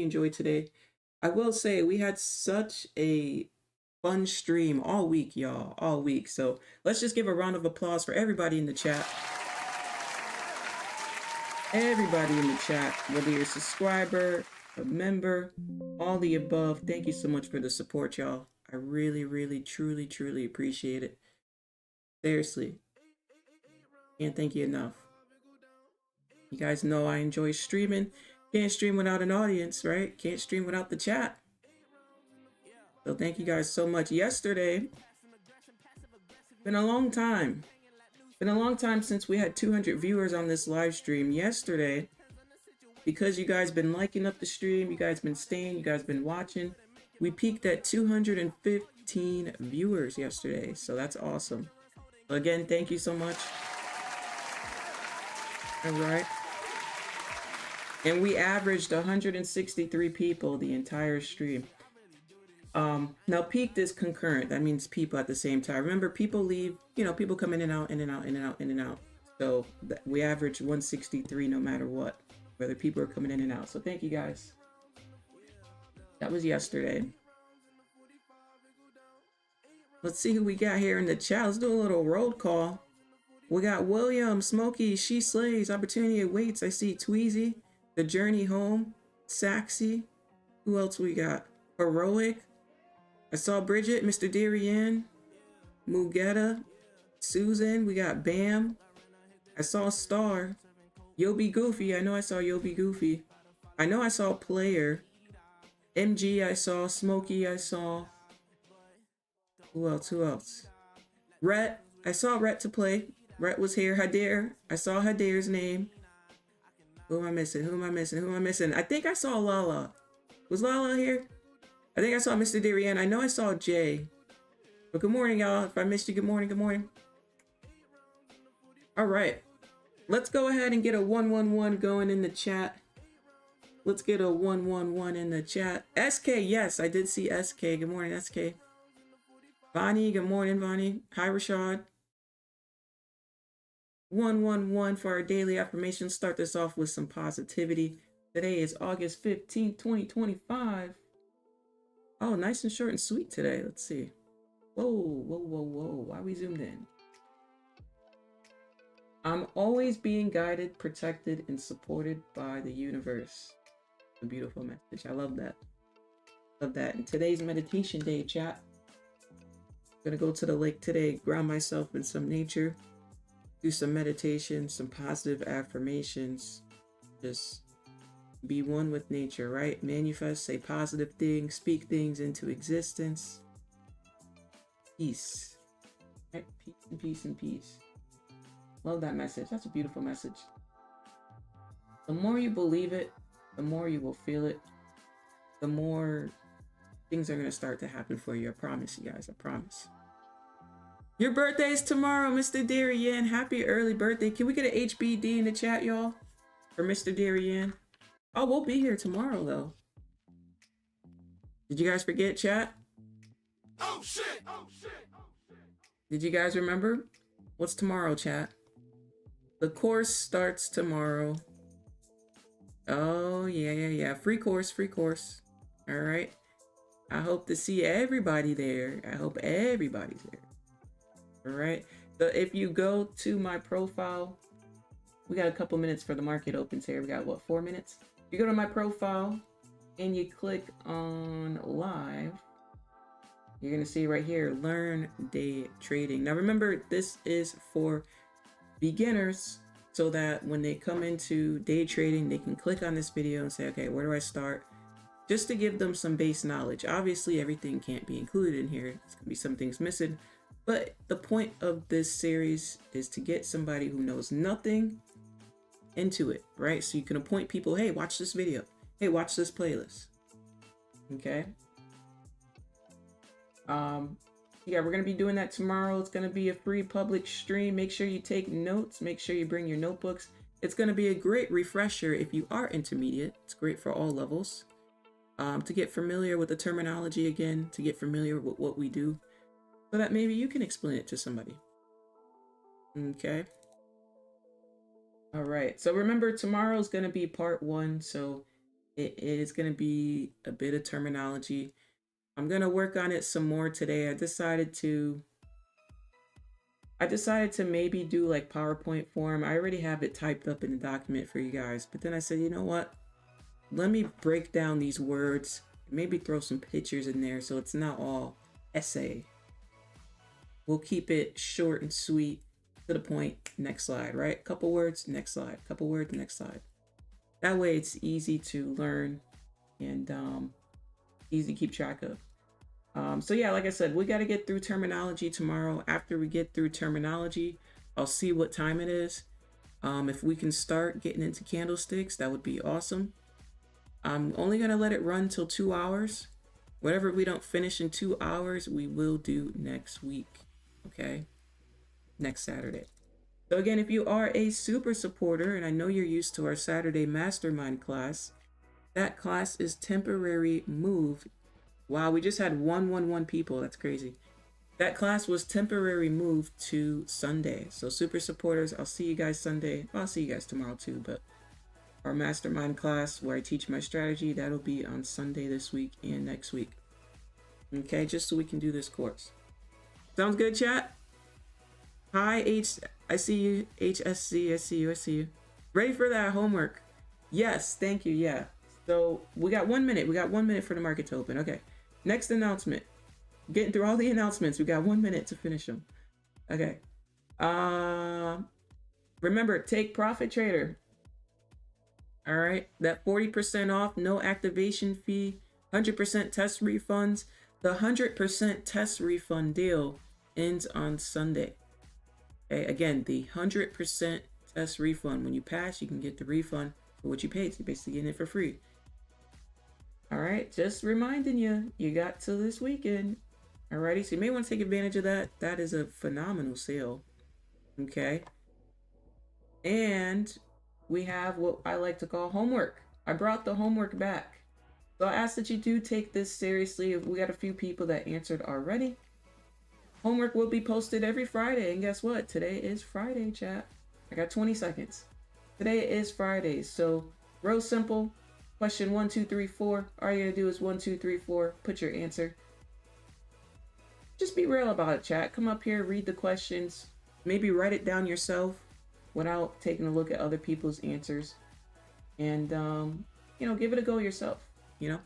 enjoyed today. I will say we had such a fun stream all week, y'all, all week. So let's just give a round of applause for everybody in the chat. Everybody in the chat, whether you're a subscriber, a member, all the above. Thank you so much for the support, y'all. I really, really, truly, truly appreciate it. Seriously. Can't thank you enough. You guys know I enjoy streaming. Can't stream without an audience, right? Can't stream without the chat. So thank you guys so much. Yesterday, been a long time. Been a long time since we had 200 viewers on this live stream. Yesterday, because you guys been liking up the stream, you guys been staying, you guys been watching, we peaked at 215 viewers yesterday. So that's awesome. Again, thank you so much. All right. And we averaged 163 people the entire stream. Now peaked is concurrent. That means people at the same time. Remember, people leave, people come in and out, in and out, in and out, in and out. So we average 163 no matter what, whether people are coming in and out. So thank you guys. That was yesterday. Let's see who we got here in the chat. Let's do a little roll call. We got William, Smokey, She Slays, Opportunity Awaits. I see Tweezy, The Journey Home, Saxy. Who else we got? Heroic. I saw Bridget, Mr. Darian, Mugetta, Susan. We got Bam. I saw Star. Yo Be Goofy. I know I saw Yo Be Goofy. I know I saw Player. MG I saw. Smokey I saw. Who else? Who else? Rhett. I saw Rhett to play. Rhett was here. Hadir. I saw Hadir's name. Who am I missing? Who am I missing? Who am I missing? I think I saw Lala. Was Lala here? I think I saw Mr. Darian. I know I saw Jay. But good morning, y'all. If I missed you, good morning, good morning. All right. Let's go ahead and get a 111 going in the chat. Let's get a 111 in the chat. SK, yes, I did see SK. Good morning, SK. Bonnie, good morning, Bonnie. Hi, Rashad. 111 for our daily affirmations. Start this off with some positivity. Today is August 15th, 2025. Oh, nice and short and sweet today. Let's see. Whoa, whoa, whoa, whoa. Why we zoomed in? I'm always being guided, protected, and supported by the universe. A beautiful message. I love that. Love that. And today's meditation day, chat. I'm gonna go to the lake today, ground myself in some nature, do some meditation, some positive affirmations. Just be one with nature, right? Manifest, say positive things, speak things into existence. Peace. Right? Peace and peace and peace. Love that message. That's a beautiful message. The more you believe it, the more you will feel it. The more things are going to start to happen for you. I promise you guys. I promise. Your birthday is tomorrow, Mr. Darian. Happy early birthday. Can we get an HBD in the chat, y'all? For Mr. Darian. Oh, we'll be here tomorrow, though. Did you guys forget, chat? Oh, shit! Oh, shit! Oh, shit! Did you guys remember? What's tomorrow, chat? The course starts tomorrow. Oh, yeah. Free course, free course. All right. I hope to see everybody there. I hope everybody's there. All right. So if you go to my profile, we got a couple minutes for the market opens here. We got, what, 4 minutes? You go to my profile and you click on live, you're going to see right here, learn day trading. Now remember, this is for beginners so that when they come into day trading, they can click on this video and say, okay, where do I start? Just to give them some base knowledge. Obviously, everything can't be included in here. There's going to be some things missing. But the point of this series is to get somebody who knows nothing into it, right? So you can appoint people, hey, watch this video, hey, watch this playlist. Okay. Yeah, we're gonna be doing that tomorrow. It's gonna be a free public stream. Make sure you take notes, make sure you bring your notebooks. It's gonna be a great refresher if you are intermediate. It's great for all levels, to get familiar with the terminology again, to get familiar with what we do, so that maybe you can explain it to somebody. Okay. All right, so remember, tomorrow's going to be part 1. So It is going to be a bit of terminology. I'm going to work on it some more today. I decided to maybe do like PowerPoint form. I already have it typed up in the document for you guys. But then I said, you know what? Let me break down these words. Maybe throw some pictures in there so it's not all essay. We'll keep it short and sweet, to the point. Next slide, right? Couple words, next slide. Couple words, next slide. That way it's easy to learn and easy to keep track of. So yeah, like I said, we got to get through terminology tomorrow. After we get through terminology, I'll see what time it is. If we can start getting into candlesticks, that would be awesome. I'm only going to let it run till 2 hours. Whatever we don't finish in 2 hours, we will do next week. Okay? Next Saturday. So again, if you are a super supporter, and I know you're used to our Saturday mastermind class, that class is temporary moved. Wow, we just had 111 people. That's crazy. That class was temporary moved to Sunday. So super supporters, I'll see you guys Sunday. I'll see you guys tomorrow too, but our mastermind class where I teach my strategy, that'll be on Sunday this week and next week. Okay, just so we can do this course. Sounds good, chat? Hi, I see you. HSC, I see you. Ready for that homework? Yes, thank you, yeah. So we got 1 minute. We got 1 minute for the market to open. Okay, next announcement. Getting through all the announcements. We got 1 minute to finish them. Okay. Remember, Take Profit Trader. All right, that 40% off, no activation fee, 100% test refunds. The 100% test refund deal ends on Sunday. Okay, again, the 100% test refund. When you pass, you can get the refund for what you paid. So you're basically getting it for free. All right, just reminding you, you got till this weekend. Alrighty, so you may want to take advantage of that. That is a phenomenal sale. Okay. And we have what I like to call homework. I brought the homework back. So I ask that you do take this seriously. We got a few people that answered already. Homework will be posted every Friday. And guess what? Today is Friday, chat. I got 20 seconds. Today is Friday. So real simple. Question 1, 2, 3, 4. All you're going to do is 1, 2, 3, 4. Put your answer. Just be real about it, chat. Come up here, read the questions. Maybe write it down yourself without taking a look at other people's answers. And, you know, give it a go yourself, you know?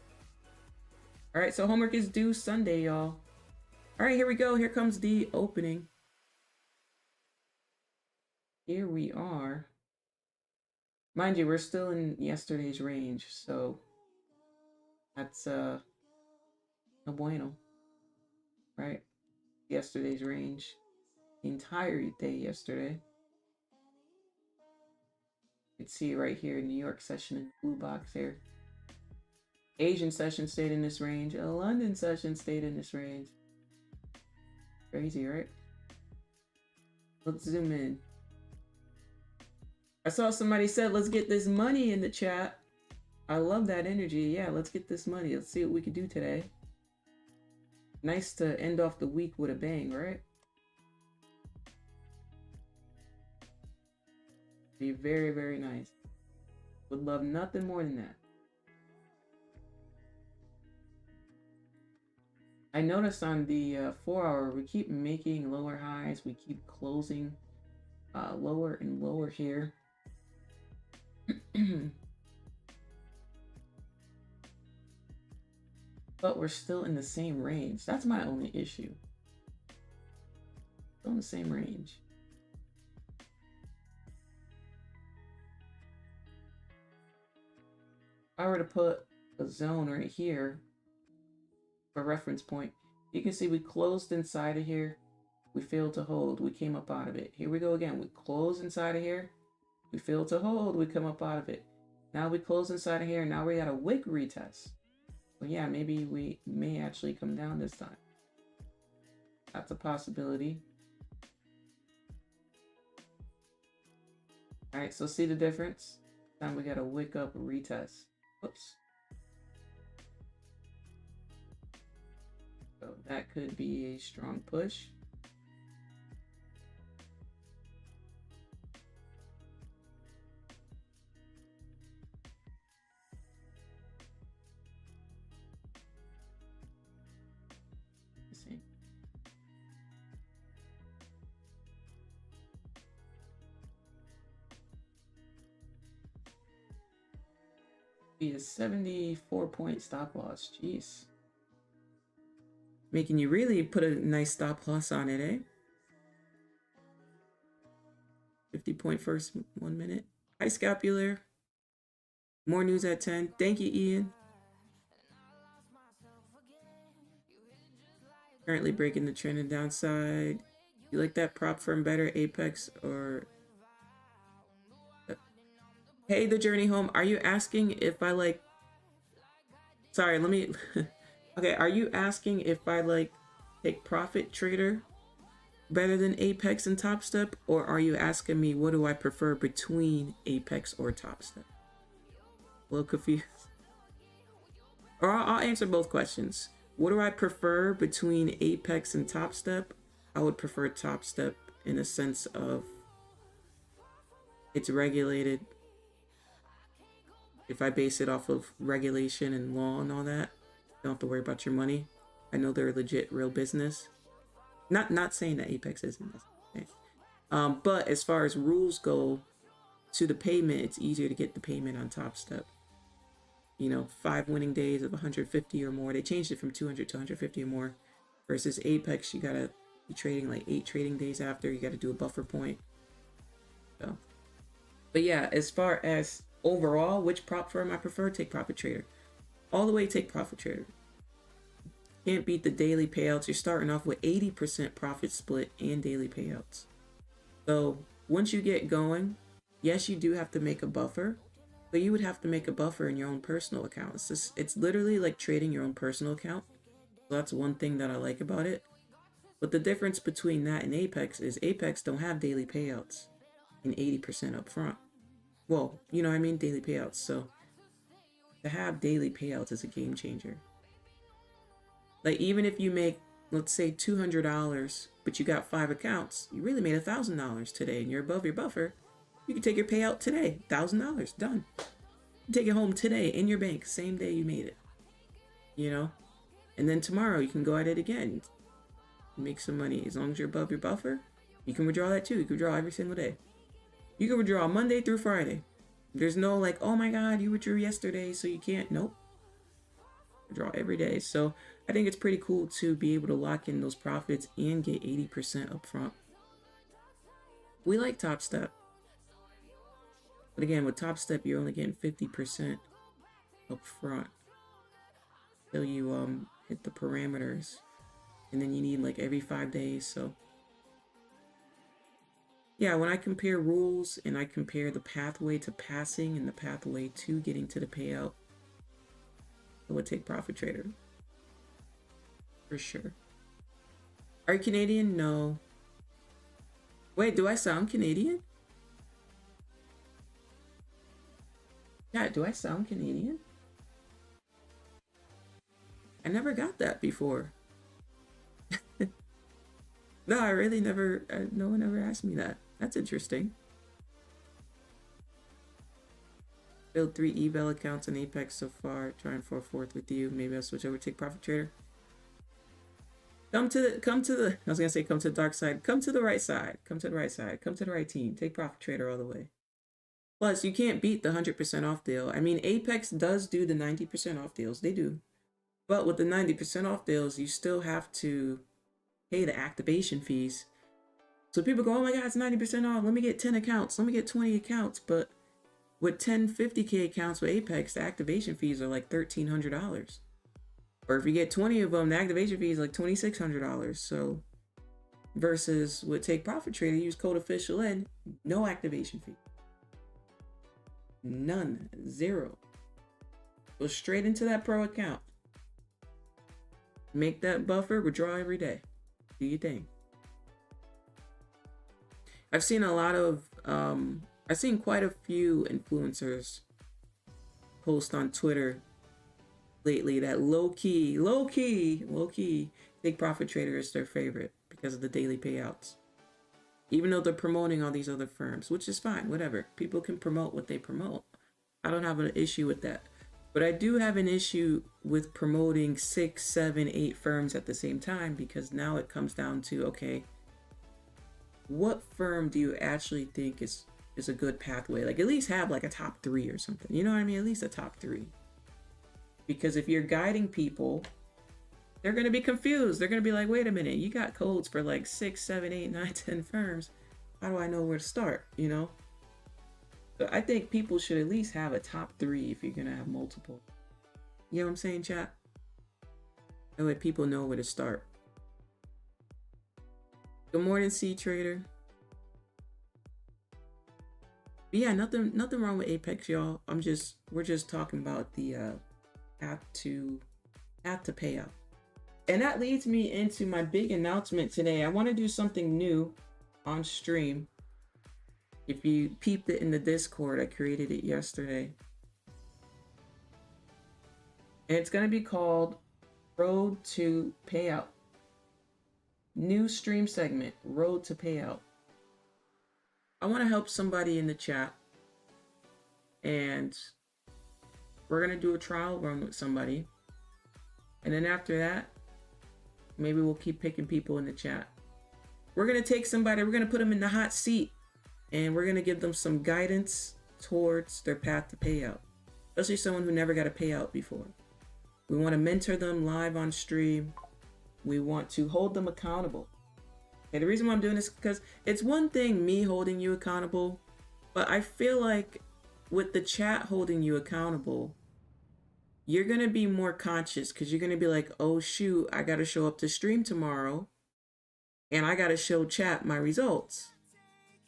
All right, so homework is due Sunday, y'all. All right, here we go. Here comes the opening. Here we are. Mind you, we're still in yesterday's range, so that's no bueno, right? Yesterday's range, the entire day yesterday. You can see it right here in New York session in the blue box here. Asian session stayed in this range. A London session stayed in this range. Crazy, right? Let's zoom in. I saw somebody said, let's get this money in the chat. I love that energy. Yeah, let's get this money. Let's see what we can do today. Nice to end off the week with a bang, right? Be very, very nice. Would love nothing more than that. I noticed on the 4 hour, we keep making lower highs. We keep closing lower and lower here. But we're still in the same range. That's my only issue. Still in the same range. If I were to put a zone right here for reference point, you can see we closed inside of here. We failed to hold. We came up out of it. Here we go again. We close inside of here. We failed to hold. We come up out of it. Now we close inside of here. Now we got a wick retest. Well, yeah, maybe we may actually come down this time. That's a possibility. All right, so see the difference? This time we got a wick up retest. Whoops. So that could be a strong push. Be a 74-point stop loss. Jeez. Making you really put a nice stop loss on it, eh? 50-point first 1 minute. Hi, Scapular. More news at 10. Thank you, Ian. Currently breaking the trend and downside. You like that prop firm better, Apex or... Hey, the journey home. Are you asking if I like... Sorry, let me... Okay, are you asking if I like Take Profit Trader better than Apex and Topstep? Or are you asking me what do I prefer between Apex or Topstep? A little confused. Or I'll answer both questions. What do I prefer between Apex and Topstep? I would prefer Topstep in a sense of it's regulated. If I base it off of regulation and law and all that, you don't have to worry about your money. I know they're a legit real business. Not saying that Apex isn't. Okay. But as far as rules go, to the payment, it's easier to get the payment on Topstep. You know, 5 winning days of 150 or more. They changed it from 200 to 150 or more. Versus Apex, you gotta be trading like 8 trading days after. You gotta do a buffer point. So, but yeah, as far as overall, which prop firm I prefer, Take Profit Trader. All the way Take Profit Trader. Can't beat the daily payouts. You're starting off with 80% profit split and daily payouts. So once you get going, yes, you do have to make a buffer, but you would have to make a buffer in your own personal account. It's literally like trading your own personal account. So that's one thing that I like about it. But the difference between that and Apex is Apex don't have daily payouts and 80% up front. Well, you know what I mean? Daily payouts. So to have daily payouts is a game changer. Like even if you make, let's say $200, but you got 5 accounts, you really made $1,000 today and you're above your buffer. You can take your payout today, $1,000, done. You take it home today in your bank, same day you made it. You know? And then tomorrow you can go at it again. Make some money. As long as you're above your buffer, you can withdraw that too. You can withdraw every single day. You can withdraw Monday through Friday. There's no like, oh my God, you withdrew yesterday, so you can't. Nope. Withdraw every day. So I think it's pretty cool to be able to lock in those profits and get 80% up front. We like Topstep. But again, with Topstep, you're only getting 50% up front. Till you hit the parameters. And then you need like every 5 days. So yeah, when I compare rules and I compare the pathway to passing and the pathway to getting to the payout, I would take Profit Trader. For sure. Are you Canadian? No. Wait, do I sound Canadian? Yeah, do I sound Canadian? I never got that before. No, I really never, no one ever asked me that. That's interesting. Build 3 eval accounts on Apex so far. Trying for a 4th with you. Maybe I'll switch over to Take Profit Trader. Come to the, I was gonna say come to the dark side. Come to the right side. Come to the right side. Come to the right team. Take Profit Trader all the way. Plus, you can't beat the 100% off deal. I mean, Apex does do the 90% off deals. They do. But with the 90% off deals, you still have to pay the activation fees. So people go, oh my God, it's 90% off. Let me get 10 accounts. Let me get 20 accounts. But with 10 50K accounts with Apex, the activation fees are like $1,300. Or if you get 20 of them, the activation fee is like $2,600. So versus with Take Profit Trader, use code officialN, no activation fee. None. 0. Go straight into that pro account. Make that buffer, withdraw every day. Do your thing. I've seen a lot of, I've seen quite a few influencers post on Twitter lately that low-key, Take Profit Trader is their favorite because of the daily payouts. Even though they're promoting all these other firms, which is fine, whatever. People can promote what they promote. I don't have an issue with that. But I do have an issue with promoting 6, 7, 8 firms at the same time, because now it comes down to, okay, what firm do you actually think is is a good pathway. Like at least have like a top 3 or something. You know what I mean? At least a top 3. Because if you're guiding people, they're going to be confused. They're going to be like, wait a minute, you got codes for like 6, 7, 8, 9, 10 firms. How do I know where to start? You know? So I think people should at least have a top 3 if you're going to have multiple. You know what I'm saying, chat? That way people know where to start. Good morning, C Trader. But yeah, nothing wrong with Apex, y'all. We're just talking about the path to payout. And that leads me into my big announcement today. I want to do something new on stream. If you peeped it in the Discord, I created it yesterday. And it's going to be called Road to Payout. New stream segment, Road to Payout. I want to help somebody in the chat. And we're going to do a trial run with somebody. And then after that, maybe we'll keep picking people in the chat. We're going to take somebody, we're going to put them in the hot seat. And we're going to give them some guidance towards their path to payout. Especially someone who never got a payout before. We want to mentor them live on stream. We want to hold them accountable. And the reason why I'm doing this is because it's one thing me holding you accountable. But I feel like with the chat holding you accountable, you're going to be more conscious because you're going to be like, oh shoot, I got to show up to stream tomorrow. And I got to show chat my results.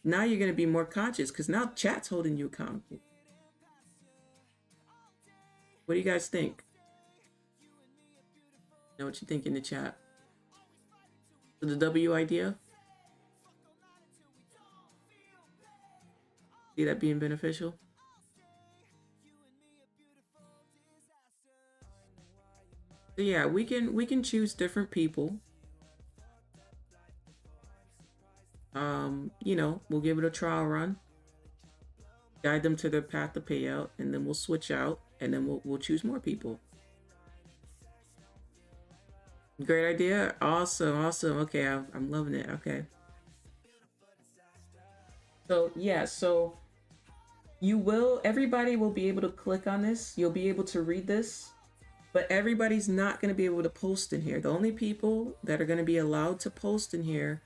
Now you're going to be more conscious because now chat's holding you accountable. What do you guys think? Know what you think in the chat? The W idea? See that being beneficial? So yeah, we can choose different people. You know, we'll give it a trial run, guide them to their path to payout, and then we'll switch out, and then we'll choose more people. Great idea. Awesome. Okay, I'm loving it. Okay. So yeah, so everybody will be able to click on this. You'll be able to read this, but everybody's not going to be able to post in here. The only people that are going to be allowed to post in here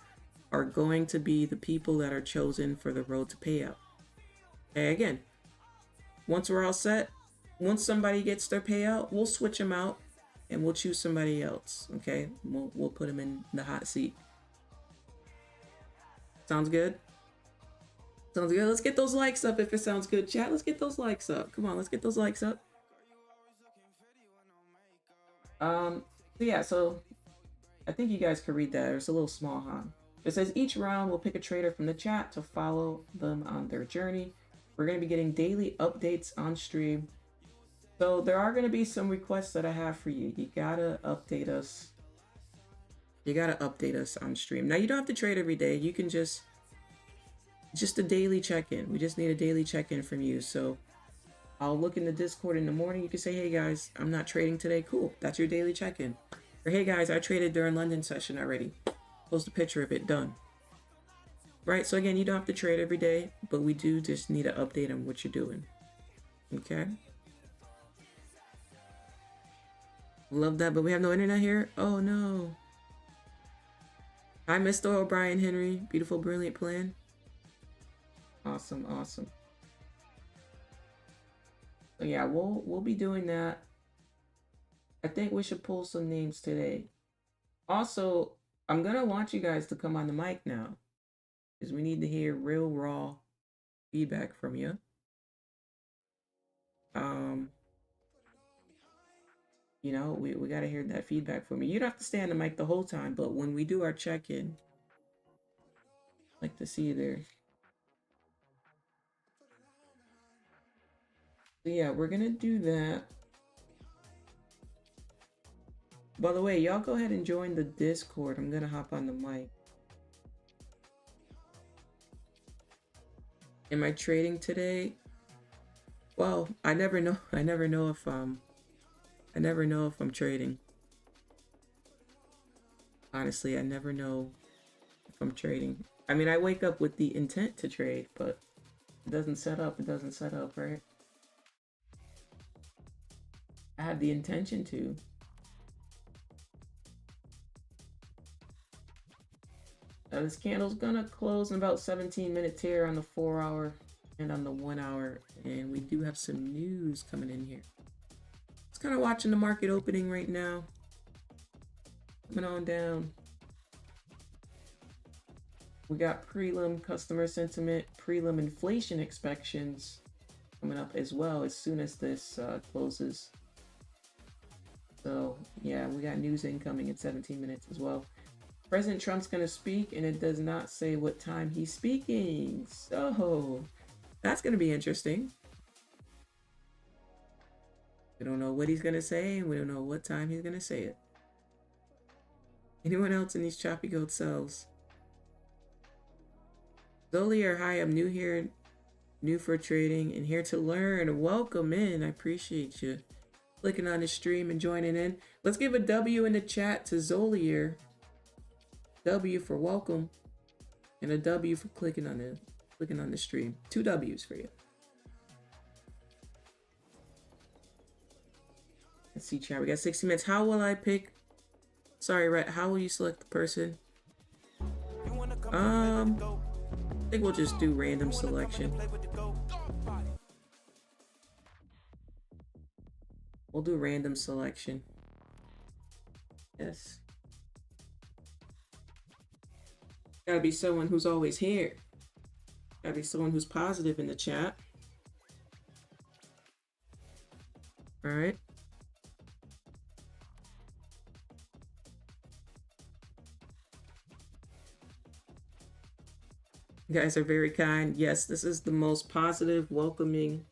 are going to be the people that are chosen for the road to payout. Okay, again, once we're all set, once somebody gets their payout, we'll switch them out and we'll choose somebody else. Okay, we'll put them in the hot seat. Sounds good? Sounds good. Let's get those likes up if it sounds good, chat. Let's get those likes up. Come on, let's get those likes up. So yeah, so I think you guys could read that. It's a little small, huh? It says each round we'll pick a trader from the chat to follow them on their journey. We're going to be getting daily updates on stream. So there are going to be some requests that I have for you. You got to update us. You got to update us on stream. Now you don't have to trade every day. You can just a daily check-in. We just need a daily check-in from you. So I'll look in the Discord in the morning. You can say, hey guys, I'm not trading today. Cool. That's your daily check-in. Or hey guys, I traded during London session already. Post a picture of it. Done. Right? So again, you don't have to trade every day, but we do just need to update on what you're doing. Okay? Love that, but we have no internet here? Oh no. Hi, Mr. O'Brien Henry. Beautiful, brilliant plan. Awesome. So yeah, we'll be doing that. I think we should pull some names today. Also, I'm gonna want you guys to come on the mic now, because we need to hear real raw feedback from you. You know, we gotta hear that feedback from you. You don't have to stay on the mic the whole time, but when we do our check-in, I'd like to see you there. So yeah, we're gonna do that. By the way, y'all go ahead and join the Discord. I'm gonna hop on the mic. Am I trading today? Well, I never know if I'm trading. Honestly, I never know if I'm trading. I mean, I wake up with the intent to trade, but it doesn't set up, it doesn't set up, right? I have the intention to. This candle's gonna close in about 17-minute tear on the 4-hour and on the 1-hour, and we do have some news coming in here. Just kind of watching the market opening right now. Coming on down. We got prelim customer sentiment, prelim inflation expectations coming up as well as soon as this closes. So yeah, we got news incoming in 17 minutes as well. President Trump's going to speak, and it does not say what time he's speaking. So that's going to be interesting. We don't know what he's going to say, and we don't know what time he's going to say it. Anyone else in these choppy gold cells? Zolier, hi, I'm new here, new for trading, and here to learn. Welcome in. I appreciate you clicking on the stream and joining in. Let's give a W in the chat to Zolier. W for welcome, and a W for clicking on the stream. 2 W's for you. Let's see, chat. We got 60 minutes. How will I pick? Sorry, Rhett. How will you select the person? I think we'll just do random selection. We'll do random selection. Yes. Gotta be someone who's always here. Gotta be someone who's positive in the chat. All right. You guys are very kind. Yes, this is the most positive, welcoming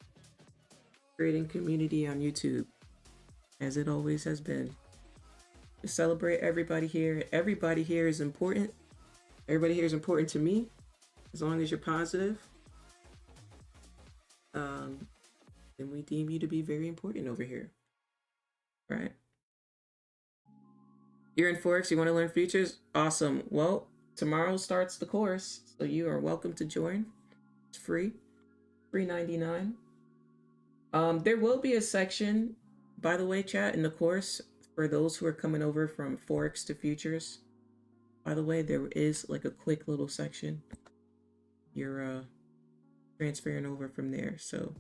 trading community on YouTube, as it always has been. We celebrate everybody here. Everybody here is important. Everybody here is important to me, as long as you're positive. Then we deem you to be very important over here. All right. You're in Forex, you want to learn futures? Awesome. Well, tomorrow starts the course, so you are welcome to join. It's free, $3.99. There will be a section, by the way, chat, in the course for those who are coming over from Forex to futures. By the way, there is like a quick little section. You're transferring over from there, so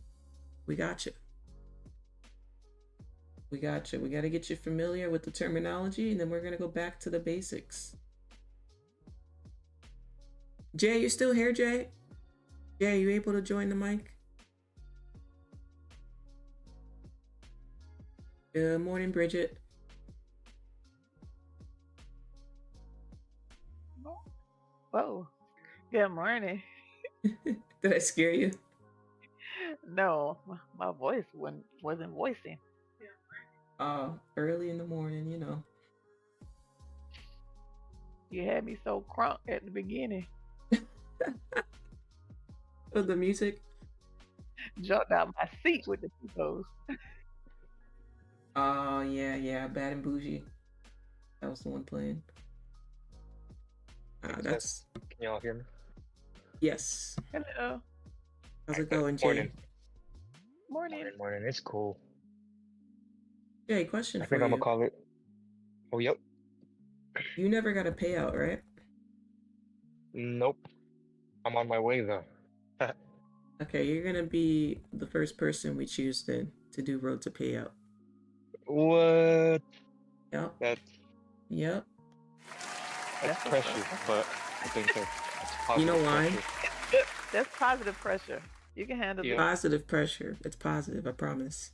we got you. We got you. We got to get you familiar with the terminology, and then we're going to go back to the basics. Jay, you still here, Jay? Jay, you able to join the mic? Good morning, Bridget. Whoa. Good morning. Did I scare you? No, my voice wasn't voicing. Early in the morning, you know. You had me so crunk at the beginning. Oh, the music? Jumped out my seat with the Ticos. Oh, yeah, Bad and Bougie. That was the one playing. That's... Can y'all hear me? Yes. Hello. How's it going, Jay? Morning. Morning. It's cool. Jay, question I for think you. I'm gonna call it. Oh, yep. You never got a payout, right? Nope. I'm on my way though. Okay, you're gonna be the first person we choose then to do Road to Payout. What? Yep. That's pressure, but I think that's positive. You know why? Pressure. That's positive pressure. You can handle it. Positive pressure. It's positive, I promise.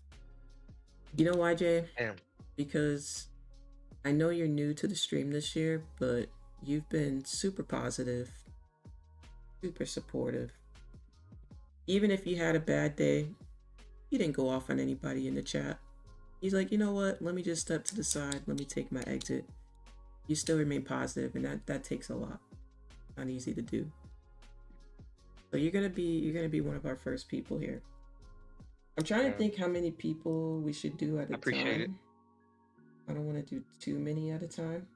You know why, Jay? Damn. Because I know you're new to the stream this year, but you've been super positive, super supportive. Even if you had a bad day, you didn't go off on anybody in the chat. He's like, you know what? Let me just step to the side. Let me take my exit. You still remain positive, and that takes a lot. Not easy to do. So you're gonna be one of our first people here. I'm trying to think how many people we should do at a time. Appreciate it. I don't want to do too many at a time.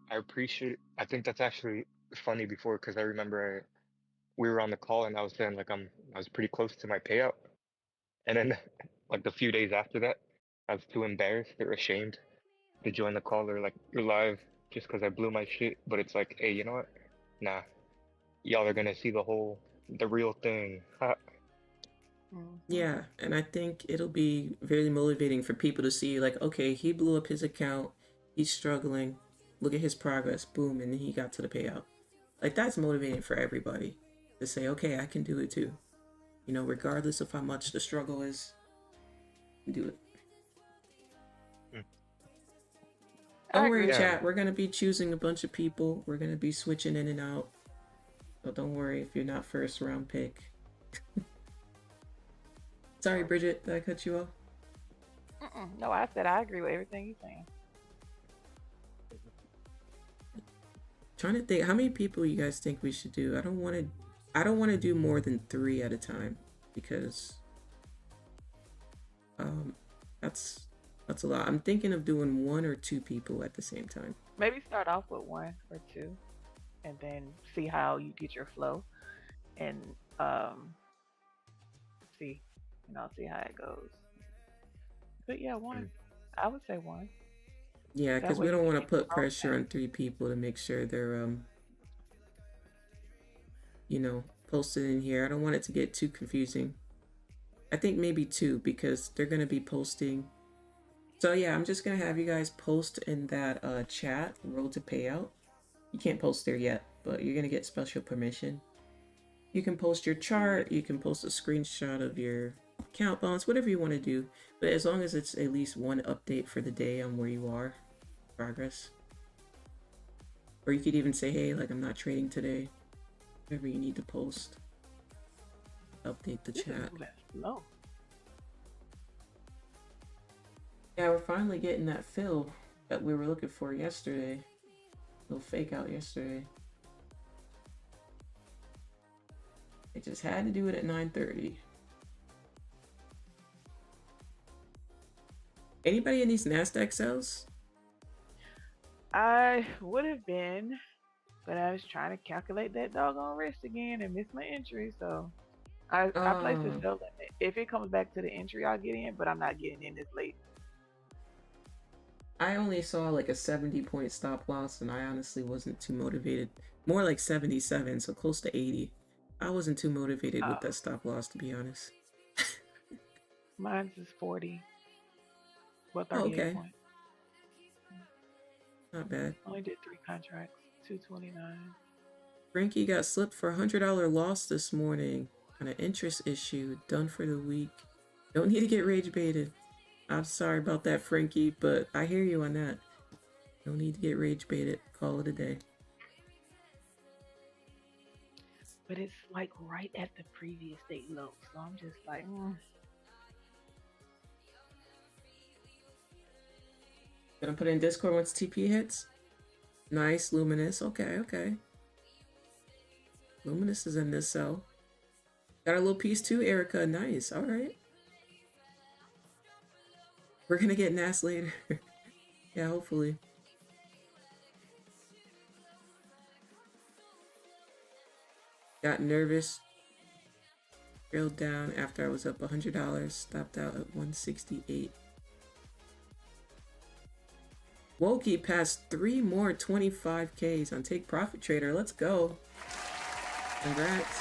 I appreciate it. I think that's actually funny before, because I remember we were on the call and I was saying like I was pretty close to my payout, and then like the few days after that, I was too embarrassed or ashamed to join the call or like you're live just because I blew my shit. But it's like, hey, you know what? Nah, y'all are gonna see the real thing. Yeah, and I think it'll be very motivating for people to see, like, okay, he blew up his account, he's struggling, look at his progress, boom, and then he got to the payout. Like, that's motivating for everybody to say, okay, I can do it too. You know, regardless of how much the struggle is, I can do it. Don't worry, Yeah. chat, we're gonna be choosing a bunch of people, we're gonna be switching in and out. So don't worry if you're not first round pick. Sorry, Bridget, did I cut you off? No, I said I agree with everything you're saying. Trying to think, how many people you guys think we should do? I don't want to do more than 3 at a time because that's a lot. I'm thinking of doing 1 or 2 people at the same time. Maybe start off with 1 or 2, and then see how you get your flow, and see, see how it goes. But yeah, 1. I would say 1. Yeah, That because way we don't you want to can put grow pressure that. on 3 people to make sure they're posted in here. I don't want it to get too confusing. I think maybe 2 because they're gonna be posting. So yeah, I'm just gonna have you guys post in that chat, Road to Payout. You can't post there yet, but you're gonna get special permission. You can post your chart, you can post a screenshot of your account balance, whatever you want to do. But as long as it's at least 1 update for the day on where you are, progress. Or you could even say, hey, like I'm not trading today. Whatever you need to post. Update the chat. No. Yeah, we're finally getting that fill that we were looking for yesterday. No fake out yesterday. I just had to do it at 9:30. Anybody in these Nasdaq sales? I would have been, but I was trying to calculate that doggone risk again and missed my entry, so I placed a sell limit. If it comes back to the entry, I'll get in, but I'm not getting in this late. I only saw like a 70-point stop loss, and I honestly wasn't too motivated. More like 77, so close to 80. I wasn't too motivated with that stop loss, to be honest. Mine's is 40. Well, Oh, 38 okay. points. Not bad. Only did 3 contracts, 229. Frankie got slipped for a $100 loss this morning on an interest issue. Done for the week. Don't need to get rage baited. I'm sorry about that, Frankie, but I hear you on that. No need to get rage baited. Call it a day. But it's like right at the previous day low, so I'm just like, Gonna put in Discord once TP hits. Nice, Luminous. Okay, okay. Luminous is in this cell. Got a little piece too, Erica. Nice. All right. We're gonna get NAS later. Yeah, hopefully. Got nervous. Drilled down after I was up $100. Stopped out at 168. Wokey passed 3 more 25Ks on Take Profit Trader. Let's go. Congrats.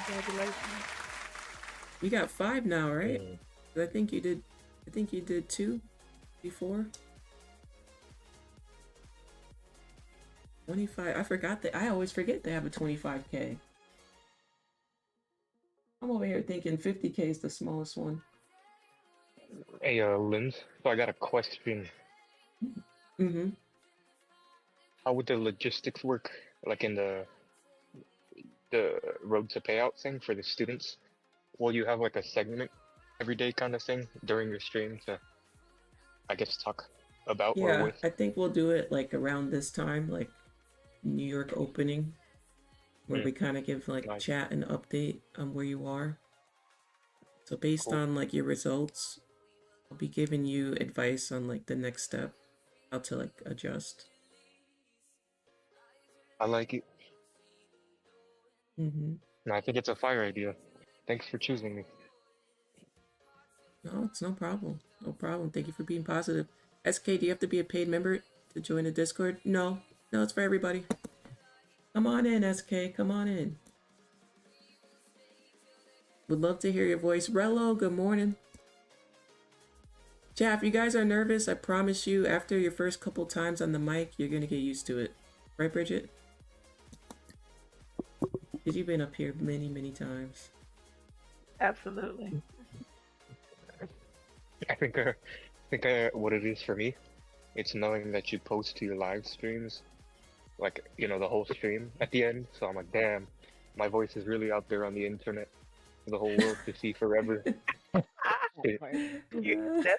congratulations. You got 5 now, right? I think you did 2 before. 25. I forgot that. I always forget they have a 25K. I'm over here thinking 50K is the smallest one. Hey, Linz, so I got a question. Mm-hmm. How would the logistics work, like in the road to payout thing for the students? Will you have like a segment every day kind of thing during your stream to, I guess, talk about or Yeah, with? I think we'll do it like around this time, like New York opening, where we kind of give like Nice. chat and update on where you are. So based Cool. on like your results, I'll be giving you advice on like the next step, how to like adjust. I like it. Mm-hmm. No, I think it's a fire idea. Thanks for choosing me. No, it's no problem. No problem. Thank you for being positive. SK, do you have to be a paid member to join the Discord? No. No, it's for everybody. Come on in, SK. Come on in. Would love to hear your voice. Rello, good morning. Chat, if you guys are nervous, I promise you, after your first couple times on the mic, you're going to get used to it. Right, Bridget? Because you've been up here many, many times. Absolutely. I think what it is for me, it's knowing that you post to your live streams, like, you know, the whole stream at the end. So I'm like, damn, my voice is really out there on the internet for the whole world to see forever. That's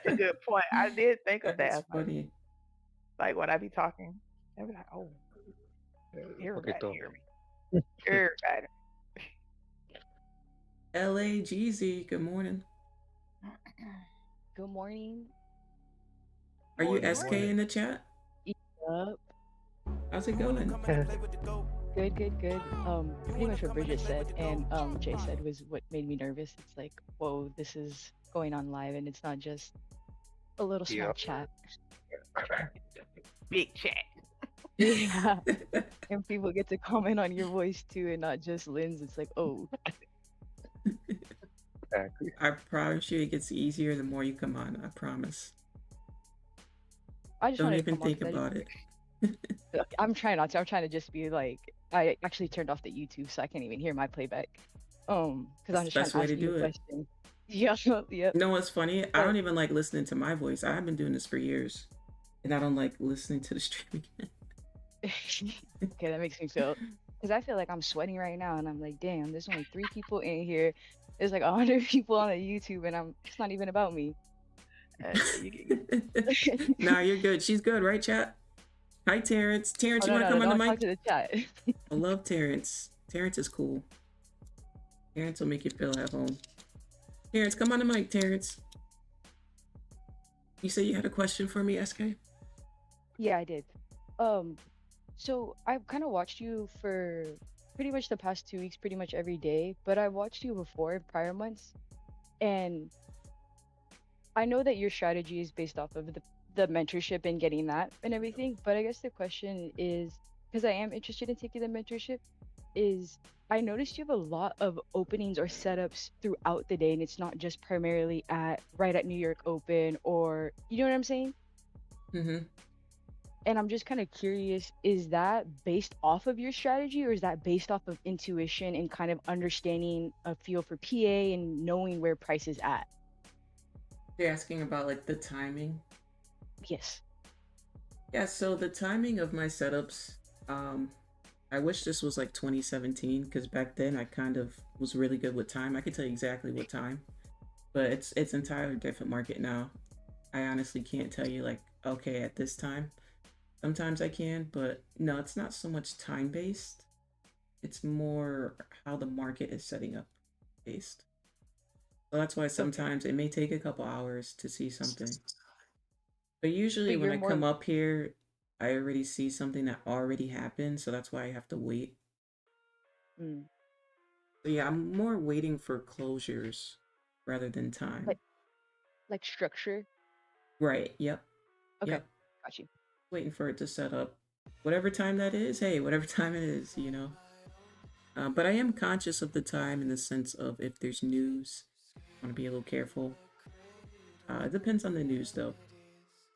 a good point. I did think of that. That's funny. Like when I be talking, I be like, oh, everybody Poquito. hear me. Everybody. LAGZ, good morning. Good morning. Are you Morning, SK morning. in the chat? Yup. How's it going? Good, good, good. Pretty much what Bridget said and Jay said was what made me nervous. It's like, whoa, this is going on live and it's not just a little small Yep. chat. Big chat. Yeah. And people get to comment on your voice too and not just Lynn's. It's like, oh. Exactly. I promise you it gets easier the more you come on. I promise. I just Don't wanted even to come on think 'cause I about it. just- I'm trying not to. I'm trying to just be like, I actually turned off the YouTube so I can't even hear my playback. Because I'm That's just the trying best to way ask to you do a it. question. Yeah, yep. You know what's funny? I don't even like listening to my voice. I've been doing this for years. And I don't like listening to the stream again. Okay, that makes me feel, because I feel like I'm sweating right now and I'm like, damn, there's only 3 people in here. There's like 100 people on the YouTube and it's not even about me. Nah, you're good. She's good, right, chat? Hi, Terrence. Terrence, Oh, you no, want to no, come on don't the talk mic? to the chat. I love Terrence. Terrence is cool. Terrence will make you feel at home. Terrence, come on the mic, Terrence. You said you had a question for me, SK? Yeah, I did. So I've kind of watched you for pretty much the past 2 weeks, pretty much every day, but I watched you before in prior months, and I know that your strategy is based off of the mentorship and getting that and everything, but I guess the question is, because I am interested in taking the mentorship, is I noticed you have a lot of openings or setups throughout the day, and it's not just primarily right at New York Open, or you know what I'm saying? Mm-hmm. And I'm just kind of curious, is that based off of your strategy or is that based off of intuition and kind of understanding a feel for PA and knowing where price is at? You're asking about like the timing? Yes. Yeah, so the timing of my setups, I wish this was like 2017 because back then I kind of was really good with time. I could tell you exactly what time, but it's entirely different market now. I honestly can't tell you like, okay, at this time. Sometimes I can, but no, it's not so much time based. It's more how the market is setting up based. So that's why sometimes it may take a couple hours to see something. But usually But when you're I more come up here, I already see something that already happened, so that's why I have to wait. mm, So yeah, I'm more waiting for closures rather than time. like structure. Right, yep. Okay, Yep. got you. Waiting for it to set up. Whatever time that is, hey, whatever time it is, you know. But I am conscious of the time in the sense of if there's news, I want to be a little careful. It depends on the news though.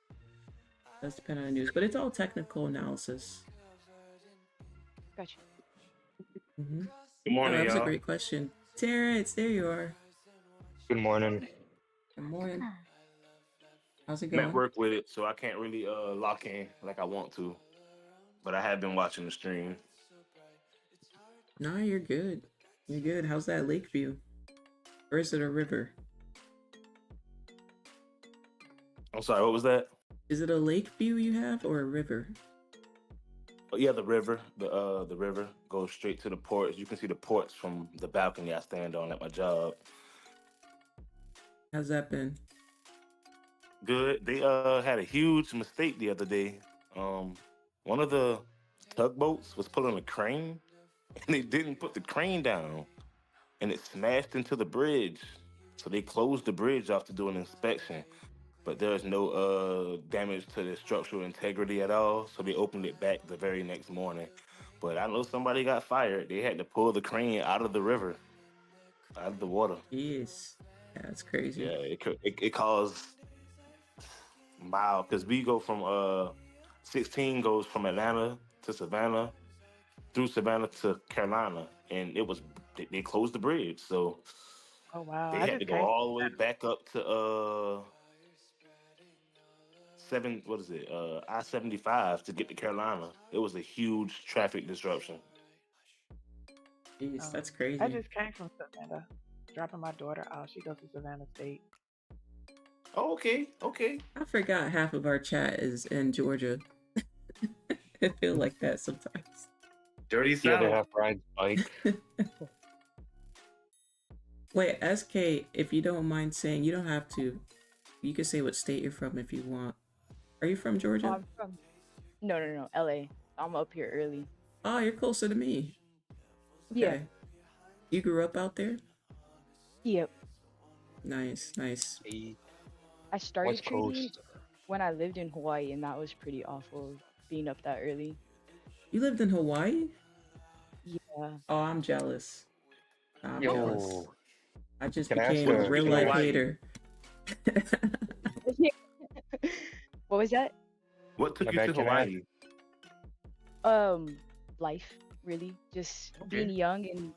It does depend on the news, but it's all technical analysis. Got you. Mm-hmm. Good morning, that was y'all. a great question. Terrence, there you are. Good morning. Good morning. How's it I'm going? at work with it, so I can't really lock in like I want to. But I have been watching the stream. No, you're good. You're good. How's that lake view? Or is it a river? I'm sorry, what was that? Is it a lake view you have or a river? Oh, yeah, the river. The river goes straight to the ports. You can see the ports from the balcony I stand on at my job. How's that been? Good. They had a huge mistake the other day. One of the tugboats was pulling a crane, and they didn't put the crane down, and it smashed into the bridge. So they closed the bridge off to do an inspection, but there's no damage to the structural integrity at all. So they opened it back the very next morning. But I know somebody got fired. They had to pull the crane out of the river, out of the water. Yes. Yeah, that's crazy. Yeah, it caused mile because we go from 16 goes from Atlanta to Savannah, through Savannah to Carolina, and they closed the bridge, so Oh wow, they I had to just go came. all the way back up to seven, what is it, I-75 to get to Carolina. It was a huge traffic disruption. Jeez, Um, that's I crazy. just came from Savannah, dropping my daughter off. She goes to Savannah State. Oh, okay. I forgot half of our chat is in Georgia. I feel like that sometimes. Dirty The other South. half rides bikes. Wait, SK, if you don't mind saying, you don't have to. You can say what state you're from if you want. Are you from Oh, Georgia? I'm from no, LA. I'm up here early. Oh, you're closer to me. Yeah. Okay. You grew up out there? Yep. Nice. The I started West trading Coast. when I lived in Hawaii, and that was pretty awful being up that early. You lived in Hawaii? Yeah. Oh, I'm jealous. I'm jealous. Yo, I just can I ask became a What took you real to life Hawaii? hater. What was that? What took my you bad, to can I ask? Hawaii? Life, really. Just Okay. being young and,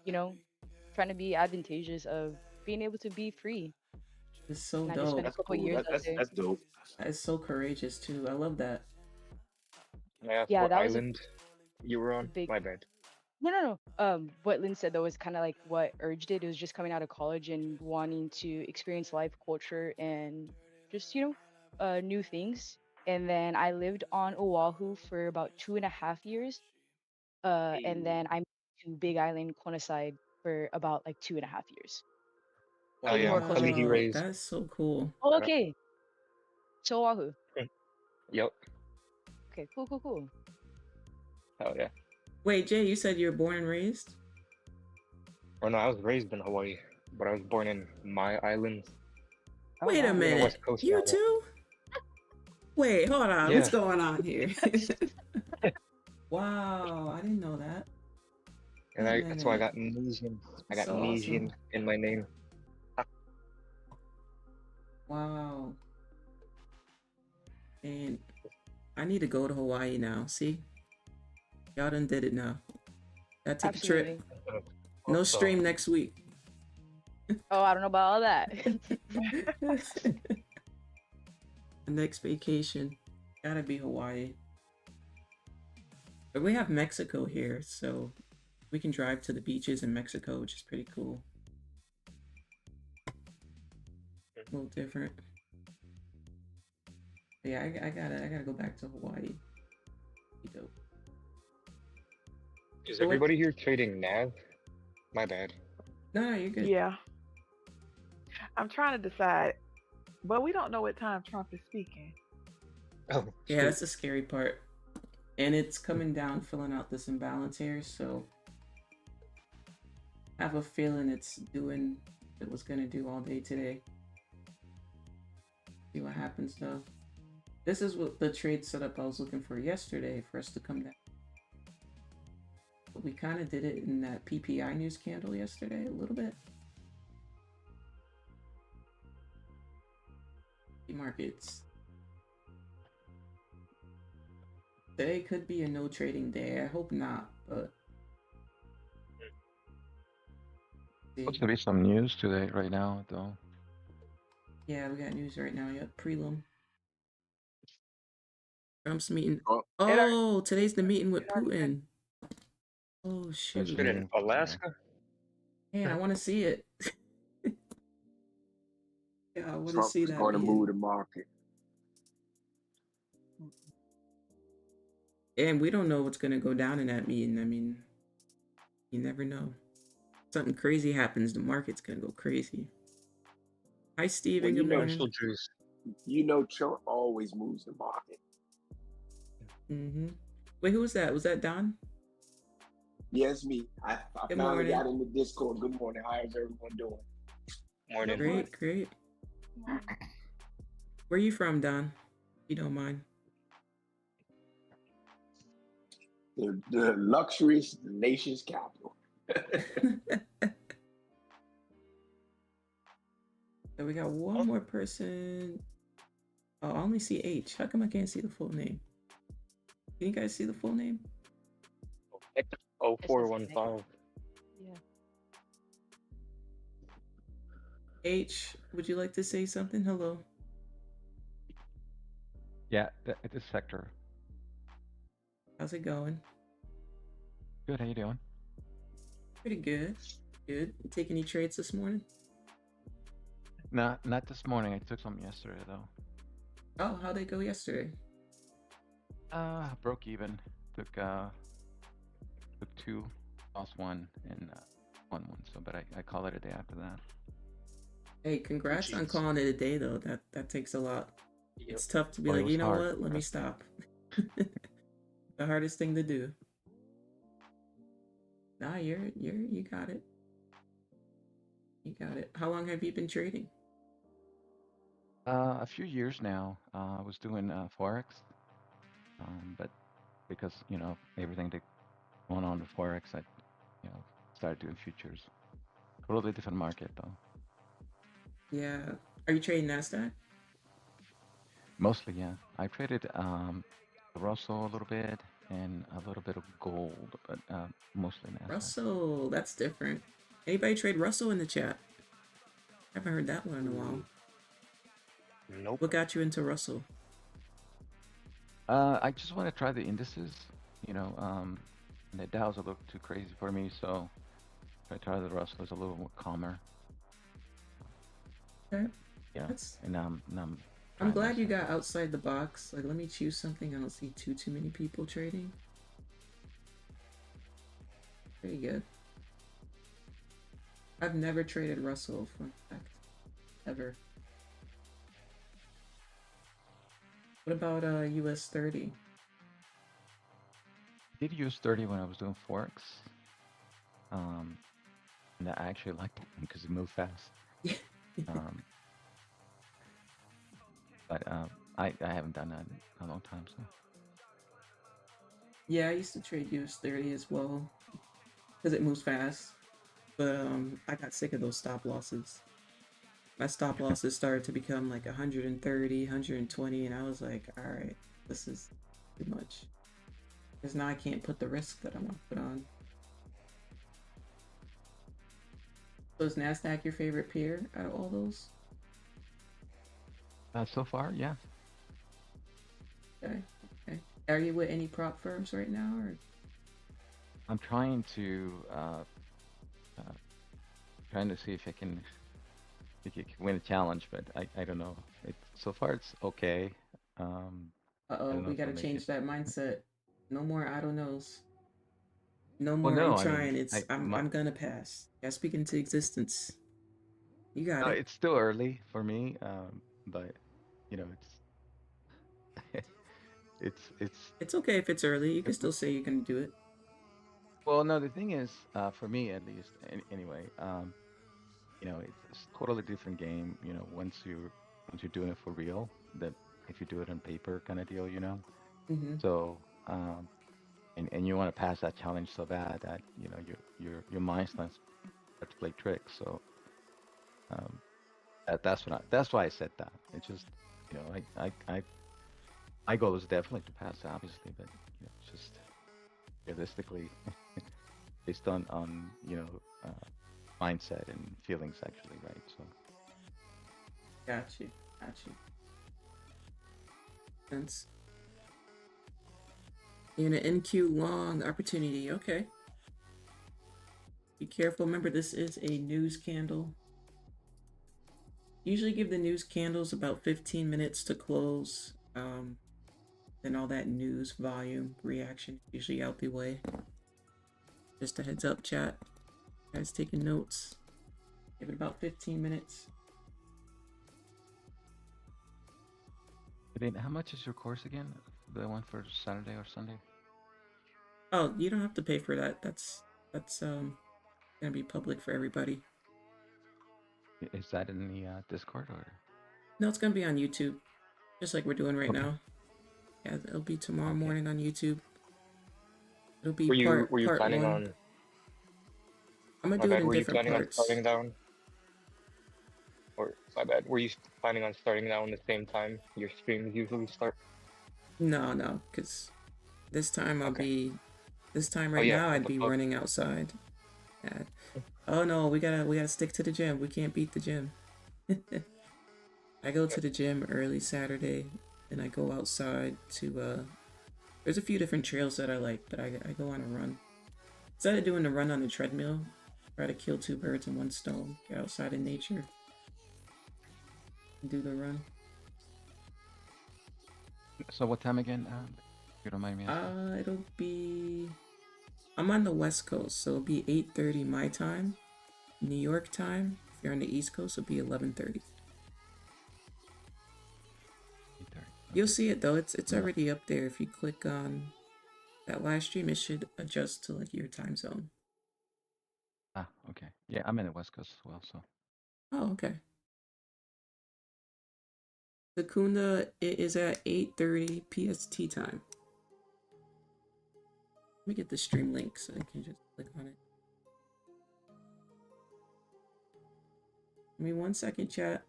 trying to be advantageous of being able to be free. It's so And I just spent dope. a That's couple cool. years out there. That's dope. It's so courageous too. I love that. Can I ask Yeah, what that was a island you were on? big. My bad. No. What Lynn said though was kind of like what urged it. It was just coming out of college and wanting to experience life, culture, and just new things. And then I lived on Oahu for about 2.5 years. And then I moved to Big Island, Quonset for about like 2.5 years. Oh So yeah, I'm more closer to Kalihi Wow, raised. that's so cool. Oh, okay. So Oahu. Yep. Okay, cool. Oh yeah. Wait, Jay, you said you were born and raised? Or no, I was raised in Hawaii, but I was born in my islands. Oh, Wait a wow. We're on the minute. West Coast You now. too? Wait, hold on. Yeah. What's going on here? Wow, I didn't know that. And Wait a that's why I minute. got Nesian. I got So Nesian awesome. in my name. Wow. And I need to go to Hawaii now. See? Y'all done did it now. Gotta take a Absolutely. trip. No stream next week. Oh, I don't know about all that. The next vacation. Gotta be Hawaii. But we have Mexico here, so we can drive to the beaches in Mexico, which is pretty cool. A little different. But yeah, I gotta go back to Hawaii. Be dope. Is So what- everybody here trading NAV? My bad. No, you're good. Yeah. I'm trying to decide, but we don't know what time Trump is speaking. Oh, Yeah, shoot. that's the scary part. And it's coming down, filling out this imbalance here, so I have a feeling it's doing what it was gonna do all day today. See what happens though. This is what the trade setup I was looking for yesterday for us to come down. But we kind of did it in that PPI news candle yesterday a little bit. Markets. Today could be a no trading day. I hope not, but Supposed to be some news today, right now, though. yeah, we got news right now. Yep, prelim. Trump's meeting. Oh. Oh, today's the meeting with it already Putin. Oh Let's shoot! get in Alaska. Man, I want to see it. Yeah, I want to Trump see is that. going to meeting. move the market. And we don't know what's gonna go down in that meeting. I mean, you never know. Something crazy happens, the market's gonna go crazy. Hi, Steven. Well, you Good know, morning. Social juice. You know, Trump always moves the market. Wait, who was that? Was that Don? Yes, me. I Good finally morning. got in the Discord. Good morning. How's everyone doing? Morning. Great, great. Where you from, Don? If you don't mind. The luxurious nation's capital. So we got one more person. Oh, I only see H. How come I can't see the full name? Can you guys see the full name? 0415. Yeah. H, would you like to say something? Hello. Yeah, this sector. How's it going? Good, how you doing? Pretty good. Good. You take any trades this morning? Not this morning. I took some yesterday though. Oh, how'd they go yesterday? Broke even. Took two, lost one, and won one. So, but I call it a day after that. Hey, congrats on calling it a day though. That takes a lot. Yep. It's tough to be Well, it like, was you know hard, what? Let me trust me. stop. The hardest thing to do. Nah, you got it. You got it. How long have you been trading? A few years now. I was doing forex, but because everything that going on with forex, I started doing futures. Totally different market though. Yeah. Are you trading Nasdaq? Mostly, yeah. I traded Russell a little bit and a little bit of gold, but mostly Nasdaq. Russell, that's different. Anybody trade Russell in the chat? I haven't heard that one in a while. Nope. What got you into Russell? I just want to try the indices, and the Dow's a little too crazy for me, so I tried the Russell. It's a little more calmer. Okay. Yeah. That's- And now I'm I'm trying glad you myself. got outside the box. Like, let me choose something I don't see too many people trading. Pretty good. I've never traded Russell, fun fact. Ever. What about US 30? I did use 30 when I was doing forex. And I actually liked it because it moved fast. But I haven't done that in a long time, so. Yeah, I used to trade US 30 as well because it moves fast. But I got sick of those stop losses. My stop losses started to become like 130, 120, and I was like, all right, this is too much. Because now I can't put the risk that I want to put on. So is Nasdaq your favorite pair out of all those? So far, yeah. Okay. Are you with any prop firms right now, or? I'm trying to see if I can win a challenge, but I don't know. So far it's okay. I Uh-oh, don't know we if I'll gotta make change it. that mindset. No more I don't knows. No Well, more no, I'm I mean, trying. It's I'm gonna pass. Yeah, speak into existence. You got it. it's still early for me, but it's It's okay if it's early. You can still say you can do it. well, no, the thing is, for me at least, anyway, it's a totally different game. Once you're doing it for real, than if you do it on paper, kind of deal. Mm-hmm. So, and you want to pass that challenge so bad that your mind starts to play tricks. So, that's why I said that. It's just, my goal is definitely to pass, obviously, but it's just realistically based on mindset and feelings, actually, right? So. Got you. Sense. In an NQ long opportunity. Okay. Be careful. Remember, this is a news candle. Usually give the news candles about 15 minutes to close. Then all that news volume reaction usually out the way. Just a heads up, chat. Guys taking notes. Give it about 15 minutes. How much is your course again? The one for Saturday or Sunday? Oh, you don't have to pay for that. That's gonna be public for everybody. Is that in the Discord or? No, it's gonna be on YouTube, just like we're doing right Okay. now. Yeah, it'll be tomorrow Okay. morning on YouTube. It'll be Were you part planning one. on? I'm gonna My do it bad. in Were you different planning on parts. starting down? Or my bad. Were you planning on starting down the same time your streams usually start? No, because this time Okay. this time Oh right yeah, now what I'd the be fuck? running outside. Yeah. Oh no, we gotta stick to the gym. We can't beat the gym. I go to the gym early Saturday, and I go outside to there's a few different trails that I like, but I go on a run. Instead of doing the run on the treadmill, try to kill two birds in one stone. Get outside in nature and do the run. So what time again? If you don't mind me asking. It'll be I'm on the West Coast, so it'll be 8:30 my time. New York time. If you're on the East Coast, it'll be 11:30. 8:30. You'll Okay. see it though. It's Yeah. already up there. If you click on that live stream, it should adjust to like your time zone. Ah, okay. Yeah, I'm in the West Coast as well, so. Oh, okay. Secunda, it is at 8:30 PST time. Let me get the stream link so I can just click on it. Give me 1 second, chat.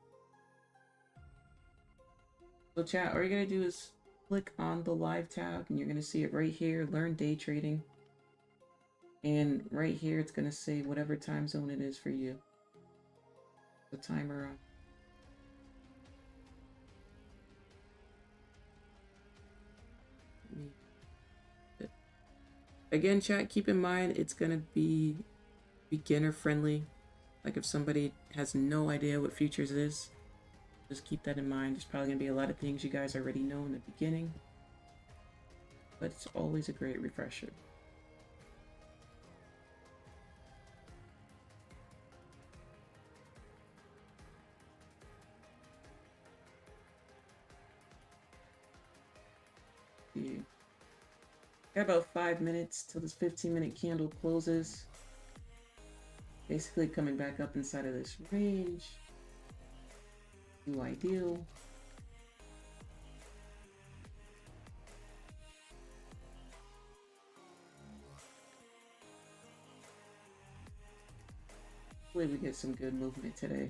So chat, all you're gonna do is click on the live tab and you're gonna see it right here, learn day trading. And right here, it's gonna say whatever time zone it is for you. The timer on. Again, chat, keep in mind, it's gonna be beginner friendly. Like if somebody has no idea what futures is, just keep that in mind. There's probably gonna be a lot of things you guys already know in the beginning, but it's always a great refresher. Yeah. Got about 5 minutes till this 15-minute candle closes. Basically coming back up inside of this range. New ideal. Hopefully we get some good movement today.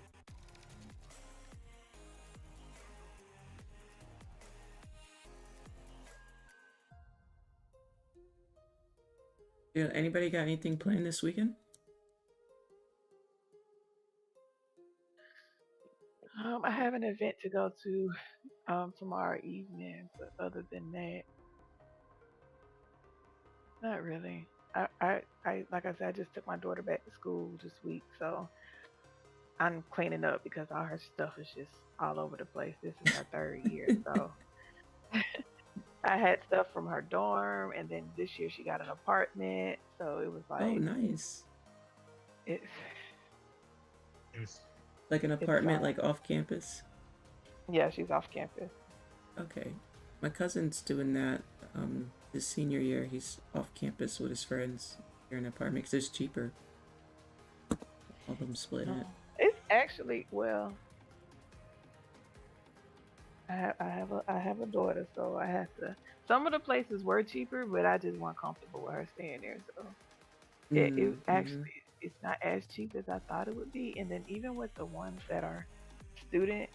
Yeah, anybody got anything planned this weekend? I have an event to go to tomorrow evening, but other than that, not really. I like I said, I just took my daughter back to school this week, so I'm cleaning up because all her stuff is just all over the place. This is her third year, so I had stuff from her dorm, and then this year she got an apartment, so it was Oh, like nice. it's Like an it's apartment, like off campus. yeah, she's off campus. Okay. My cousin's doing that his senior year. He's off campus with his friends here in an apartment because it's cheaper. All of them split it. It's actually well. I have a daughter, so I have to. Some of the places were cheaper, but I just wasn't comfortable with her staying there. So it actually it's not as cheap as I thought it would be. And then even with the ones that are student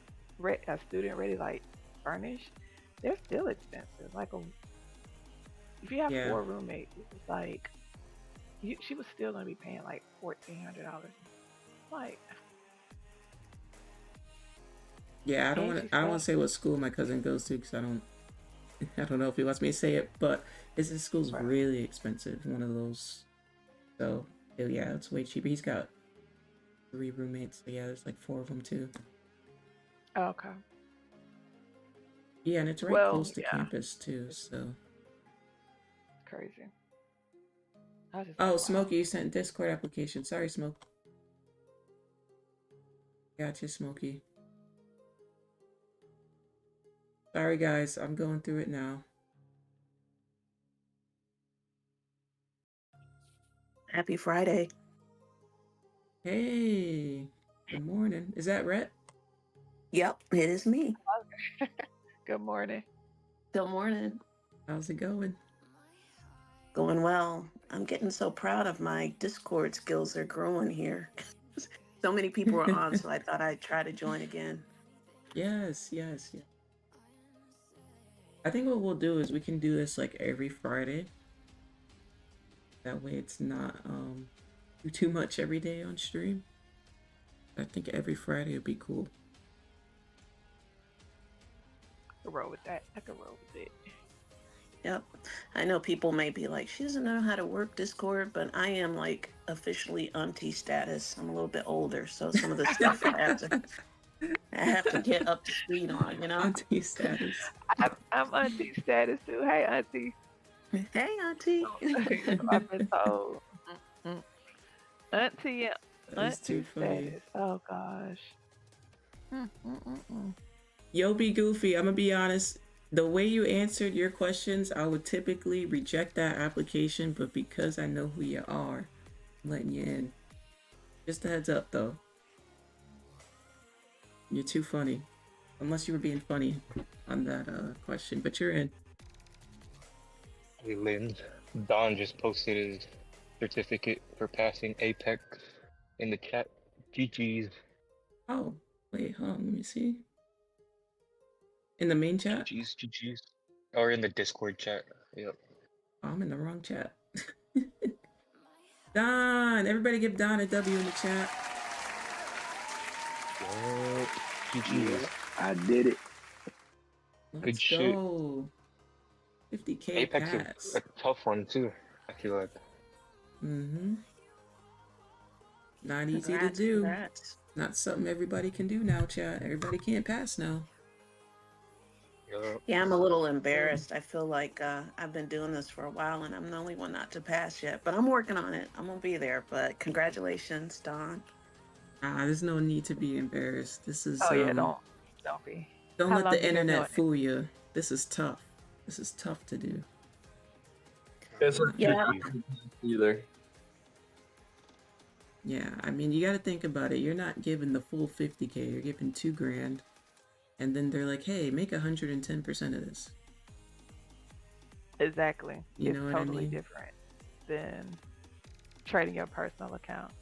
student ready, like furnished, they're still expensive. Like if you have Yeah. 4 roommates, it's like she was still gonna be paying like $1,400. Like Yeah, I don't and want she's to. I don't want still to say what school my cousin goes to because I don't. I don't know if he wants me to say it, but his school's right. really expensive. One of those. So yeah, it's way cheaper. He's got 3 roommates. So yeah, there's like 4 of them too. Okay. Yeah, and it's right Well, close to yeah, campus too. So. crazy. I was just Oh, like, wow. Smokey, you sent Discord application. Sorry, Smoke. Gotcha, Smokey. Sorry, guys. I'm going through it now. Happy Friday. Hey, good morning. Is that Rhett? Yep, it is me. Good morning. Good morning. How's it going? Going well. I'm getting so proud of my Discord skills. They're growing here. So many people are on, so I thought I'd try to join again. Yes. I think what we'll do is we can do this like every Friday. That way it's not too much every day on stream. I think every Friday would be cool. I can roll with that. I can roll with it. Yep. I know people may be like, she doesn't know how to work Discord, but I am like officially auntie status. I'm a little bit older, so some of the stuff I have to get up to speed on, you know? Auntie status. I'm auntie status too. Hey, auntie. Hey, auntie. I've been told. Auntie, That's too funny. status. Oh gosh. Yo, be goofy. I'm gonna be honest. The way you answered your questions, I would typically reject that application, but because I know who you are, I'm letting you in. Just a heads up, though. You're too funny. Unless you were being funny on that question, but you're in. Hey, Lynn. Don just posted his certificate for passing Apex in the chat. GG's. Oh, wait, hold on, let me see. In the main chat? GG's. Or in the Discord chat. Yep. Oh, I'm in the wrong chat. Don! Everybody give Don a W in the chat. Yep. GG's. I did it. Let's shit. go. 50K Apex pass. is a tough one too, I feel like. Mm-hmm. Not easy Congrats, to do. congrats. Not something everybody can do now, chat. Everybody can't pass now. Yep. Yeah, I'm a little embarrassed. I feel like I've been doing this for a while and I'm the only one not to pass yet, but I'm working on it. I'm gonna be there, but congratulations, Don. There's no need to be embarrassed. This is Oh yeah, don't be. don't How let long the you been doing internet it? fool you. This is tough. This is tough to do. It's not Yeah. tricky either. Yeah, I mean, you got to think about it. You're not giving the full 50K. You're giving $2,000, and then they're like, "Hey, make 110% of this." Exactly. You It's know what I totally mean? different than trading your personal account.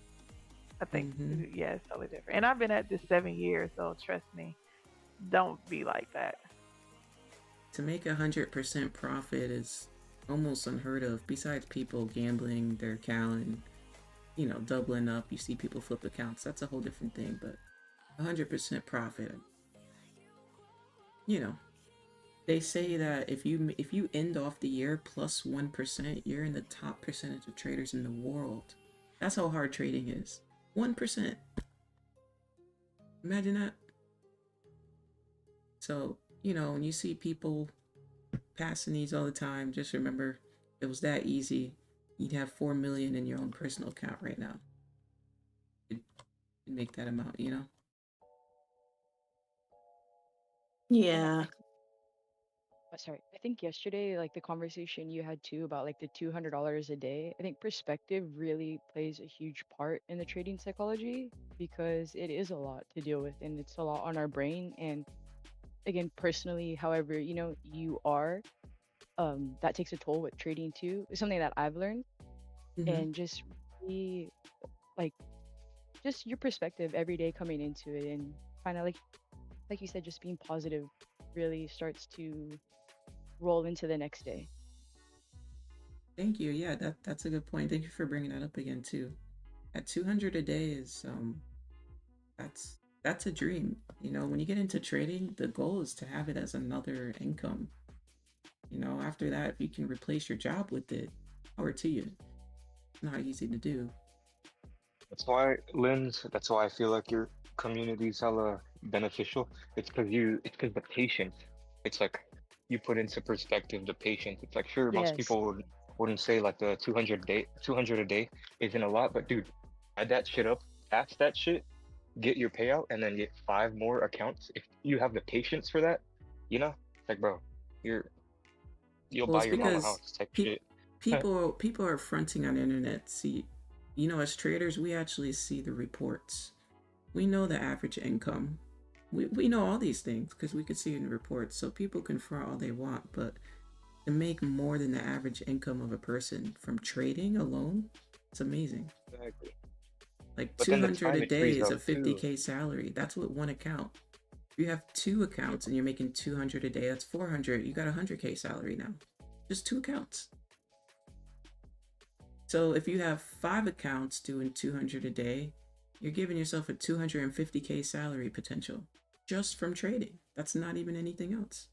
I think, Mhm. yeah, it's totally different. And I've been at this 7 years, so trust me, don't be like that. To make 100% profit is almost unheard of. Besides people gambling their account and, you know, doubling up, you see people flip accounts. That's a whole different thing. But 100% profit, you know, they say that if you end off the year plus 1%, you're in the top percentage of traders in the world. That's how hard trading is. 1%. Imagine that. So, you know, when you see people passing these all the time, just remember, if it was that easy, you'd have 4 million in your own personal account right now. You'd make that amount, you know? Yeah. Sorry, I think yesterday, like the conversation you had too about like the $200 a day, I think perspective really plays a huge part in the trading psychology because it is a lot to deal with and it's a lot on our brain. And again, personally, however, you know, you are, that takes a toll with trading too. It's something that I've learned and just really like just your perspective every day coming into it and kind of like you said, just being positive really starts to roll into the next day. Thank you. Yeah, that's a good point. Thank you for bringing that up again too. At 200 a day is that's a dream. You know, when you get into trading, the goal is to have it as another income. You know, after that, if you can replace your job with it, power to you. It's not easy to do. That's why, Lynn's, that's why I feel like your community's hella beneficial. It's because the patience. It's like you put into perspective the patience. It's like, sure, most Yes. people wouldn't say like the 200 a day isn't a lot, but dude, add that shit up, pass that shit, get your payout, and then get 5 more accounts. If you have the patience for that, you know, it's like, bro, you'll Well, buy it's your mama because house type pe- shit. people are fronting on the internet. See, you know, as traders, we actually see the reports. We know the average income. We know all these things because we could see it in the reports. So people can front all they want, but to make more than the average income of a person from trading alone, it's amazing. Exactly. Like But then the 200 time a it day frees is a up too. 50K salary. That's with one account. If you have two accounts and you're making 200 a day, that's 400. You got a 100K salary now. Just two accounts. So if you have 5 accounts doing 200 a day, you're giving yourself a 250K salary potential just from trading. That's not even anything else.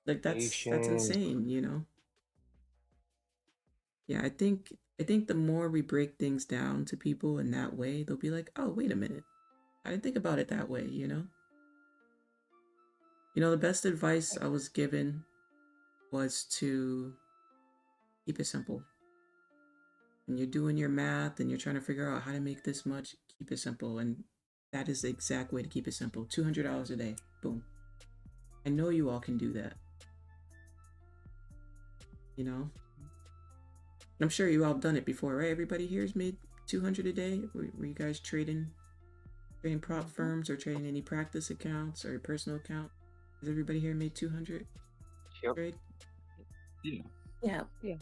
Like that's Patience. insane, you know? Yeah, I think the more we break things down to people in that way, they'll be like, "Oh, wait a minute. I didn't think about it that way," you know? You know, the best advice I was given was to keep it simple. When you're doing your math and you're trying to figure out how to make this much, keep it simple. And that is the exact way to keep it simple. $200 a day. Boom. I know you all can do that. You know? I'm sure you all have done it before, right? Everybody here has made 200 a day. Were you guys trading prop firms or trading any practice accounts or your personal account? Has everybody here made 200 Yep. trade? Yeah. Yeah. Yeah.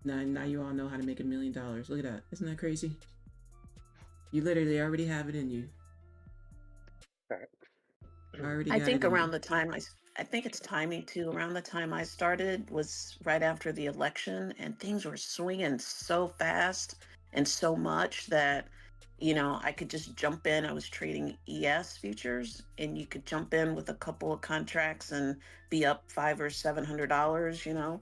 Now you all know how to make $1 million. Look at that. Isn't that crazy? You literally already have it in you. Already I got think it in around you. the time I think it's timing too. Around the time I started was right after the election, and things were swinging so fast and so much that, you know, I could just jump in. I was trading ES futures, and you could jump in with a couple of contracts and be up $500 or $700, you know,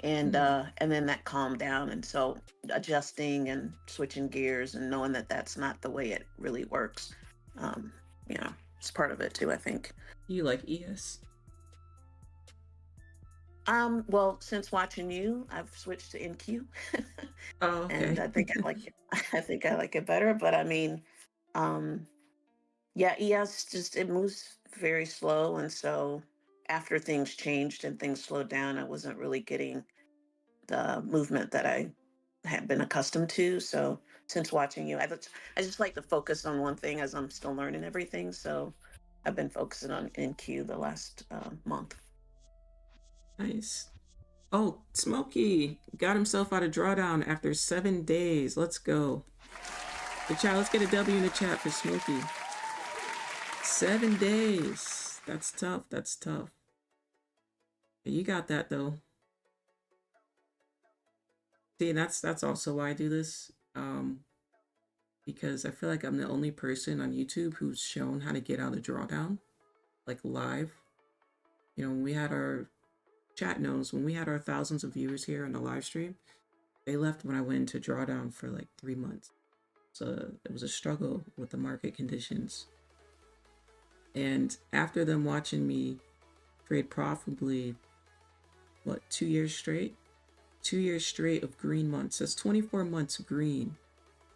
and then that calmed down. And so adjusting and switching gears and knowing that that's not the way it really works, you know, it's part of it too, I think. You like ES? Well, since watching you, I've switched to NQ, Oh, and okay. I think I like it. I think I like it better. But I mean, um, yeah, ES just it moves very slow, and so after things changed and things slowed down, I wasn't really getting the movement that I had been accustomed to. So since watching you, I just like to focus on one thing as I'm still learning everything. So I've been focusing on NQ the last month. Nice. Oh, Smokey got himself out of drawdown after 7 days. Let's go. The chat, let's get a W in the chat for Smokey. 7 days. That's tough. That's tough. You got that though. See, that's also why I do this. Because I feel like I'm the only person on YouTube who's shown how to get out of drawdown, like live. You know, when we had our chat knows when we had our thousands of viewers here on the live stream, they left when I went into drawdown for like 3 months. So it was a struggle with the market conditions. And after them watching me trade profitably, 2 years straight? 2 years straight of green months. That's 24 months green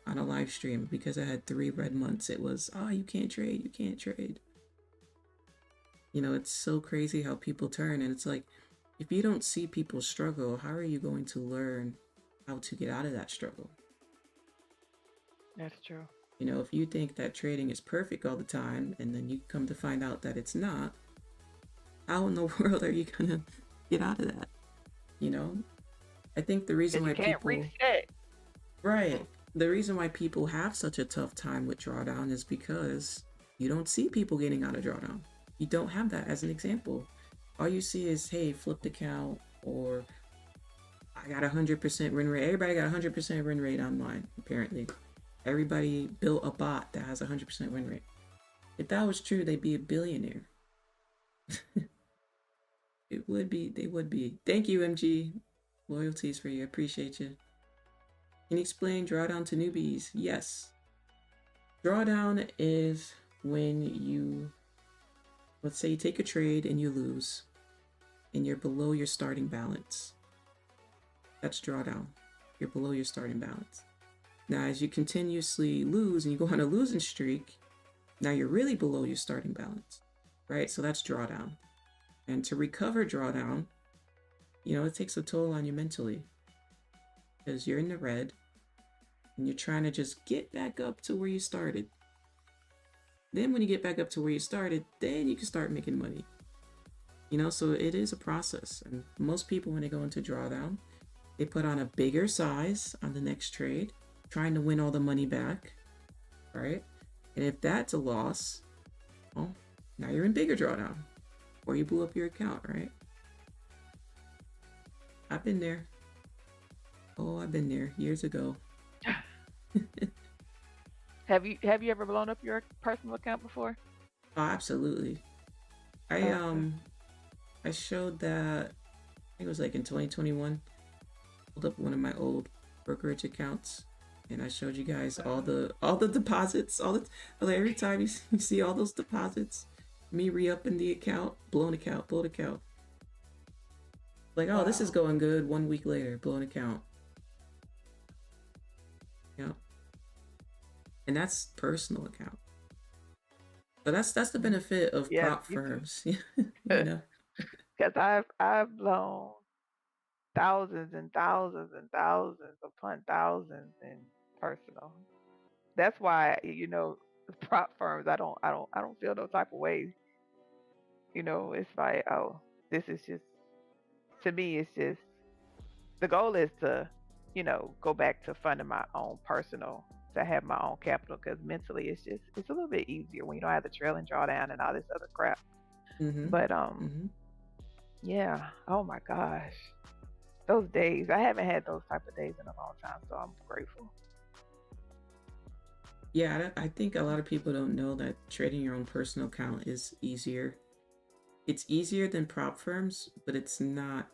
on a live stream because I had 3 red months. It was, you can't trade, you can't trade. You know, it's so crazy how people turn, and it's like, if you don't see people struggle, how are you going to learn how to get out of that struggle? That's true. You know, if you think that trading is perfect all the time, and then you come to find out that it's not, how in the world are you gonna get out of that? You know, I think the reason why You can't people reset. right, the reason why people have such a tough time with drawdown is because you don't see people getting out of drawdown. You don't have that as an example. All you see is, hey, flipped account, or I got 100% win rate. Everybody got 100% win rate online, apparently. Everybody built a bot that has 100% win rate. If that was true, they'd be a billionaire. It would be, they would be. Thank you, MG. Loyalties for you, appreciate you. Can you explain drawdown to newbies? Yes. Drawdown is when you, let's say you take a trade and you lose, and you're below your starting balance. That's drawdown. You're below your starting balance. Now, as you continuously lose and you go on a losing streak, now you're really below your starting balance, right? So that's drawdown. And to recover drawdown, you know, it takes a toll on you mentally because you're in the red. and you're trying to just get back up to where you started. Then when you get back up to where you started, then you can start making money. You know, so it is a process. And most people, when they go into drawdown, they put on a bigger size on the next trade, trying to win all the money back, right? And if that's a loss, well, now you're in bigger drawdown, or you blew up your account, right? I've been there. Oh, I've been there years ago. Have you ever blown up your personal account before? Oh, absolutely. I showed that, I think it was like in 2021, pulled up one of my old brokerage accounts, and I showed you guys all the deposits, like every time you see all those deposits, me re-upping the account, blown account. Like, oh, this is going good. 1 week later, blown account. Yeah. And that's personal account. But that's the benefit of prop firms. You know. Because I've blown thousands and thousands and thousands upon thousands in personal. That's why, you know, the prop firms, I don't feel no type of way. You know, it's like, oh, this is just, to me, it's just, the goal is to, you know, go back to funding my own personal, to have my own capital, because mentally it's a little bit easier when you don't have the trailing drawdown and all this other crap. But yeah, oh my gosh, those days, I haven't had those type of days in a long time, so I'm grateful. Yeah, I think a lot of people don't know that trading your own personal account is easier. It's easier than prop firms, but it's not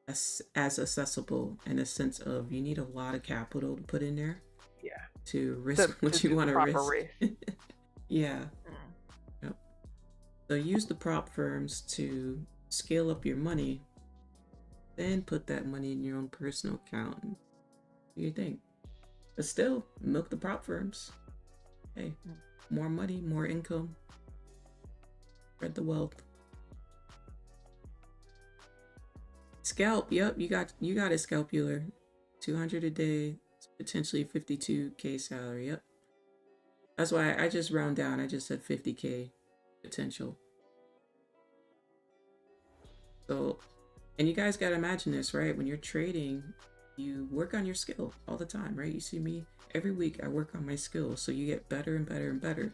as accessible in a sense of you need a lot of capital to put in there. Yeah. To risk what you want to risk. Yeah. Yep. So use the prop firms to scale up your money, then put that money in your own personal account and do your thing. But still, milk the prop firms. Hey, more money, more income. Spread the wealth. Scalp, yep, you got a scalpular. 200 a day, potentially 52K salary, yep. That's why I just round down, I just said 50K potential. So, and you guys got to imagine this, right? When you're trading, you work on your skill all the time, right? You see me every week, I work on my skill. So you get better and better and better.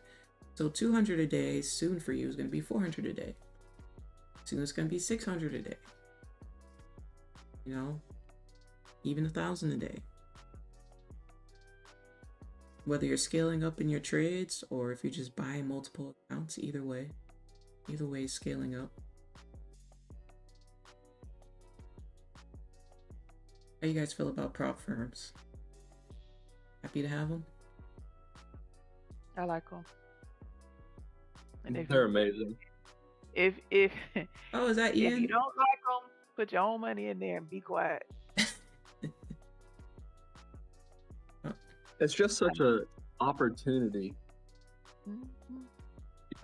So 200 a day soon for you is going to be 400 a day. Soon it's going to be 600 a day. You know, even 1,000 a day. Whether you're scaling up in your trades or if you're just buying multiple accounts, either way is scaling up. How you guys feel about prop firms? Happy to have them? I like them. And They're amazing. If oh, is that Ian? If you don't like them, put your own money in there and be quiet. It's just such an opportunity. Mm-hmm.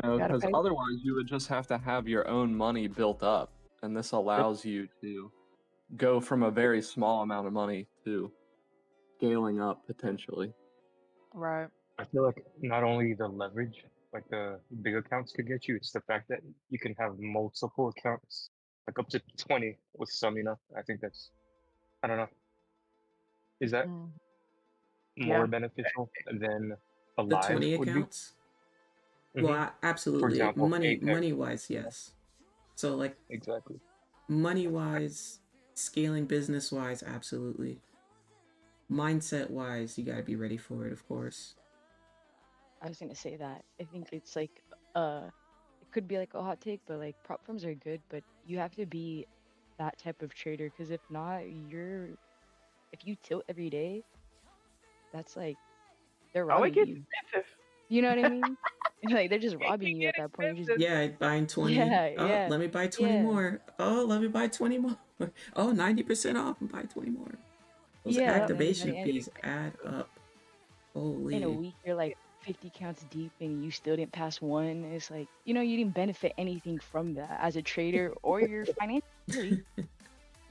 You know, because otherwise you would just have to have your own money built up, and this allows you to go from a very small amount of money to scaling up potentially. Right. I feel like not only the leverage, like the big accounts could get you, it's the fact that you can have multiple accounts, like up to 20 with some, you know. I think that's, I don't know. Is that more beneficial than a the live 20 would accounts? be? Well, absolutely. For example, money wise, yes. So like exactly. Money wise, scaling business wise, absolutely. Mindset wise, you gotta be ready for it, of course. I was gonna say that. I think it's like it could be like a hot take, but like prop firms are good, but you have to be that type of trader, because if not, if you tilt every day, that's like they're robbing you. Expensive. You know what I mean? Like they're just robbing you at that point. You're just, yeah, buying 20. Yeah, let me buy 20 more. Oh, let me buy 20 more. Oh, 90% off and buy 20 more. Those activation fees add up. Holy. In a week, you're like 50 counts deep and you still didn't pass one. It's like, you didn't benefit anything from that as a trader or your financially.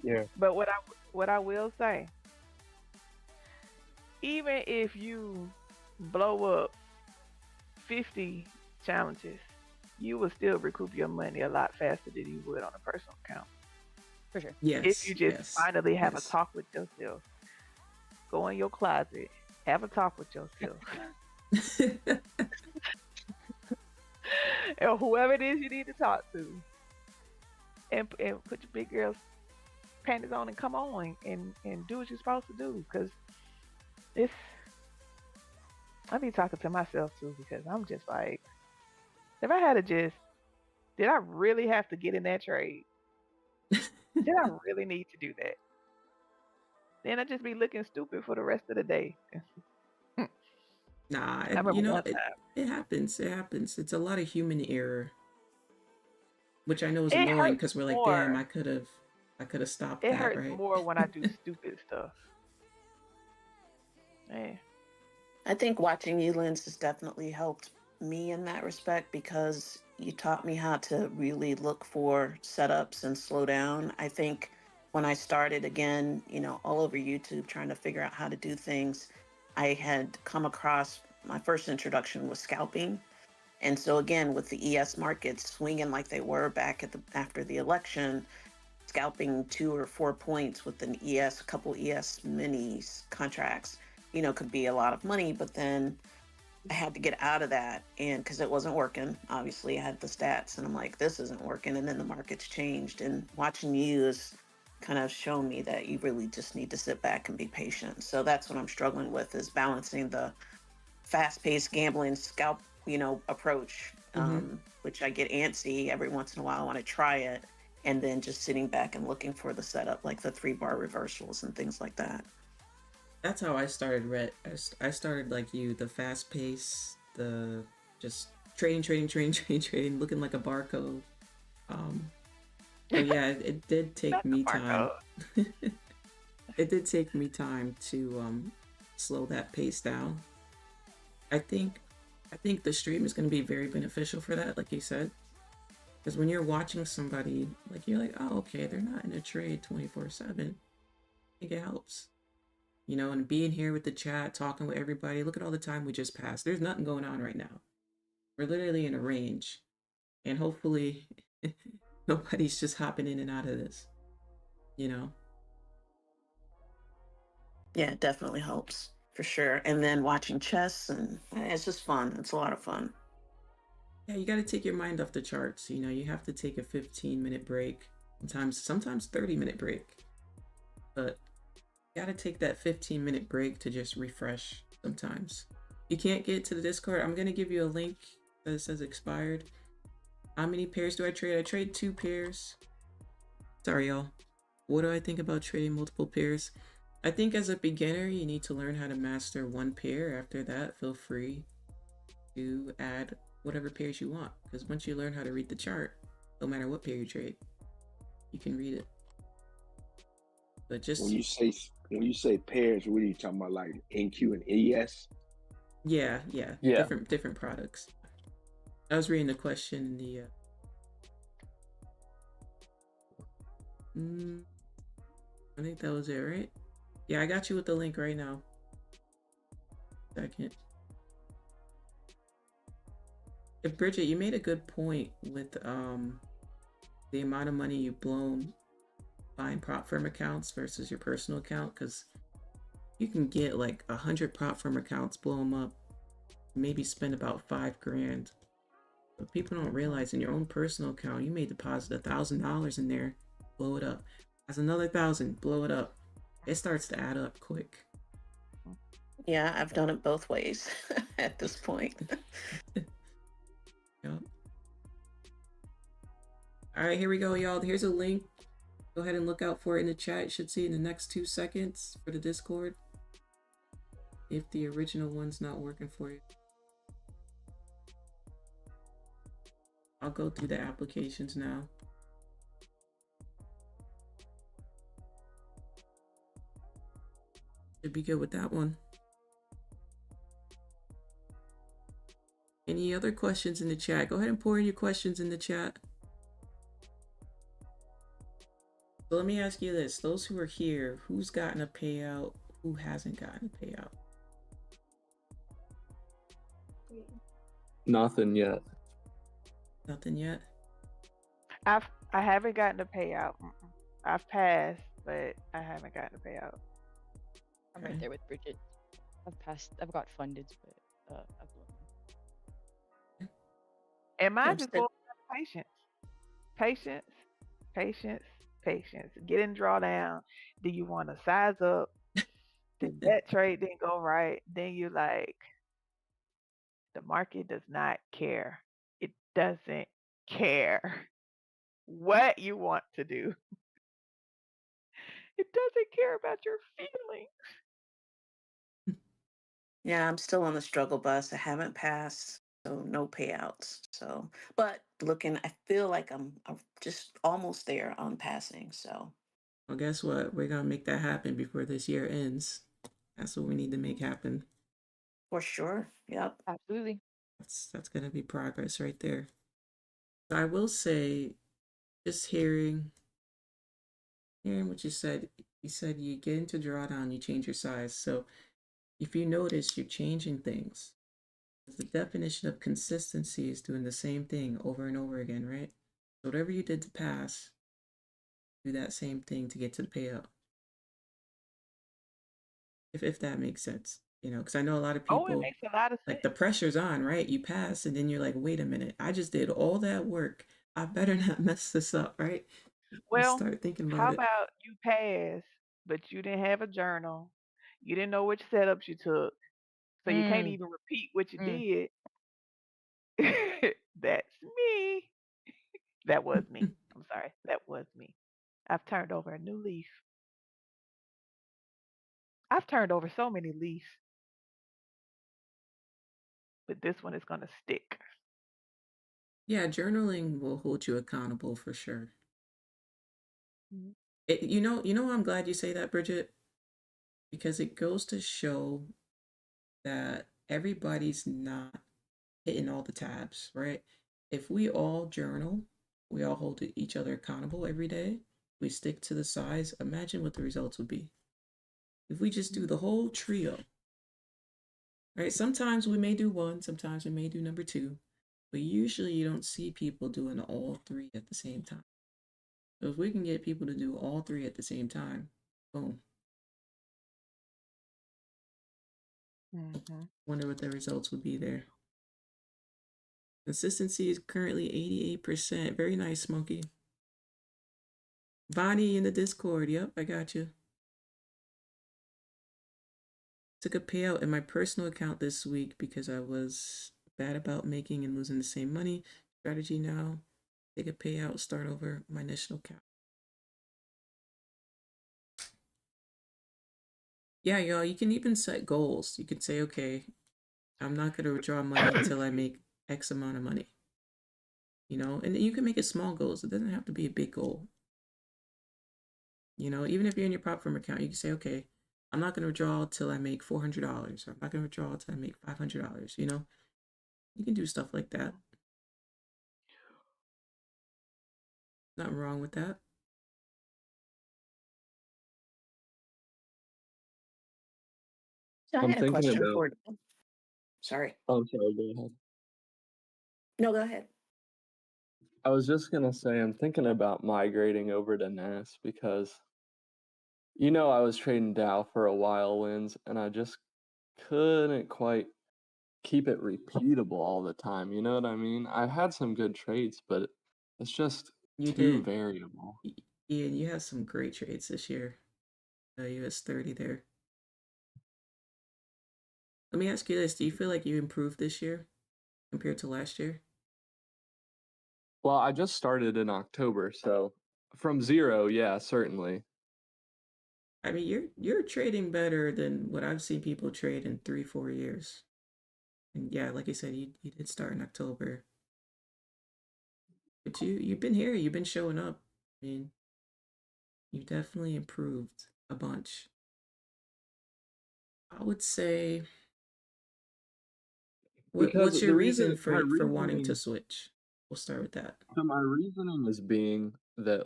Yeah. But what I will say, even if you blow up 50 challenges, you will still recoup your money a lot faster than you would on a personal account. For sure. If you Yes, just yes, finally have a yes. talk with yourself, go in your closet, have a talk with yourself, or whoever it is you need to talk to, and put your big girl panties on and come on and do what you're supposed to do. Because it's, I be talking to myself too, because I'm just like, if I had to just, did I really have to get in that trade? Did I really need to do that? Then I just be looking stupid for the rest of the day. Nah, I remember one it, time. it happens. It happens. It's a lot of human error, which I know is It annoying hurts because we're like, damn, more. I could have stopped It that, hurts right? more when I do stupid stuff. Yeah. I think watching you, Lens, has definitely helped me in that respect because you taught me how to really look for setups and slow down. I think when I started again, all over YouTube trying to figure out how to do things, I had come across my first introduction was scalping. And so again, with the ES markets swinging like they were back after the election, scalping 2 or 4 points with an ES, a couple ES minis contracts, could be a lot of money. But then I had to get out of that, and because it wasn't working, obviously I had the stats, and I'm like, this isn't working. And then the markets changed, and watching you has kind of shown me that you really just need to sit back and be patient. So that's what I'm struggling with, is balancing the fast-paced gambling scalp, approach, Mm-hmm. which I get antsy every once in a while. I want to try it, and then just sitting back and looking for the setup, like the 3-bar reversals and things like that. That's how I started. I started like you, the fast pace, the just trading, looking like a barcode. So yeah, it did take Not the me time. barcode. It did take me time to slow that pace down. I think the stream is going to be very beneficial for that, like you said, because when you're watching somebody, like you're like, oh, okay, they're not in a trade 24/7. I think it helps, and being here with the chat, talking with everybody. Look at all the time we just passed. There's nothing going on right now. We're literally in a range, and hopefully, nobody's just hopping in and out of this. Yeah, it definitely helps for sure. And then watching chess, and it's just fun. It's a lot of fun. Yeah, you got to take your mind off the charts. You have to take a 15-minute break, sometimes 30-minute break. But you got to take that 15-minute break to just refresh sometimes. You can't get to the Discord. I'm going to give you a link that says expired. How many pairs do I trade? I trade 2 pairs. Sorry, y'all. What do I think about trading multiple pairs? I think as a beginner, you need to learn how to master 1 pair. After that, feel free to add whatever pairs you want, because once you learn how to read the chart, no matter what pair you trade, you can read it. But just when you say pairs, what are you talking about, like NQ and ES? yeah. Different products. I was reading the question in the I think that was it, right? Yeah, I got you with the link right now. Second. Bridget, you made a good point with the amount of money you've blown buying prop firm accounts versus your personal account, because you can get like 100 prop firm accounts, blow them up, maybe spend about $5,000. But people don't realize in your own personal account, you may deposit $1,000 in there, blow it up. That's another 1,000, blow it up. It starts to add up quick. Yeah, I've done it both ways at this point. Yep. All right, here we go, y'all. Here's a link. Go ahead and look out for it in the chat. You should see it in the next 2 seconds for the Discord, if the original one's not working for you. I'll go through the applications now. Should be good with that one. Any other questions in the chat? Go ahead and pour in your questions in the chat. So let me ask you this. Those who are here, who's gotten a payout? Who hasn't gotten a payout? Nothing yet. Nothing yet. I haven't gotten a payout. I've passed, but I haven't gotten a payout. I'm right there with Bridget. I've passed. I've got funded, but I've blown. And mine I'm just still, boils down to patience, patience, patience, patience. Get in drawdown. Do you want to size up? Then that trade didn't go right. Then you're like, the market does not care. It doesn't care what you want to do. It doesn't care about your feelings. yeah, I'm still on the struggle bus. I haven't passed, so no payouts. So, but looking, I feel like I'm just almost there on passing. So, Well, guess what? We're gonna make that happen before this year ends. That's what we need to make happen. for sure. Yep. Absolutely. That's gonna be progress right there. So I will say, just hearing what you said you get into drawdown, you change your size. So if you notice, you're changing things. The definition of consistency is doing the same thing over and over again, right? So whatever you did to pass, do that same thing to get to the payout. If that makes sense, because I know a lot of Oh, it people, makes a lot of like, sense. the pressure's on, right? You pass, and then you're like, wait a minute, I just did all that work. I better not mess this up, right? You Well, start thinking how about it. about you pass, but you didn't have a journal? You didn't know which setups you took, so you can't Mm, even repeat what you mm. did. That's me. That was me. I'm sorry. That was me. I've turned over a new leaf. I've turned over so many leaves, but this one is going to stick. Yeah, journaling will hold you accountable for sure. Mhm. I'm glad you say that, Bridget, because it goes to show that everybody's not hitting all the tabs, right? If we all journal, we all hold each other accountable every day, we stick to the size, imagine what the results would be. If we just do the whole trio, right? Sometimes we may do one, sometimes we may do number two, but usually you don't see people doing all three at the same time. So if we can get people to do all three at the same time, boom. Wonder what the results would be there. Consistency is currently 88%. Very nice, Smokey. Bonnie in the Discord. Yep, I got you. Took a payout in my personal account this week because I was bad about making and losing the same money. Strategy now. Take a payout, start over my initial account. Yeah, y'all, you can even set goals. You can say, okay, I'm not going to withdraw money until I make X amount of money. And you can make it small goals. It doesn't have to be a big goal. Even if you're in your prop firm account, you can say, okay, I'm not going to withdraw till I make $400, or I'm not going to withdraw till I make $500. You can do stuff like that. Nothing wrong with that. So I I'm had a thinking question about. for. Sorry. Oh, sorry. Go ahead. No, go ahead. I was just gonna say I'm thinking about migrating over to NAS because I was trading Dow for a while, Lens, and I just couldn't quite keep it repeatable all the time. You know what I mean? I had some good trades, but it's just You too did. variable. Ian, you had some great trades this year. US 30 there. Let me ask you this. Do you feel like you improved this year compared to last year? Well, I just started in October, so from zero, yeah, certainly. I mean, you're trading better than what I've seen people trade in 3-4 years. And yeah, like I said, you did start in October. But you've been here, you've been showing up. I mean, you definitely improved a bunch. I would say, Because what's your the reason reason, my for wanting to reasoning, switch? We'll start with that. so my reasoning is being that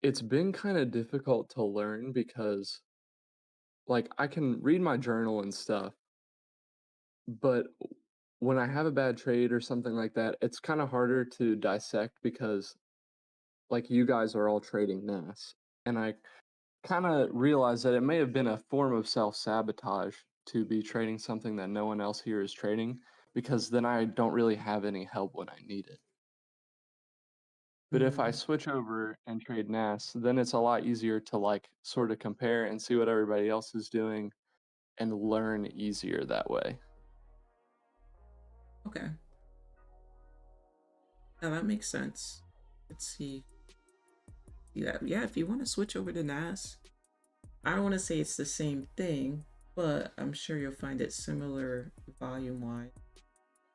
it's been kind of difficult to learn because I can read my journal and stuff, but when I have a bad trade or something like that, it's kind of harder to dissect because like you guys are all trading NAS, and I kind of realized that it may have been a form of self-sabotage to be trading something that no one else here is trading, because then I don't really have any help when I need it. But if I switch over and trade NAS, then it's a lot easier to like sort of compare and see what everybody else is doing and learn easier that way. Okay. Now that makes sense. Let's see. Yeah, if you want to switch over to NAS, I don't want to say it's the same thing, but I'm sure you'll find it similar volume-wise.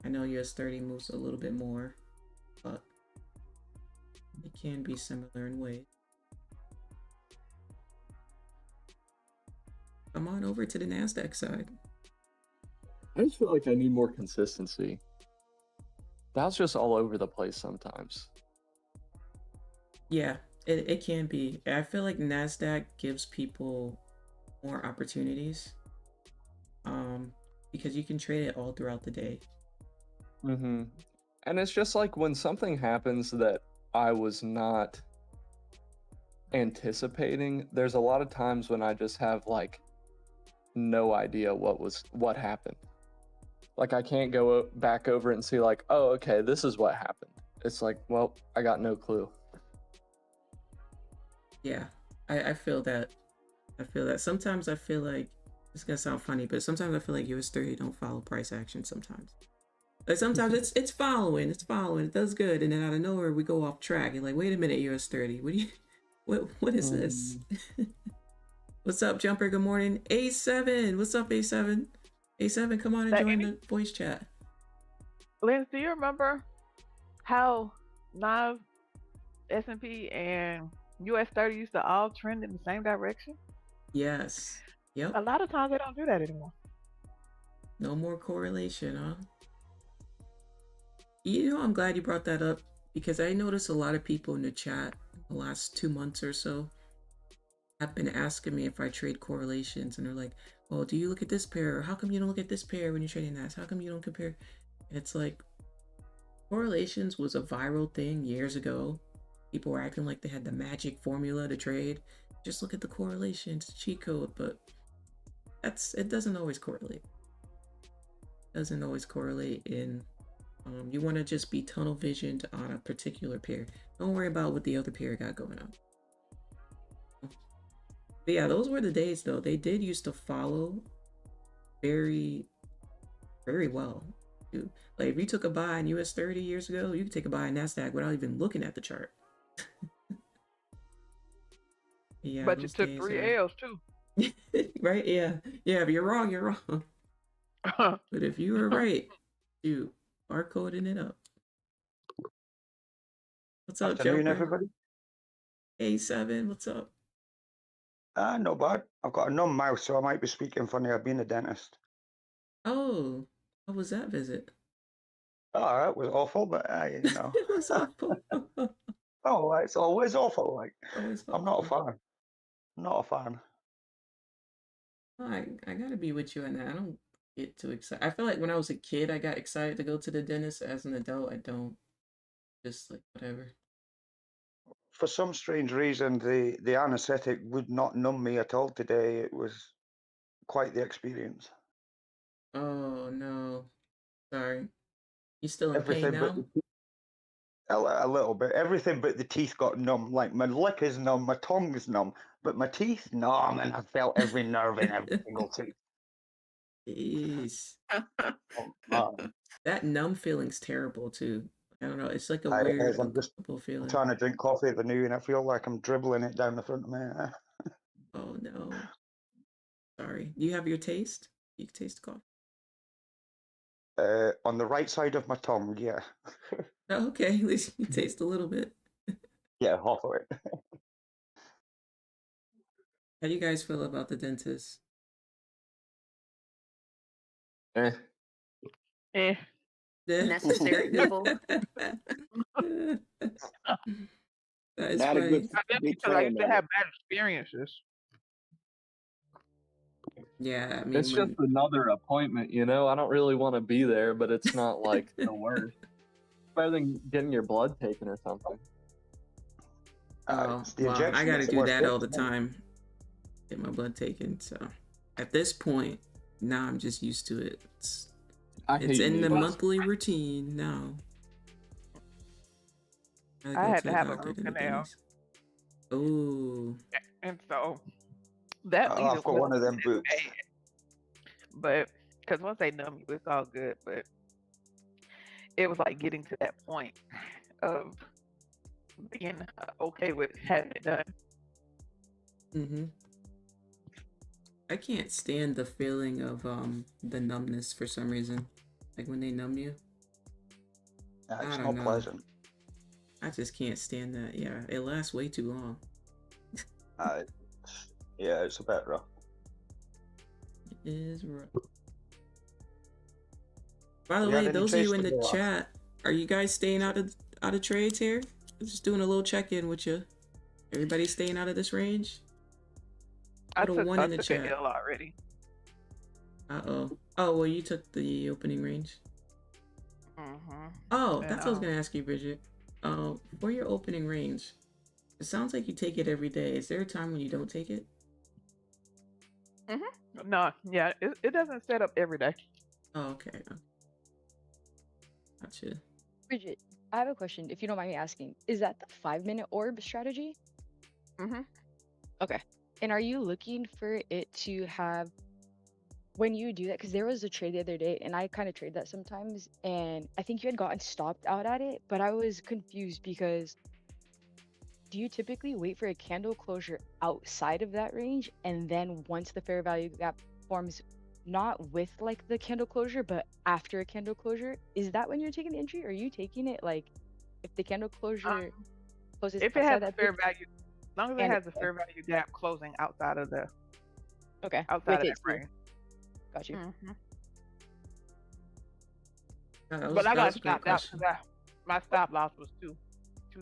I know US30 moves a little bit more, but it can be similar in ways. Come on over to the Nasdaq side. I just feel like I need more consistency. That's just all over the place sometimes. Yeah, it can be. I feel like Nasdaq gives people more opportunities, because you can trade it all throughout the day. Mm-hmm. And it's just like when something happens that I was not anticipating, there's a lot of times when I just have like no idea what happened. Like I can't go back over and see like, oh, okay, this is what happened. It's like, well, I got no clue. Yeah, I feel that. I feel that. Sometimes I feel like, it's gonna sound funny, but sometimes I feel like US30 don't follow price action sometimes. Like sometimes it's following, it does good, and then out of nowhere we go off track. You're like, wait a minute, US30, what is this? What's up, Jumper? Good morning. A7, what's up, A7? A7, come on and join the voice chat. Lynn, do you remember how NAV, S&P, and US30 used to all trend in the same direction? Yes. Yep. A lot of times they don't do that anymore. No more correlation, huh? You know, I'm glad you brought that up, because I noticed a lot of people in the chat the last 2 months or so have been asking me if I trade correlations, and they're like, well, do you look at this pair? Or how come you don't look at this pair when you're trading that? How come you don't compare? And it's like, correlations was a viral thing years ago. People were acting like they had the magic formula to trade. Just look at the correlations, cheat code, but it doesn't always correlate. Doesn't always correlate in, you want to just be tunnel visioned on a particular pair. Don't worry about what the other pair got going on. But yeah, those were the days though. They did used to follow very, very well. Dude. Like if you took a buy in US30 years ago, you could take a buy in Nasdaq without even looking at the chart. Yeah, but you took 3 L's too. Right? Yeah. Yeah, if you're wrong, you're wrong. But if you were right, you barcoding it up. What's up, Afternoon, Joker? everybody. A7, what's up? Not bad. I've got a numb mouth, so I might be speaking funny. I've been a dentist. Oh, how was that visit? Oh, it was awful, but you know. It was awful. Oh, it's always awful. Like, Always I'm not a awful. fan. Not a fan. I gotta be with you on that. I don't get too excited. I feel like when I was a kid, I got excited to go to the dentist. As an adult, I don't. Just like whatever. For some strange reason, the anesthetic would not numb me at all today. It was quite the experience. Oh no, sorry. You still in pain Everything but now? a little bit. Everything but the teeth got numb. Like my lip is numb, my tongue is numb, but my teeth numb, and I felt every nerve in every single tooth. Jeez. Oh, That numb feeling's terrible too. I don't know. It's like a it weird, is. I'm just uncomfortable feeling. trying to drink coffee at the new, and I feel like I'm dribbling it down the front of me. Oh no. Sorry. Do you have your taste? You can taste coffee. On the right side of my tongue, yeah. Oh, okay, at least you taste a little bit. Yeah, half of it. How do you guys feel about the dentist? Eh. Necessary evil. That is Not a funny. good I guess big because I fan used to of it. have bad experiences. Yeah, I mean, It's just another appointment, you know? I don't really want to be there, but it's not like the worst. Better than getting your blood taken or something. oh, It's the well, I injection gotta makes it do worse, that all the doesn't it? time. Get my blood taken. So at this point, now I'm just used to it. It's hate in the needles. monthly routine now. I had to have a root canal, Oh, and so that Oh, needle I've got one of them wasn't boots. bad. But because once they numb you, it's all good. But it was like getting to that point of being okay with having it done. mm-hmm. I can't stand the feeling of the numbness for some reason. Like when they numb you. I It's don't not know. pleasant. I just can't stand that. Yeah, it lasts way too long. Yeah, it's a bit rough. It is rough. By the You had way, any those of you trades in to the go off? chat, are you guys staying out of trades here? I'm just doing a little check-in with you. Everybody staying out of this range? I Put a took, one I in the took chat. an L already. Uh-oh. Oh, well, you took the opening range. Mm-hmm. Oh, that's what I was going to ask you, Bridget. For your opening range, it sounds like you take it every day. Is there a time when you don't take it? Mm-hmm. No, yeah, it doesn't set up every day. Oh, okay. Gotcha. Bridget, I have a question, if you don't mind me asking. Is that the 5-minute orb strategy? Mm-hmm. Okay. And are you looking for it to have, when you do that, because there was a trade the other day, and I kind of trade that sometimes, and I think you had gotten stopped out at it, but I was confused because do you typically wait for a candle closure outside of that range, and then once the fair value gap forms, not with like the candle closure, but after a candle closure, is that when you're taking the entry? Or are you taking it like if the candle closure closes If it outside has a that fair big, value, as long as it and has a fair value gap closing outside of the okay, outside with of it that too. range. Got you. Mm-hmm. But I got a great stopped out question. because my stop loss was too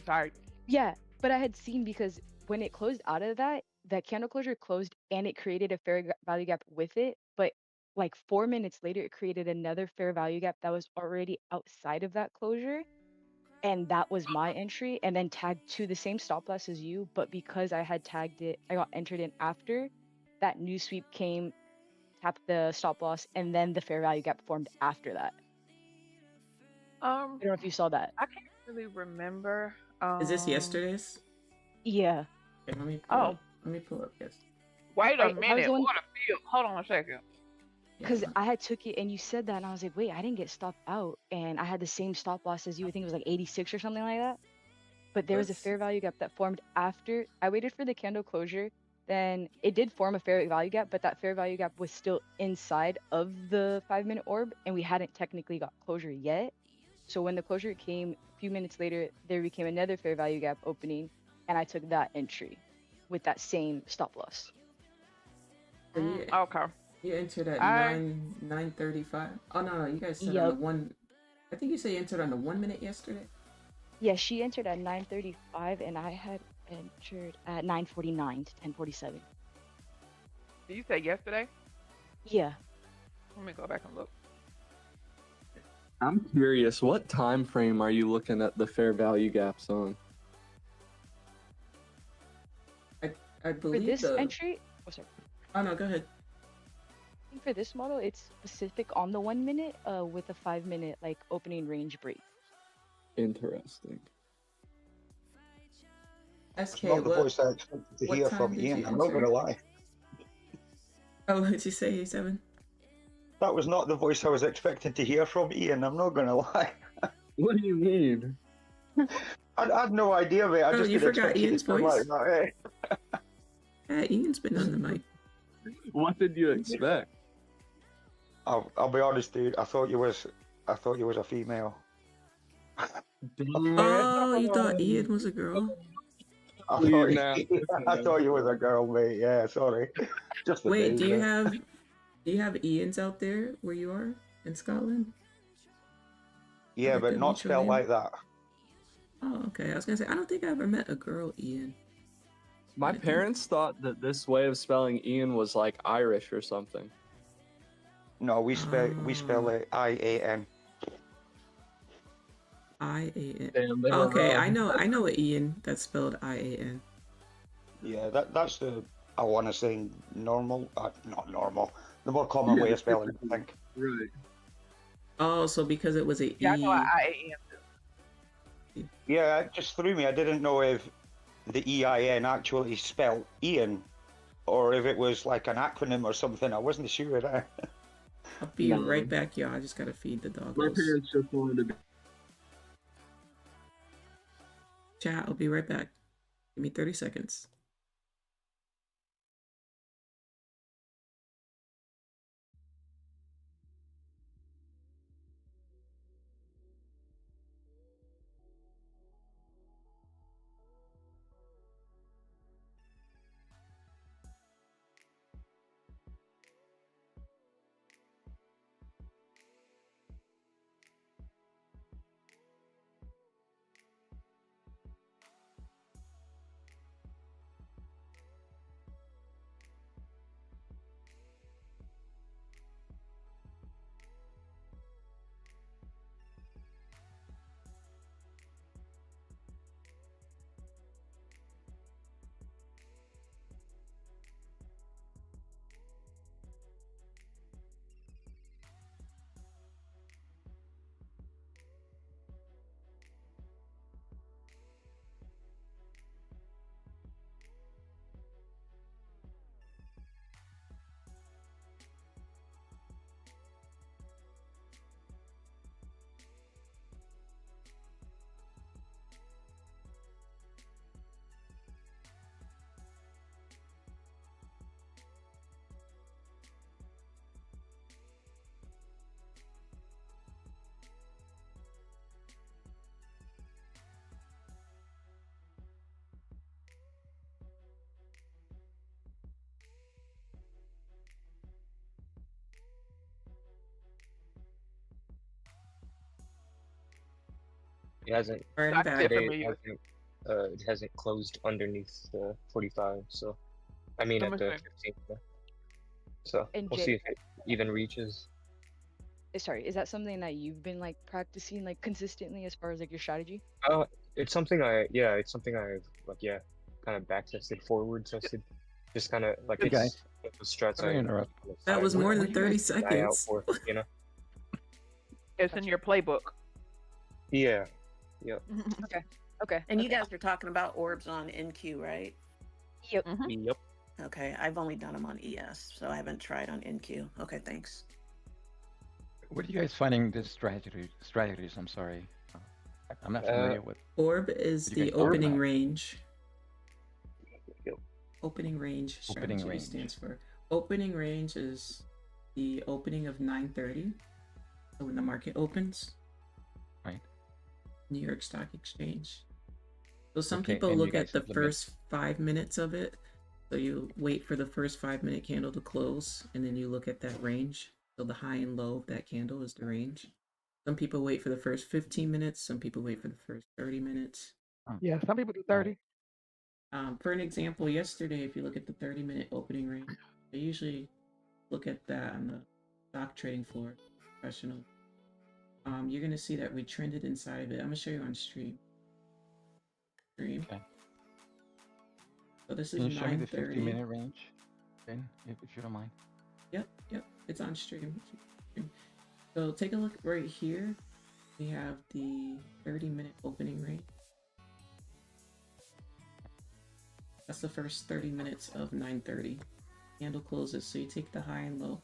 tight. Yeah, but I had seen because when it closed out of that, that candle closure closed and it created a value gap with it. But like 4 minutes later, it created another fair value gap that was already outside of that closure. And that was my entry and then tagged to the same stop loss as you. But because I had tagged it, I got entered in after that new sweep came, tapped the stop loss, and then the fair value gap formed after that. I don't know if you saw that. I can't really remember. Is this yesterday's? Yeah. Okay, let me pull up this. Wait a Right, I was minute. the one- What a feel. Hold on a second. Because I had took it and you said that and I was like, wait, I didn't get stopped out and I had the same stop loss as you. I think it was like 86 or something like that. But there was a fair value gap that formed after I waited for the candle closure. Then it did form a fair value gap, but that fair value gap was still inside of the 5-minute orb and we hadn't technically got closure yet. So when the closure came a few minutes later, there became another fair value gap opening and I took that entry with that same stop loss. Okay. You entered at 9:35. Oh no, you guys said on the one. I think you said you entered on the 1 minute yesterday. Yeah, she entered at 9:35 and I had entered at 9:49 to 10:47. Did you say yesterday? Yeah. Let me go back and look. I'm curious, what time frame are you looking at the fair value gaps on? I believe for this entry. Oh, sorry. Oh no, go ahead. I think for this model, it's specific on the 1 minute, with a 5-minute like opening range break. Interesting. It's not the voice I expected to hear from Ian. I'm not going to lie. Oh, what did you say, 7? That was not the voice I was expecting to hear from Ian. I'm not going to lie. What do you mean? I had no idea, mate. I just you didn't forgot expect Ian's it to come voice? like that, Yeah, Ian's been on the mic. What did you expect? I'll be honest, dude. I thought you was a female. Oh, you thought Ian was a girl? I thought you was a girl, mate. Yeah, sorry. Just the Wait, name, do you man. have Ians out there where you are in Scotland? Yeah, Like but a not mutual spelled name? like that. Oh, okay. I was gonna say I don't think I ever met a girl Ian. My parents thought that this way of spelling Ian was like Irish or something. No, we spell it IAN. IAN. Damn, they were Okay, wrong. I know an Ian that's spelled IAN. Yeah, that's the, I want to say normal, not normal, the more common way of spelling it, I think. Right. Oh, so because it was a Yeah, I know E. I am. Yeah, it just threw me. I didn't know if the EIN actually spelled Ian or if it was like an acronym or something. I wasn't sure of that. I'll be No. right back, y'all. I just gotta feed the dog. My parents just wanted to be. Chat, I'll be right back. Give me 30 seconds. It hasn't. All right, I'm back. Today it hasn't closed underneath the 45. So, I mean at the 15th. So And we'll see if it even reaches. Sorry, is that something that you've been like practicing like consistently as far as like your strategy? It's something I've like kind of back tested, forward tested, just kind of like Hey, guys. the strats. Sorry to interrupt. That was more than 30 eye out seconds. for, you know. It's in your playbook. Yeah. Yep. Okay. And you guys are talking about orbs on NQ, right? Yep. Yep. Okay, I've only done them on ES, so I haven't tried on NQ. Okay, thanks. What are you guys finding this strategies? I'm sorry. I'm not familiar with. Orb is You the guys orb opening map. range. Yep. Opening range Opening strategy range. stands for. Opening range is the opening of 9:30. So when the market opens. Right. New York Stock Exchange. So some Okay, people and you look at guys the implement- first 5 minutes of it. So you wait for the first 5-minute candle to close, and then you look at that range. So the high and low of that candle is the range. Some people wait for the first 15 minutes. Some people wait for the first 30 minutes. Yeah, some people do 30. For an example, yesterday, if you look at the 30-minute opening range, I usually look at that on the stock trading floor, professional. You're gonna see that we trended inside of it. I'm gonna show you on stream. Okay. So this is Can you show me the 9:30. 50-minute range, Ben, if you don't mind? Yep, it's on stream. So take a look right here. We have the 30-minute opening range. That's the first 30 minutes of 9:30. Candle closes, so you take the high and low.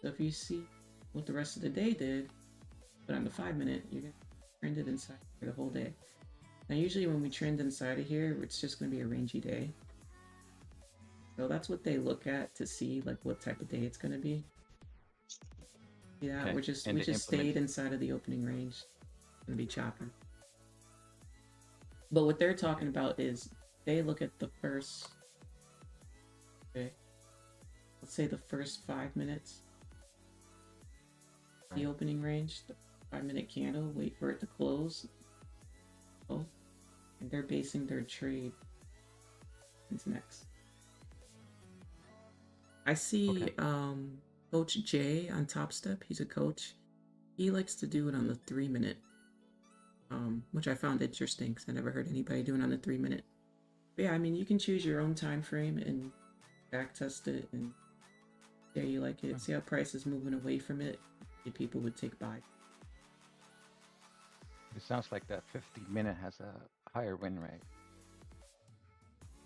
So if you see what the rest of the day did, but on the 5-minute, you're gonna trend it inside for the whole day. Now usually when we trend inside of here, it's just gonna be a rangy day. So that's what they look at to see like what type of day it's gonna be. Yeah, Okay. we just And they stayed implement- inside of the opening range. It's gonna be choppy. But what they're talking about is they look at the first, okay, let's say the first 5 minutes, the opening range, the 5-minute candle, wait for it to close. Oh, and they're basing their trade happens next. I see Coach Jay on Topstep. He's a coach. He likes to do it on the 3-minute, which I found interesting because I never heard anybody doing it on the 3-minute. But yeah, I mean, you can choose your own time frame and back test it, and yeah, you like it. See how price is moving away from it. And people would take buy. It sounds like that 50-minute has a higher win rate.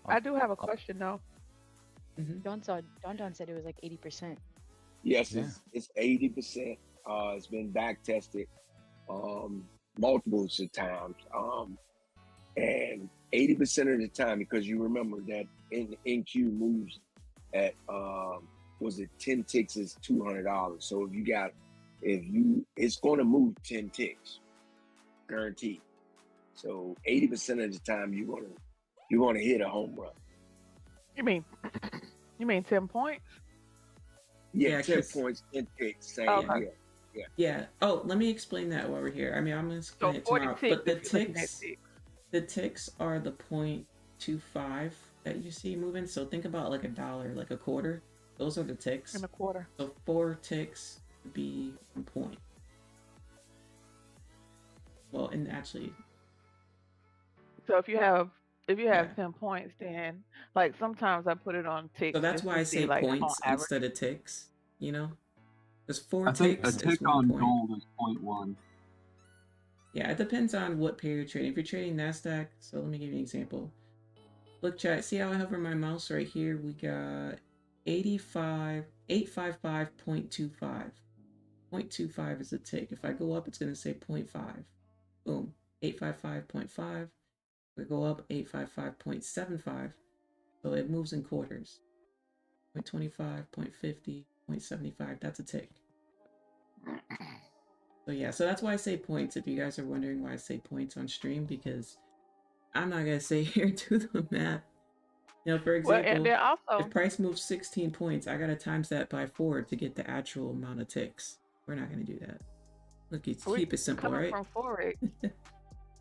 I do have a question though. Don said it was like 80%. Yes, it's 80%. It's been back tested multiples of times. And 80% of the time, because you remember that NQ moves at was it 10 ticks is $200. So it's going to move 10 ticks, guaranteed. So 80% of the time you're gonna hit a home run. You mean 10 points? Yeah, 10 points, 10 ticks. Same. Okay. Yeah. Oh, let me explain that while we're here. I mean, I'm gonna explain it tomorrow. But the ticks are the 0.25 that you see moving. So think about like $1, like a quarter. Those are the ticks. And a quarter. So 4 ticks would be 1 point. Well, and actually. So if you have 10 points, then like sometimes I put it on ticks. So that's why I say like points instead of ticks. You know, because 4 I think ticks a tick is 1 on point. gold is 0.1. Yeah, it depends on what pair you're trading. If you're trading Nasdaq, so let me give you an example. Look, chat, see how I hover my mouse right here? We got 855.25. 0.25 is a tick. If I go up, it's going to say 0.5. Boom. 855.5. If we go up, 855.75. So it moves in quarters. 0.25, 0.50, 0.75. That's a tick. So yeah, so that's why I say points. If you guys are wondering why I say points on stream, because I'm not gonna sit here and do the math. You know, for example, and then also, if price moves 16 points, I gotta times that by 4 to get the actual amount of ticks. We're not gonna do that. Look, keep it simple, coming right? from Forex,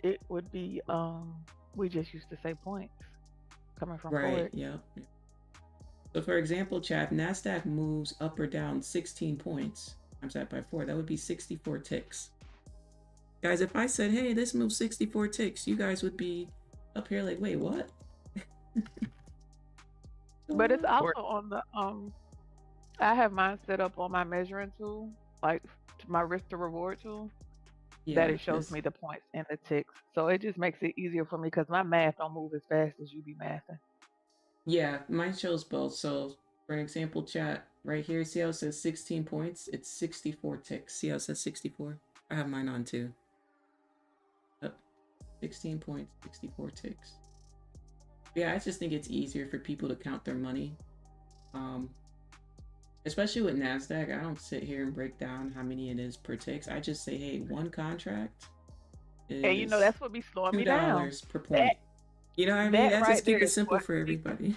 it would be we just used to say points coming from Forex. Yeah. So for example, chat, Nasdaq moves up or down 16 points. Times that by 4, that would be 64 ticks. Guys, if I said, hey, this moves 64 ticks, you guys would be up here like, wait, what? But it's also on the I have mine set up on my measuring tool, like my risk to reward tool, that it shows me the points and the ticks. So it just makes it easier for me because my math don't move as fast as you be mathing. Yeah, mine shows both. So for an example, chat, right here, see how it says 16 points? It's 64 ticks. See how it says 64? I have mine on too. Yep. 16 points, 64 ticks. Yeah, I just think it's easier for people to count their money. Especially with Nasdaq, I don't sit here and break down how many it is per ticks. I just say, hey, one contract is and you know that's what be slowing me down. $2 per point. You know what I mean? That's just keep it simple for everybody.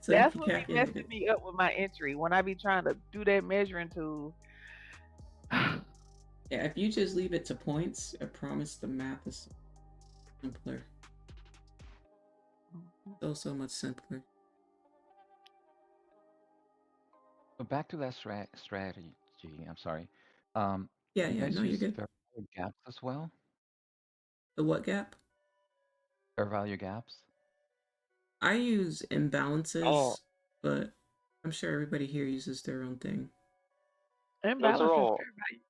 So that's what be messing me up with my entry when I be trying to do that measuring tool. Yeah, if you just leave it to points, I promise the math is simpler. So much simpler. But back to that strategy. I'm sorry. Yeah, you guys no, you're use good. fair value gaps as well? The what gap? Fair value gaps. I use imbalances, but I'm sure everybody here uses their own thing. Imbalance and fair value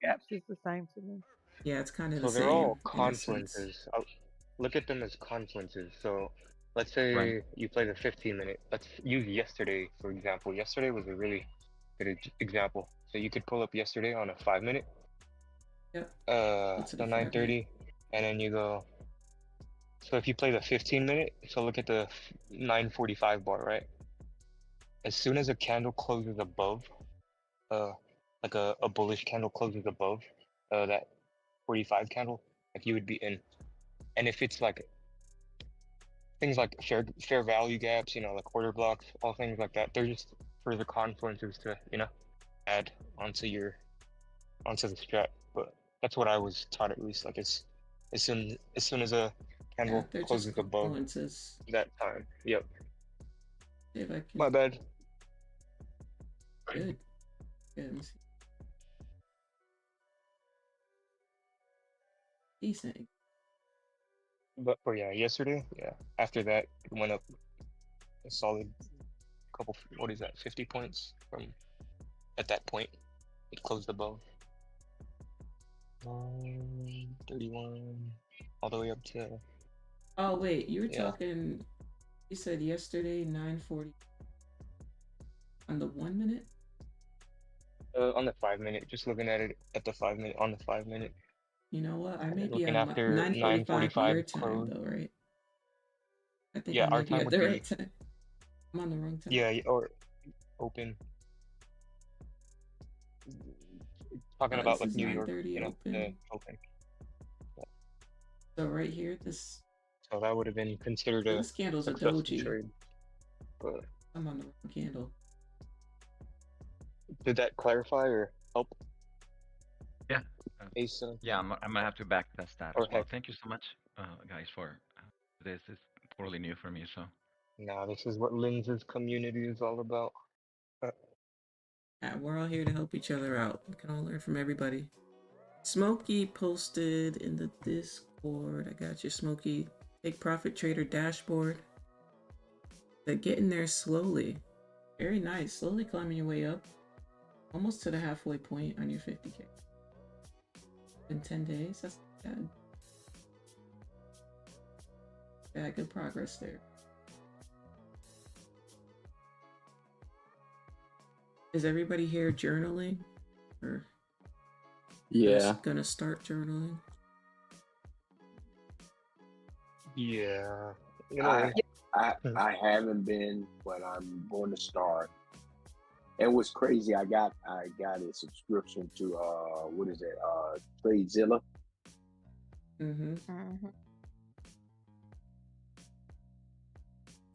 gaps is the same to me. Yeah, it's kind of the So same. they're all confluences. Look at them as confluences. So let's say you play the 15-minute. Let's use yesterday, for example. Yesterday was a really good example. So you could pull up yesterday on a 5-minute. Yep. So 9:30, and then you go. So if you play the 15-minute, so look at the 9:45 bar, right? As soon as a candle closes above, like a bullish candle closes above that 45 candle, like you would be in. And if it's like things like fair value gaps, you know, like order blocks, all things like that, they're just further confluences to, you know, add onto the strat. But that's what I was taught, at least. Like as soon as a candle closes above that time. Yep. See if I can. My bad. Good. Let me see. Decent. But yeah, yesterday, after that, it went up a solid couple. What is that? 50 points from at that point. It closed above 31, all the way up to. Oh wait, you were talking. You said yesterday 9:40 on the 1 minute. On the 5 minute, just looking at it at the 5 minute on the 5 minute. You know what? I may be looking on after 9:45 your 9:45 time close. though, right? I think Yeah, I our might be time at would the be right time. I'm on the wrong time. yeah, or open. Talking about This like is New York, 9:30 the open. open. So right here, this. So that would have been considered So a this candle's a successful doji. trade. But I'm on the wrong candle. did that clarify or help? Yeah. Asa? Yeah, I'm gonna have to back test that Or as well. heck, Thank you so much, guys, for this. Is totally new for me, so. nah, this is what Linz's community is all about. We're all here to help each other out. We can all learn from everybody. Smokey posted in the Discord. I got you, Smokey. Take Profit Trader dashboard. They're getting there slowly. Very nice. Slowly climbing your way up. Almost to the halfway point on your 50K. In 10 days. That's good. Yeah, good progress there. Is everybody here journaling? Or gonna start journaling? Yeah. You I know, I haven't been, but I'm going to start. And what's crazy, I got a subscription to what is it? Tradezilla.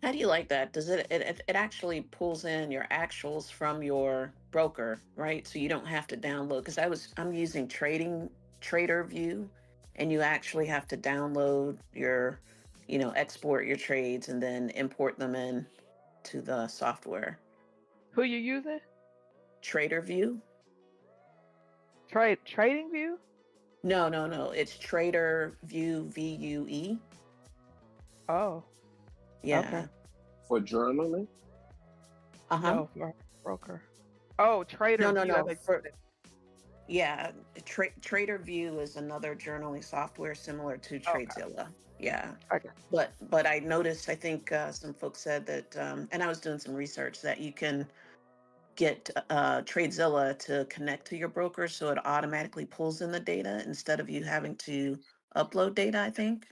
How do you like that? Does it actually pulls in your actuals from your broker, right? So you don't have to download, because I'm using Trader View, and you actually have to download your, export your trades and then import them in to the software. Who you using? Trader View? Trading View? No. It's Trader View, VUE. Oh. Yeah. Okay. For journaling? No, for broker. Oh, Trader View. No. Trader View is another journaling software similar to Tradezilla. Yeah. Okay. But I noticed, I think some folks said that, and I was doing some research, that you can get Tradezilla to connect to your broker, so it automatically pulls in the data instead of you having to upload data, I think.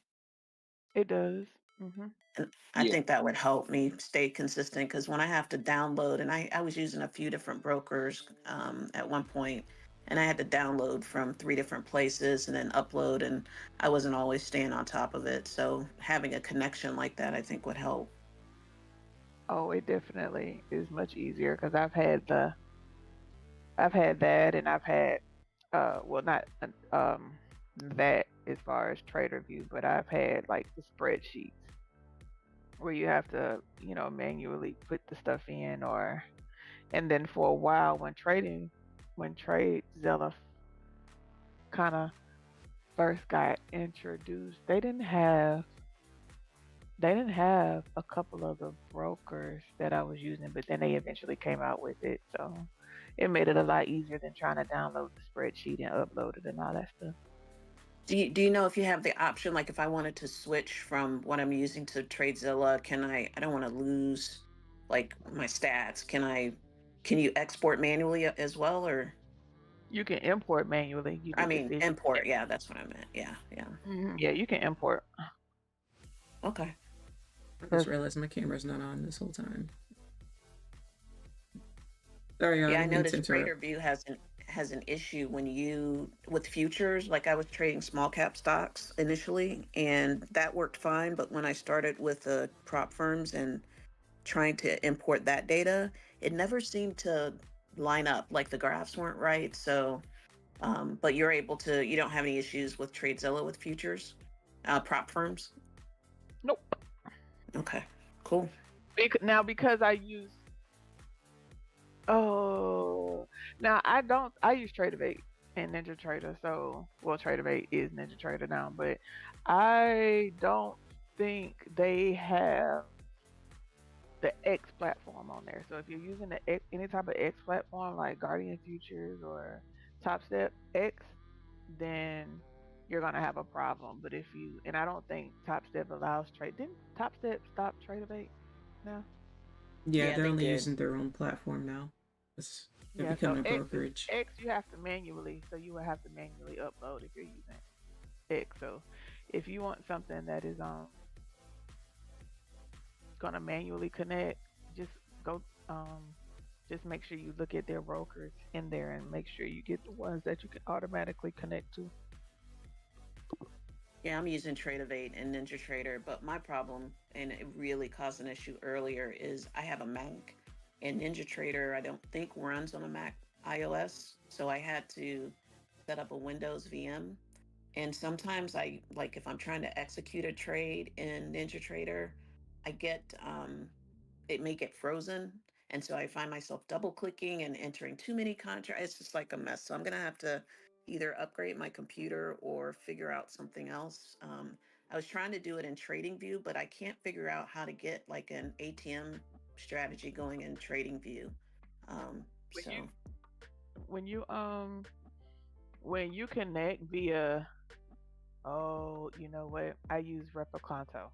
It does. And I think that would help me stay consistent, because when I have to download, and I was using a few different brokers at one point, and I had to download from 3 different places and then upload, and I wasn't always staying on top of it. So having a connection like that, I think, would help. Oh, it definitely is much easier, because I've had that, and I've had well, not that as far as Trader View, but I've had like the spreadsheets where you have to, manually put the stuff in, and then for a while when Tradezilla kind of first got introduced, they didn't have a couple of the brokers that I was using, but then they eventually came out with it, so it made it a lot easier than trying to download the spreadsheet and upload it and all that stuff. Do you know if you have the option, like if I wanted to switch from what I'm using to Tradezilla, I don't want to lose like my stats. Can you export manually as well, or? You can import manually. Import. Yeah, that's what I meant. Yeah. Yeah, you can import. Okay. I just realized my camera's not on this whole time. Sorry, I noticed Trader View has an issue with futures. Like, I was trading small cap stocks initially, and that worked fine. But when I started with the prop firms and trying to import that data, it never seemed to line up. Like, the graphs weren't right. So, but you don't have any issues with Tradezilla with futures, prop firms? Nope. Okay, cool. Now because I use now I use TradeAvate and NinjaTrader, so well TradeAvate is NinjaTrader now, but I don't think they have the X platform on there. So if you're using the X, any type of X platform like Guardian Futures or Topstep X, then you're gonna have a problem. But if you and I don't think Topstep allows trade. Didn't Topstep stop TradeAvate now? Yeah, Yeah, they're they only did. using their own platform now. They're Yeah. So becoming a brokerage. X you have to manually. So you will have to manually upload if you're using X. So if you want something that is gonna manually connect, just go just make sure you look at their brokers in there and make sure you get the ones that you can automatically connect to. Yeah, I'm using TradeAvate and NinjaTrader, but my problem, and it really caused an issue earlier, is I have a Mac, and NinjaTrader I don't think runs on a Mac iOS, so I had to set up a Windows VM. And sometimes like if I'm trying to execute a trade in NinjaTrader, I get it may get frozen. And so I find myself double clicking and entering too many contracts. It's just like a mess. So I'm going to have to either upgrade my computer or figure out something else. I was trying to do it in TradingView, but I can't figure out how to get like an ATM strategy going in TradingView. Um, When so you when you when you connect via you know what? I use Replicanto.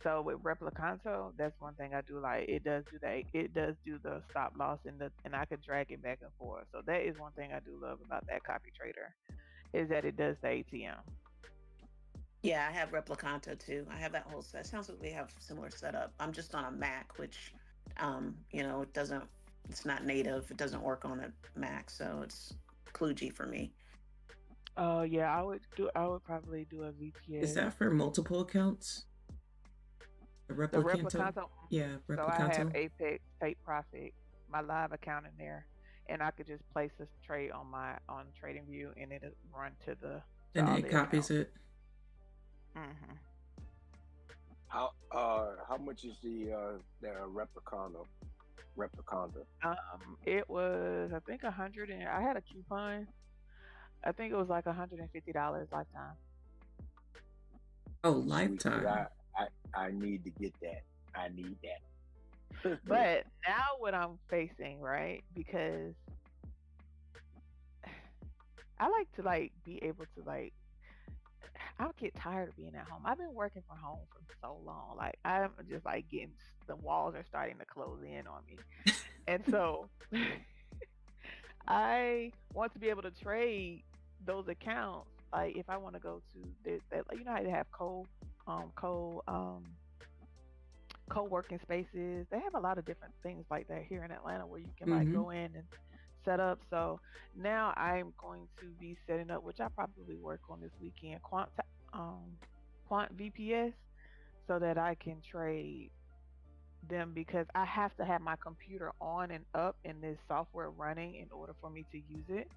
So with Replicanto, that's one thing I do like. It does do that. It does do the stop loss and I could drag it back and forth. So that is one thing I do love about that copy trader is that it does the ATM. yeah, I have Replicanto too. I have that whole set. Sounds like we have similar setup. I'm just on a Mac, which, it doesn't, it's not native. It doesn't work on a Mac, so it's kludgy for me. Yeah, I would probably do a Is VPS. that for multiple accounts? The The Replicanto? Replicanto. Yeah, So I have Replicanto. Apex, Take Profit, my live account in there, and I could just place this trade on TradingView, and it'll run to And all it the copies accounts. it. hmm How much is the Replicanda? It was I think 100, and I had a coupon. I think it was like $150 lifetime. Oh, Sweet, 'cause lifetime. I need to get that. I need that. But now what I'm facing, right? Because I like to be able to I get tired of being at home. I've been working from home for so long. Like I'm just getting the walls are starting to close in on me. And so I want to be able to trade those accounts. Like if I want to go to that, you know how they have um co um co-working spaces. They have a lot of different things like that here in Atlanta where you can Mm-hmm. go in and set up. So now I'm going to be setting up, which I probably work on this weekend, Quant VPS, so that I can trade them because I have to have my computer on and up and this software running in order for me to use it.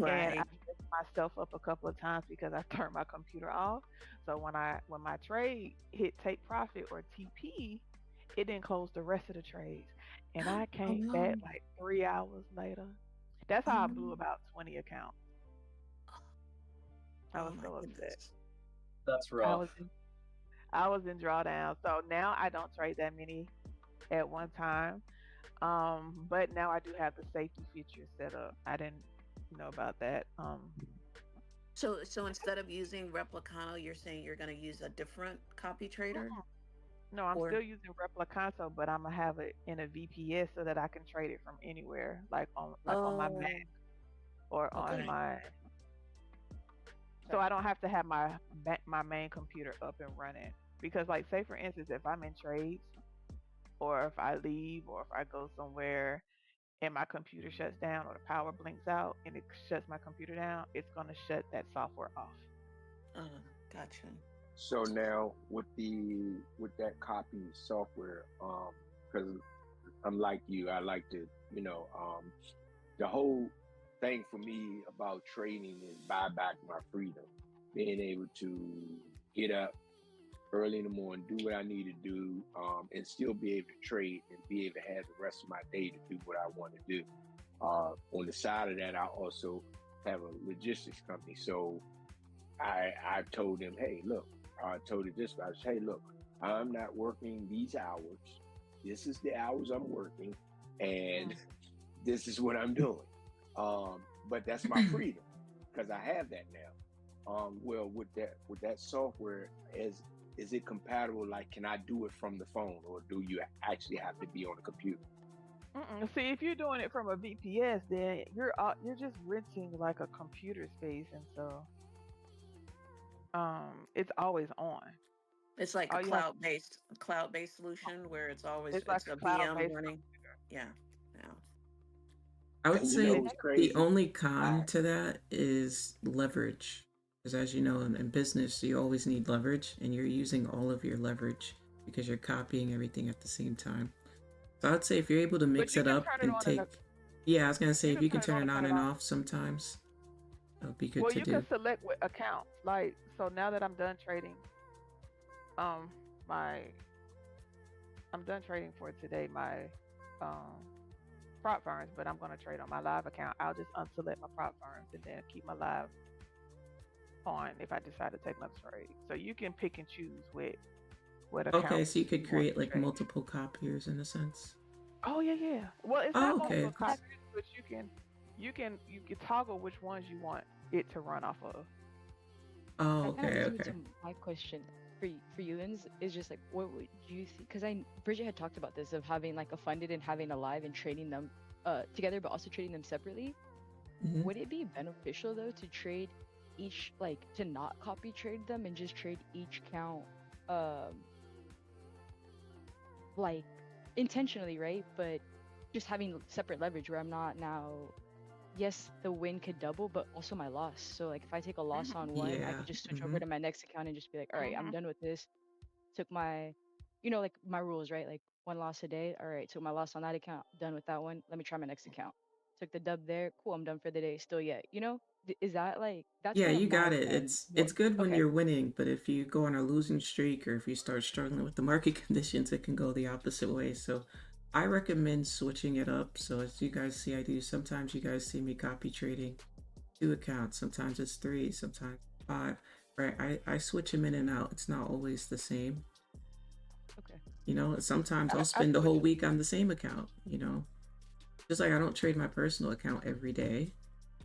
And I Right. messed myself up a couple of times because I turned my computer off. So when my trade hit take profit or TP, it didn't close the rest of the trades. And I Oh came no. back like 3 hours later. That's Oh how I no. blew about 20 accounts. I Oh was my so upset. goodness. That's I rough. was in, I was in drawdown. So now I don't trade that many at one time. But now I do have the safety feature set up. I didn't know about that. So instead of using Replicano, you're saying you're going to use a different copy trader? No, I'm Or still using Replicanto, but I'm gonna have it in a VPS so that I can trade it from anywhere, like on my oh, Mac or on okay. my. So I don't have to have my main computer up and running because, like, say for instance, if I'm in trades or if I leave or if I go somewhere and my computer shuts down or the power blinks out and it shuts my computer down, it's gonna shut that software off. Gotcha. So now with that copy software, because I'm like you, I like to, the whole thing for me about trading is buy back my freedom, being able to get up early in the morning, do what I need to do, and still be able to trade and be able to have the rest of my day to do what I want to do. On the side of that, I also have a logistics company. So I told them, hey, look, I told the dispatch, hey, look, I'm not working these hours. This is the hours I'm working, and this is what I'm doing. But that's my freedom because I have that now. Well, with that software, is it compatible? Like, can I do it from the phone, or do you actually have to be on a computer? See, if you're doing it from a VPS, then you're just renting like a computer space, and so it's always on. It's like All a you have cloud-based solution where it's always it's like a VM cloud-based running. computer. Yeah. Yeah. I would And say it's the crazy. only con to that is leverage. Because as you know, in business, you always need leverage, and you're using all of your leverage because you're copying everything at the same time. So I'd say if you're able to But mix you it can up turn it and on take, yeah, I was gonna say you if can you can turn it turn on it and on turn it and off. off sometimes, that would be good Well, to you can do. select what account. Like, so now that I'm done trading, I'm done trading for today, my prop firms, but I'm gonna trade on my live account. I'll just unselect my prop firms and then keep my live on if I decide to take another trade. So you can pick and choose what Okay, accounts so you could you want create to like trade. multiple copiers in a sense. Oh yeah. Well, it's Oh, not okay. multiple copies, but you can toggle which ones you want it to run off of. Oh, That kind of okay, leads me okay. to my question for you, is just like, what would you think? Because Bridget had talked about this of having like a funded and having a live and trading them together, but also trading them separately. Mhm. Would it be beneficial though to trade each, like to not copy trade them and just trade each count like intentionally, right? But just having separate leverage where I'm not now, yes, the win could double, but also my loss. So like if I take a loss on one, I Yeah. could just switch over to my next account and just be like, all right, I'm done with this. Took my, like my rules, right? Like one loss a day. All right, took my loss on that account, done with that one. Let me try my next account. Took the dub there. Cool, I'm done for the day. Still yet, is that like, that's Yeah, kind of you got my it. plan. It's good when Okay. you're winning, but if you go on a losing streak or if you start struggling with the market conditions, it can go the opposite way. So I recommend switching it up. So as you guys see, I do. Sometimes you guys see me copy trading 2 accounts. Sometimes it's 3, sometimes 5. Right? I switch them in and out. It's not always the same. Okay. Sometimes I'll I spend the see what whole you week on the same account. Just like I don't trade my personal account every day.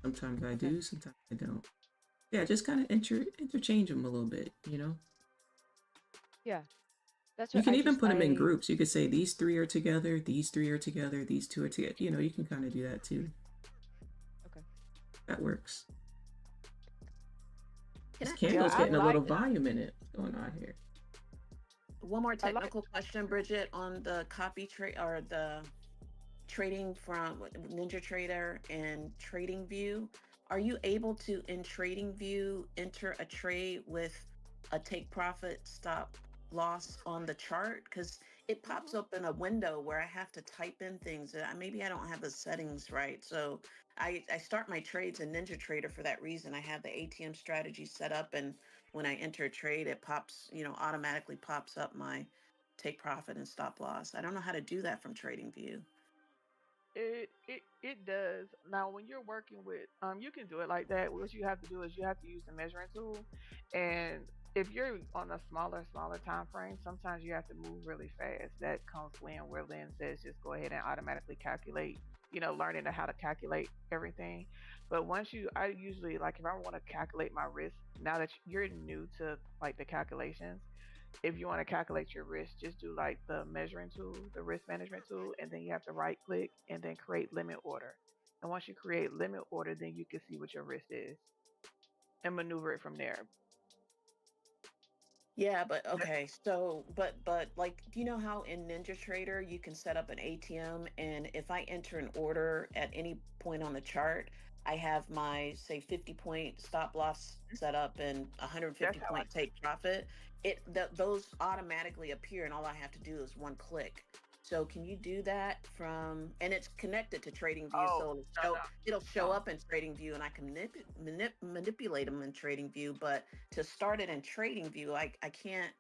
Sometimes I do, sometimes I don't. Yeah, just kind of interchange them a little bit. Yeah, that's You what can even put them in groups. You could say these 3 are together, these 3 are together, these 2 are together. You can kind of do that too. Okay. That works. This I candle's I getting a little like volume in it. What's going on here? One more I like technical question, Bridget, on the copy trade or the trading from NinjaTrader and TradingView. Are you able to, in TradingView, enter a trade with a take profit stop loss on the chart? Because it pops up in a window where I have to type in things. Maybe I don't have the settings right. So I start my trades in NinjaTrader for that reason. I have the ATM strategy set up, and when I enter a trade, it pops, automatically pops up my take profit and stop loss. I don't know how to do that from TradingView. it does. Now when you're working with you can do it like that. What you have to do is you have to use the measuring tool, and if you're on a smaller time frame, sometimes you have to move really fast. That comes where Lynn says just go ahead and automatically calculate, learning how to calculate everything. But I usually, like, if I want to calculate my risk, now that you're new to like the calculations, if you want to calculate your risk, just do like the measuring tool, the risk management tool, and then you have to right click and then create limit order. And once you create limit order, then you can see what your risk is and maneuver it from there. Yeah, but okay. So, but like, do you know how in NinjaTrader you can set up an ATM, and if I enter an order at any point on the chart, I have my, say, 50-point stop loss set up and That's 150-point take profit. Those automatically appear, and all I have to do is one click. So can you do that and it's connected to TradingView, so it'll show up in TradingView, and I can manipulate them in TradingView. But to start it in TradingView, I can't.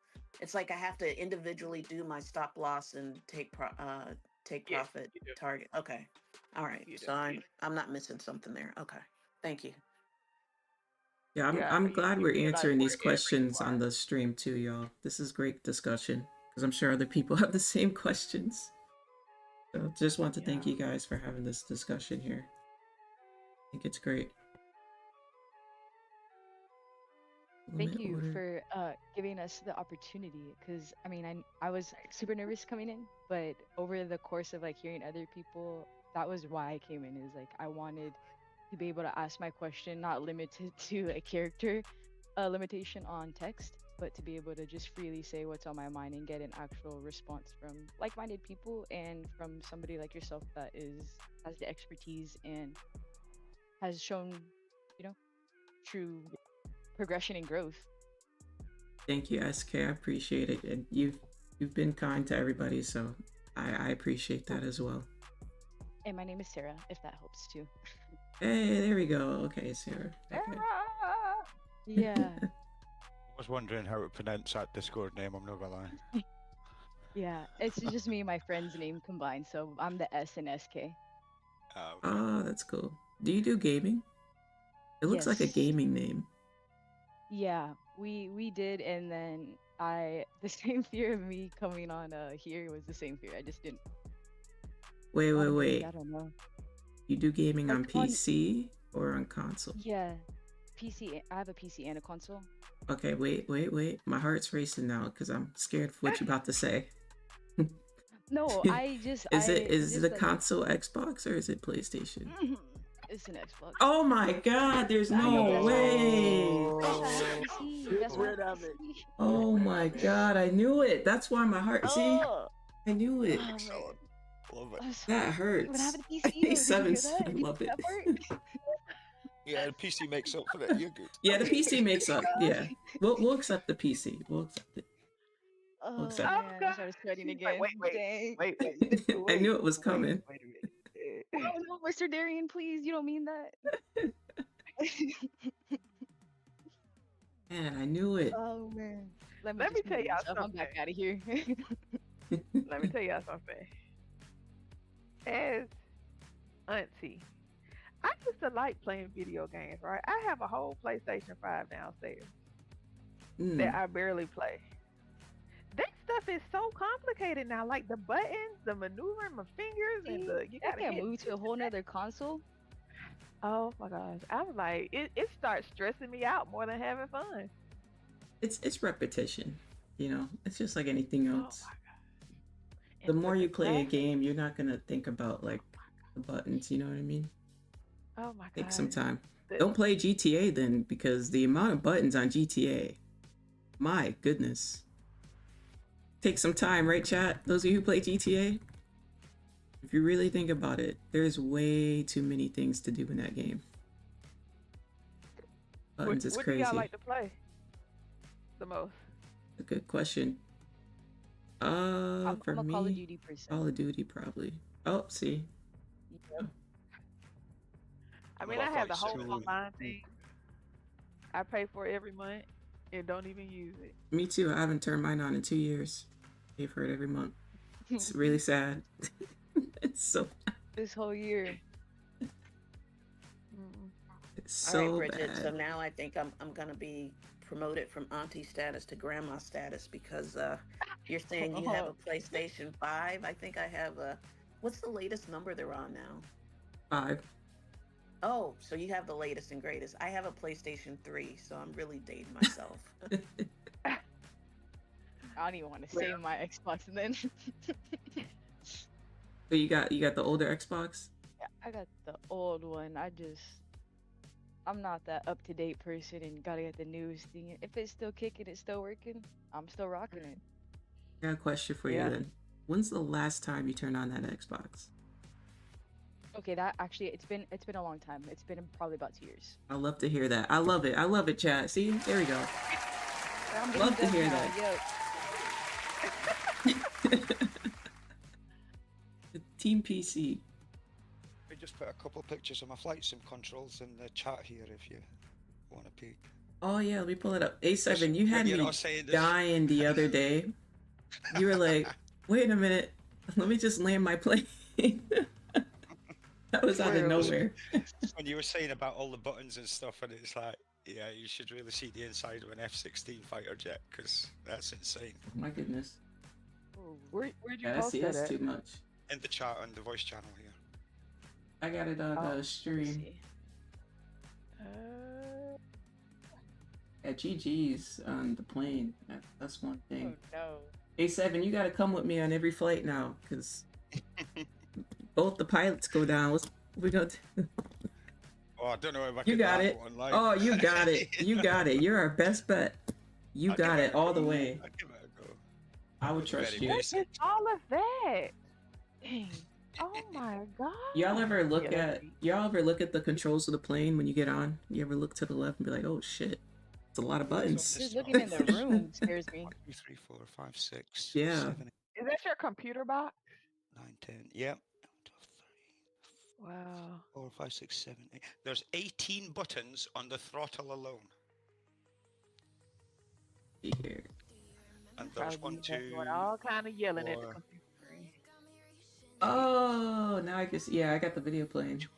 It's like I have to individually do my stop loss and take profit you do. target. Okay. All right. You do. So I'm not missing something there. Okay. Thank you. Yeah, Yeah, I'm glad you we're realize answering these wherever you questions on are. the stream too, y'all. This is great discussion because I'm sure other people have the same questions. So just want to thank you guys for having this discussion here. I think it's great. Thank Limit you order. for giving us the opportunity, because I mean, I was super nervous coming in, but over the course of like hearing other people, that was why I came in, is like I wanted to be able to ask my question, not limited to a character limitation on text, but to be able to just freely say what's on my mind and get an actual response from like-minded people and from somebody like yourself that has the expertise and has shown, you know, true progression and growth. Thank you, SK. I appreciate it, and you've been kind to everybody, so I appreciate that as well. And my name is Sarah, if that helps too. Hey, there we go. Okay, Sarah. Okay. Yeah. I was wondering how to pronounce that Discord name, I'm not gonna lie. Yeah, it's just me and my friend's name combined, so I'm the S in SK. Okay. Oh, that's cool. Do you do gaming? It looks like a Yes. gaming name. Yeah, we did, and then the same fear of me coming on here was the same fear. I just didn't. Wait. I don't know. You do gaming on Like on- PC or on console? Yeah, PC. I have a PC and a console. Okay, wait. My heart's racing now because I'm scared of what you're about to say. No, I just. Is it the like, console Xbox or is it PlayStation? It's an Xbox. Oh my God! There's I know, no that's way. That's why I have a PC. That's why I have a PC. Oh my God! I knew it. That's why my heart. See, Oh. I knew it. Excellent. Love it. That hurts. What happened to PC? Did you hear Seven. that? I love it. That part? Yeah, the PC makes up for it. You're good. Yeah, the PC makes up. Yeah, we'll accept the PC. We'll accept it. Oh accept man, Oh, I God. started sweating She's again. like, Dang. wait. I knew it was coming. Wait a minute. Oh no, Mr. Darian, please, you don't mean that. Man, I knew it. Oh man. Let me just tell mute y'all myself. I'm back something. out of here. Let me tell y'all something. As auntie, I used to like playing video games, right? I have a whole PlayStation 5 downstairs that I barely play. That stuff is so complicated now. Like the buttons, the maneuvering my fingers, and you I gotta can't hit. move to a whole nother console. Oh my gosh. I'm like, it starts stressing me out more than having fun. It's repetition, you know. It's just like anything Oh else. my god. The more you play a game, you're not gonna think about like the buttons. You know what I mean? Oh my god. Take some time. Don't play GTA then, because the amount of buttons on GTA, my goodness. Take some time, right, chat? Those of you who play GTA, if you really think about it, there's way too many things to do in that game. Buttons is what crazy. do y'all like to play the most? A good question. For I'm a me, Call of Duty person. Call of Duty probably. Oh, see. Yep. I mean, I have the whole online thing. I pay for it every month and don't even use it. Me too. I haven't turned mine on in 2 years. Pay for it every month. It's really sad. It's so. This whole year. It's so All right, Bridget. bad. So now I think I'm gonna be promoted from auntie status to grandma status because you're saying you have a PlayStation 5. I think I have a. What's the latest number they're on now? 5. Oh, so you have the latest and greatest. I have a PlayStation 3, so I'm really dating myself. I don't even want to say my Xbox and then. So you got the older Xbox? Yeah, I got the old one. I'm not that up to date person and gotta get the newest thing. If it's still kicking, it's still working, I'm still rocking it. I got a question for you then. When's the last time you turned on that Xbox? Okay, that actually it's been a long time. It's been probably about 2 years. I love to hear that. I love it, chat. See, there we go. I'm Love to getting hear done that. now, The Team PC. I just put a couple of pictures of my flight sim controls in the chat here if you want to peek. Oh yeah, let me pull it up. A7, you had You're me not saying this. dying the other day. You were like, wait a minute, let me just land my plane. That was out of nowhere. When you were saying about all the buttons and stuff, and it's like, yeah, you should really see the inside of an F-16 fighter jet, because that's insane. Oh my goodness. Ooh, where'd you Yeah, post see, that that's at? too much. In the chat on the voice channel here. I got it on Oh, stream. Uh, At GG's on the plane. That's one Oh thing. no. A7, you gotta come with me on every flight now, because both the pilots go down. What's we gonna do? Oh, I don't know if I You can got land it. one live. Oh, you got it. You got it. You're our best bet. You I'll got give it a all the go. way. I'll give it a go. I would trust Very you. what basic. is all of that? Dang. Oh my god. Y'all ever look Yeah, at the controls of the plane when you get on? You ever look to the left and be like, oh shit, it's a lot of buttons. Just looking in the room scares me. 1, 2, 3, 4, 5, 6, Yeah. 7, 8, Is that your computer box? 9, 10. Yep. 12, 13, Wow. 4, 5, 6, 7, 8. There's 18 buttons on the throttle alone. See here. And there's Probably 1, be back 2, doing all kind of yelling at the 4, computer screen. Oh, now I can see. Yeah, I got the video playing. 12.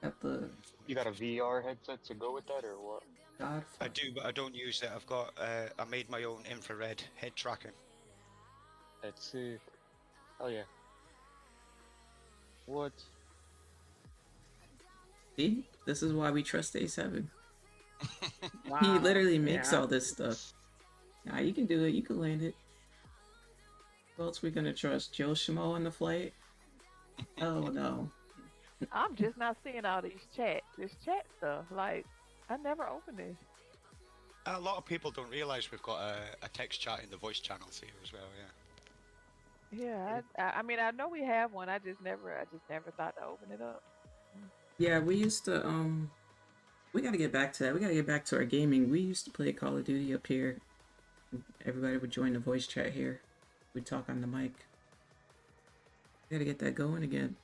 Got the You got a VR headset to go with that, or what? God. I do, but I don't use it. I've got, I made my own infrared head tracking. That's sick. Oh yeah. What? See, this is why we trust A7. Wow. He literally makes Yeah. all this stuff. Nah, you can do it. You can land it. Who else we gonna trust? Joe Schmo on the flight? Oh no. I'm just not seeing all these chats. This chat stuff. Like, I never opened this. A lot of people don't realise we've got a text chat in the voice channels here as well, yeah. Yeah, I mean, I know we have one. I just never thought to open it up. Yeah, we used to we gotta get back to that. We gotta get back to our gaming. We used to play Call of Duty up here. Everybody would join the voice chat here. We'd talk on the mic. We gotta get that going again.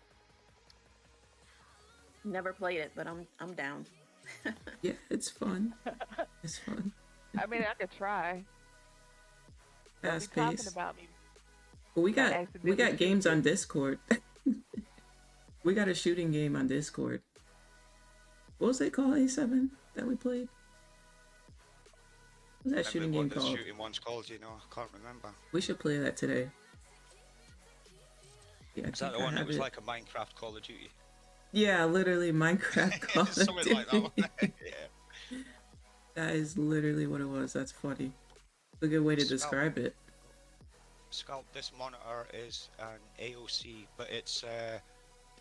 Never played it, but I'm down. Yeah, it's fun. It's fun. I mean, I could try. Don't be Fast talking pace. about me. But we I got accidentally games shoot on you. Discord. We got a shooting game on Discord. What was it called, A7, that we played? What was that shooting game What the called? shooting one's called, you know, I can't remember. We should play that today. Yeah, I Is that think the I one that have was it. like a Minecraft Call of Duty? Yeah, literally Minecraft Call of Something like that one. Duty. Yeah. That is literally what it was. That's funny. It's a good way to Scalp. describe it. Scalp, this monitor is an AOC, but it's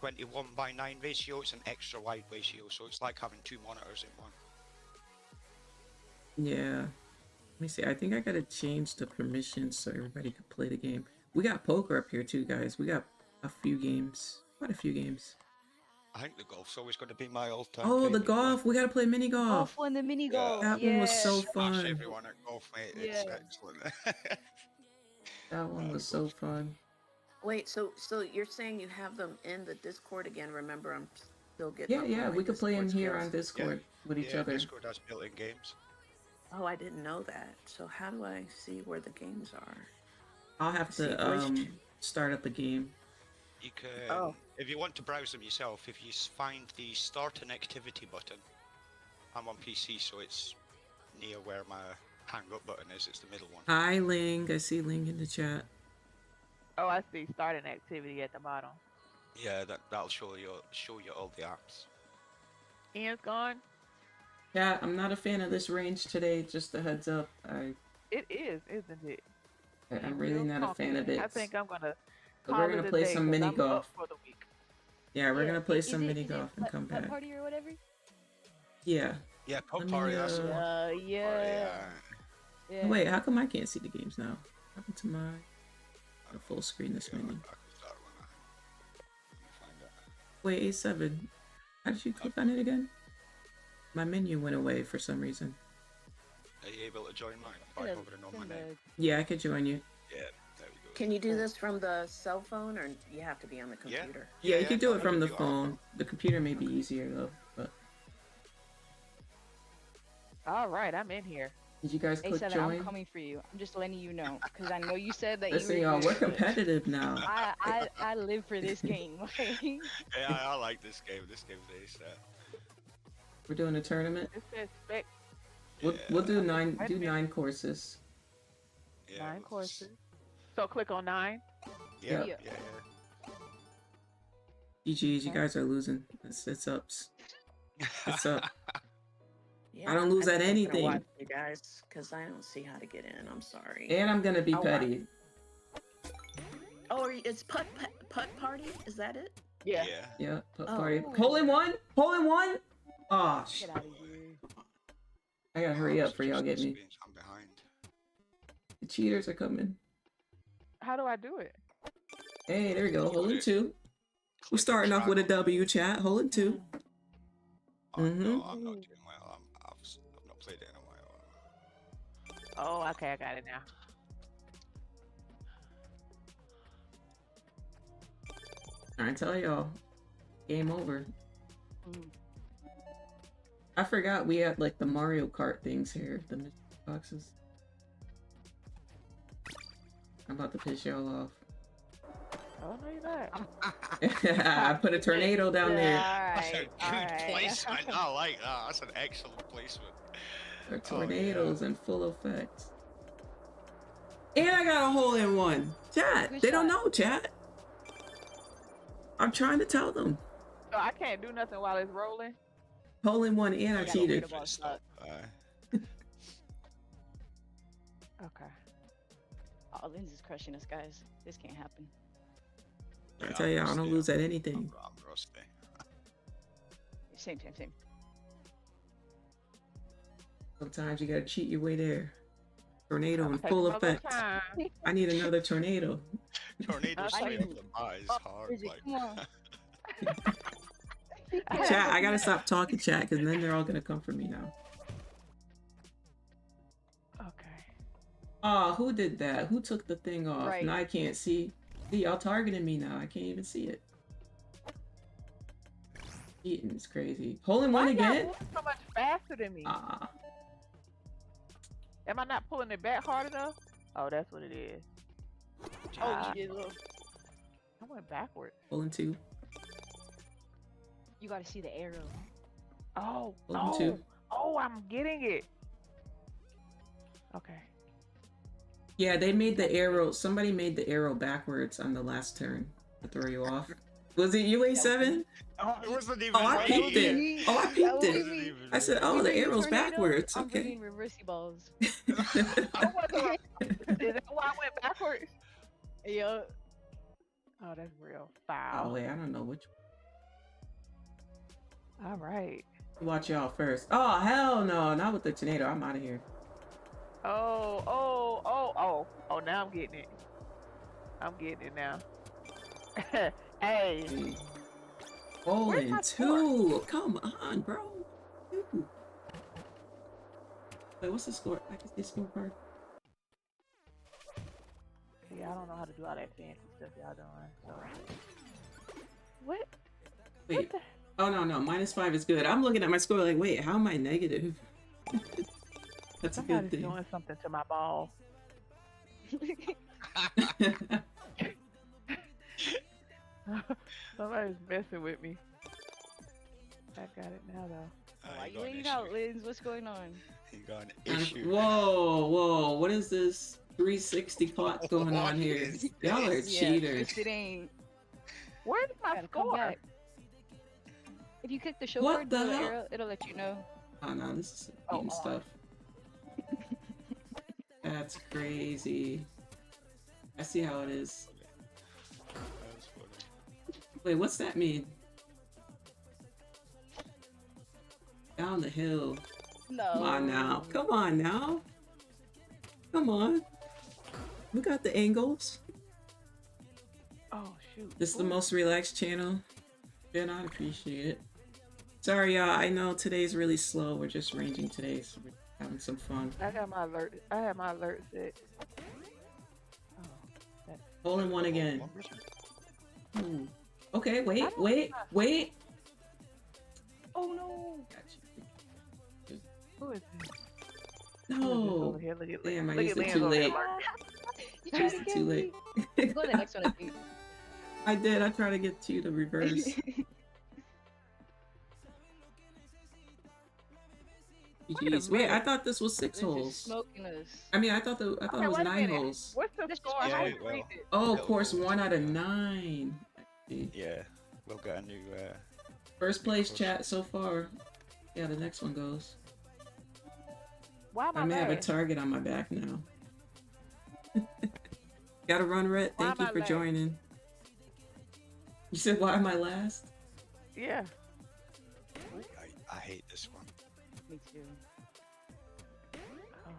21:9 ratio. It's an extra wide ratio, so it's like having two monitors in one. Yeah. Let me see. I think I gotta change the permissions so everybody can play the game. We got poker up here too, guys. We got a few games. Quite a few games. I think the golf's always going to be my all-time Oh, the favourite golf. We gotta play mini golf. Golf one, the mini golf. That one was so Smash fun. everyone at golf, mate. It's Yeah. excellent. That one was so fun. Wait, so you're saying you have them in the Discord again? Remember, I'm still getting. Yeah, up yeah. on my We could play them Discord here skills. on Discord with each Yeah, other. Discord has built-in games. Oh, I didn't know that. So how do I see where the games are? I'll have See, to voice start up a game. You can, Oh. if you want to browse them yourself, if you find the Start an Activity button, I'm on PC, so it's near where my hang up button is. It's the middle one. Hi, Ling. I see Ling in the chat. Oh, I see. Start an activity at the bottom. Yeah, that'll show you all the apps. Ian's gone. Yeah, I'm not a fan of this range today. Just a heads up. It is, isn't it? I'm really not a fan of it. I think I'm gonna. But call we're it gonna a play day, some 'cause mini I'm golf. up for the week. Yeah, we're gonna play some mini is golf and come Putt back. party or whatever? Yeah. Yeah, Let Pub me, Party. That's the one. Yeah. Yeah. Wait, how come I can't see the games now? What happened to my full screen this menu? Wait, A7. How did you click on it again? My menu went away for some reason. Are you able to join mine? If I Yeah, over to know my name. Yeah, I could join you. Yeah, there we go. Can you do this from the cell phone, or you have to be on the computer? Yeah, you can do no, it from the you are. phone. The computer may be easier though, but All right, I'm in here. Did you guys click A7, join? I'm coming for you. I'm just letting you know because I know you said that Listen, you were y'all, we're good, but competitive now. I live for this game. Okay. Yeah, I like this game. This game's ASAP. We're doing a tournament. It says spec We'll do nine courses. Yeah, 9 courses. So click on 9. Yeah, Yeah. yeah, GG's, you guys are losing. It's ups. It's up. Yeah, I don't lose I'm at not gonna anything. watch you guys, because I don't see how to get in. I'm sorry. And I'm gonna be I'll petty. Oh, it's putt party? Is that it? Yeah. Yeah, putt Oh. party. Hole in one? Hole in one? Oh, Get out of here. I gotta hurry up for y'all get me. I'm behind. The cheaters are coming. How do I do it? Hey, there we go. Hole in two. We're starting off with a W, chat. Hole in two. Oh, no, I'm not doing well. I've not played it in a while. Oh, okay, I got it now. I tell y'all, game over. Mm. I forgot we had like the Mario Kart things here, the mystery boxes. I'm about to piss y'all off. Oh, no, you're not. I put a tornado down there. That's a Alright, good alright. placement. I like that. That's an excellent placement. They're tornadoes in full effect. And I got a hole in one. Chat, Good they don't shot. know, chat. I'm trying to tell them. So I can't do nothing while it's rolling? Hole in one and I gotta cheated. read about stuff. Okay. Oh, Lynn's is crushing us, guys. This can't happen. I tell you, I don't lose at anything. I'm rusty. Same. Sometimes you gotta cheat your way there. Tornado in Take full my little effect. time. I need another tornado. Tornado I straight need- up the bar is hard. Bridget, Like, come on. Chat, I gotta stop talking, chat, because then they're all gonna come for me now. Okay. Oh, who did that? Who took the thing off? Right. Now I can't see. See, y'all targeting me now. I can't even see it. Eating is crazy. Hole in one Why y'all again? moving so much faster than me? Ah, Am I not pulling it back hard enough? Oh, that's what it is. Oh, you did look. I went backwards. hole in two. You gotta see the arrow. Oh, Hole in oh, two. oh, I'm getting it. Okay. Yeah, they made the arrow. Somebody made the arrow backwards on the last turn to throw you off. Was it you, A7? oh, it wasn't even Oh, I right. peeped it. Oh, I That peeped was it. me. I said, oh, You the bring arrow's tornado, backwards. I'm Okay. bringing reversey balls. Is that why I went backwards? Yup. Oh, that's real Oh, foul. wait, I don't know which. All right. Watch y'all first. Oh, hell no. Not with the tornado. I'm out of here. Oh, now I'm getting it. I'm getting it now. Hey. Hole Where's in my two. Come on, bro. Two. Wait, what's the score? I can see scorecard. See, I don't know how to do all that fancy stuff y'all doing. So. What? Wait. the- Oh, no. -5 is good. I'm looking at my score like, wait, how am I negative? That's a good Somebody's thing. doing something to my ball. Somebody's messing with me. I got it now though. Why you you got an waiting issue. out, Liz? What's going on? You got an issue. Whoa. What is this 360 clock going on What here? is Y'all are this? cheaters. Yes, it ain't. Where's my Gotta come score? back. If you click the show What card, the the little hell? arrow, it'll let you know. Oh, no, this is Oh, eating on. stuff. That's crazy. I see how it is. That's funny. Wait, what's that mean? Down the hill. No. Come on now. Come on now. Come on. We got the angles. Oh shoot. This is the Ooh. most relaxed channel. Then I'd appreciate it. Sorry, y'all. I know today's really slow. We're just ranging today, so we're having some fun. I got my alert. I have my alert set. Oh, that's Hole in one again. One person. Ooh. Okay, wait. Oh no. Got you. Who is this? No. Over here? Look at Damn, I Look used at it Lance too over there late. lurking. You I tried used to it get too me. late. Go to the next one, I think. I did. I tried to get you to reverse. Wait a GG's. Wait, I minute. thought this was 6 They're just holes. smoking us. I mean, I thought it Okay, was wait a 9 minute. holes. What's the That's score? just How Yeah, you well, rate it? Oh, it'll course go 1 to, out of 9. Actually. Yeah, we'll get a new. First place course. chat so far. Yeah, the next one goes. Why am I I may have a last? target on my back now. Gotta run, Rhett. Why Thank am you I for last? joining. You said, why am I last? Yeah. I hate this one. Me too. Oh.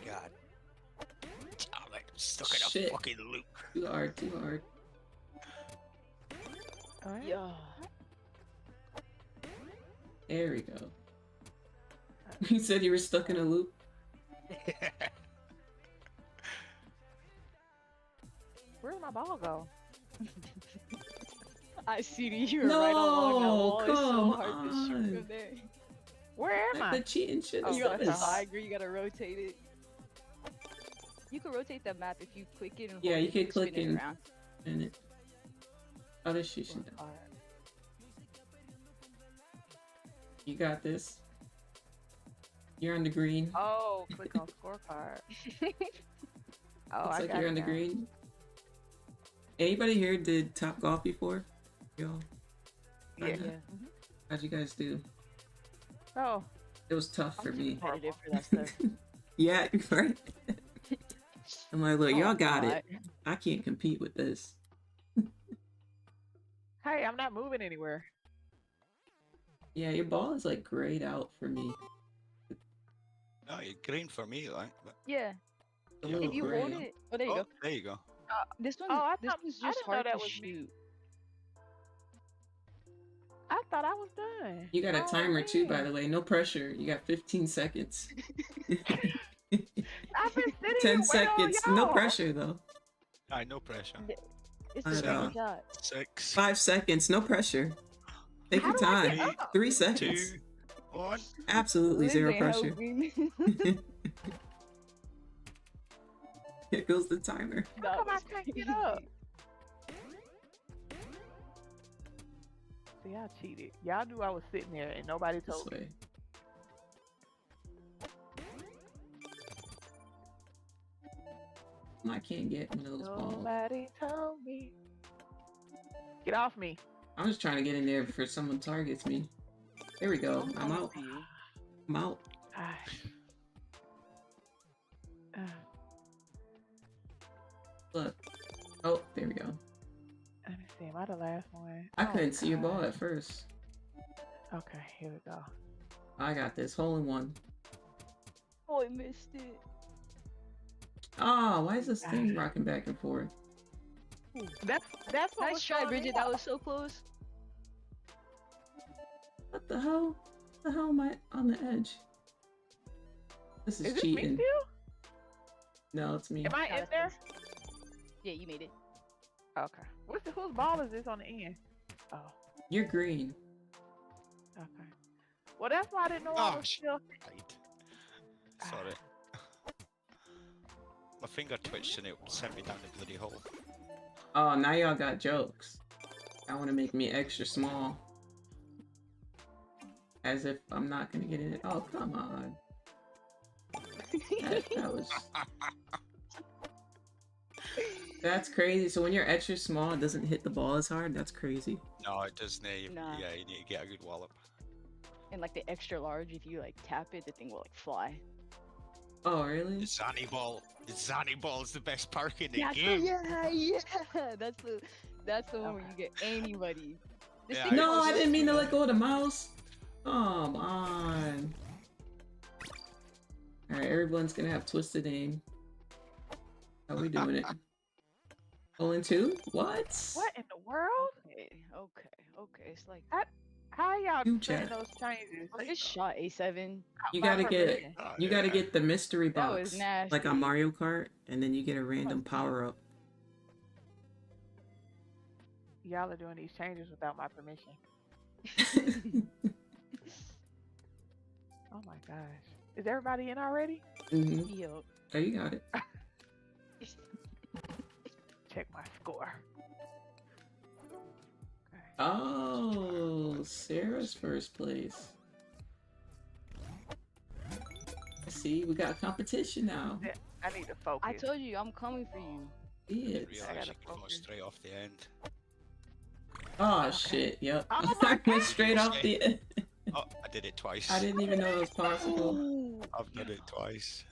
God. Damn it, I'm stuck in a Shit. fucking loop. Too hard, too hard. All right. Yeah. There we go. You said you were stuck in a loop? Where'd my ball go? I see you were right along that No, wall. It's so come hard to shoot on. from there. Where am Like I? the cheating shit Oh, is You got this. so I agree. You gotta rotate it. You can rotate the map if you click it and Yeah, hold you it, can click spin it and- around. And it. Oh, this shit should. All right. You got this. You're on the green. Oh, click on scorecard. Oh, Looks I like got you're it on the now. green. Anybody here did Top Golf before? Y'all? Yeah. Kinda? Yeah. How'd you guys do? Oh, It was tough for I'm me. competitive for that stuff. Yeah, right. I'm like, look, Oh, y'all I'm got not. it. I can't compete with this. hey, I'm not moving anywhere. Yeah, your ball is like grayed out for me. No, you're green for me, like. But, Yeah. A Yeah, little If you gray. hold it, oh there you oh, go. there you go. This one, I this thought- one's I just didn't know hard that to was me. shoot. I thought I was done. You got a Oh, timer too, by man. the way. No pressure. You got 15 seconds. I've been sitting 10 here waiting seconds. on No y'all. pressure though. Aye, no pressure. It's I the know. same shot. 6, 5 seconds. No pressure. Take How your do I get time. up? 3 seconds. 2, 1. Absolutely Liz zero ain't pressure. helping. Here goes the timer. How That come I was can't get crazy. up? See, I cheated. Y'all knew I was sitting there and nobody This told me. way. I can't get one of those balls. Nobody told me. Get off me. I'm just trying to get in there before someone targets me. There we go. I'm out. I'm out. Ah. Ah. Look. Oh, there we go. Let me see. Am I the last one? I Oh, couldn't see your ball God. at first. Okay, here we go. I got this. Hole in one. Oh, I missed it. Oh, why is this thing rocking back and forth? That's what Nice was try, throwing me Bridget. That off. was so close. What the hell? What the hell am I on the edge? This is Is this me cheating. still? No, it's me. Am I No, in that's there? nice. Yeah, you made it. Okay. Whose ball is this on the end? Oh, You're green. okay. Well, that's why I didn't know I Oh, was still. Right. Sorry. My finger twitched and it sent me down the bloody hole. Oh, now y'all got jokes. I want to make me extra small. As if I'm not gonna get in it. Oh, come on. That was... That's crazy. So when you're extra small, it doesn't hit the ball as hard? That's crazy. No, it doesn't. Nah. Yeah, you need to get a good wallop. And like the extra large, if you like tap it, the thing will like fly. Oh, really? The Zanny ball. The Zanny ball is the best perk in the That's game. yeah. That's the one where you get anybody. This Yeah, thing No, goes I didn't mean to through let go of the mouse. Come on. Alright, everyone's gonna have twisted aim. How we doing it? 0-2? What? What in the world? Okay. It's like How y'all You setting chat. those changes? I just shot A7. You By gotta get permission. Oh, you yeah. gotta get the mystery That was box. nasty. Like on Mario Kart, and then you get a random power up. Y'all are doing these changes without my permission. Oh my gosh. Is everybody in already? Mm-hmm. Yo. Oh, you got it. Check my score. Okay. Oh, Sarah's first place. See, we got competition now. Yeah, I need to focus. I told you, I'm coming for you. Yeah. Didn't realize you could go straight off the end. Oh shit! Yep. Oh I my went God. straight off the end. Oh, I did it twice. I didn't even know it was possible. I've done it twice.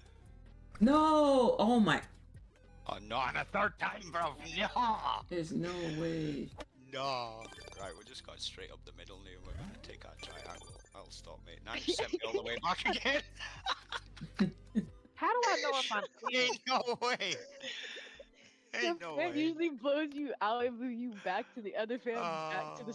No! Oh my! Oh no, and a third time, bro. No. There's no way. No. Right, we're just going straight up the middle now. We're gonna take our triangle. I'll stop, mate. Now you sent me all the way back again. How do I know if I'm Ain't no way. The Ain't no fan way. usually blows you out and move you back to the other fan, back to the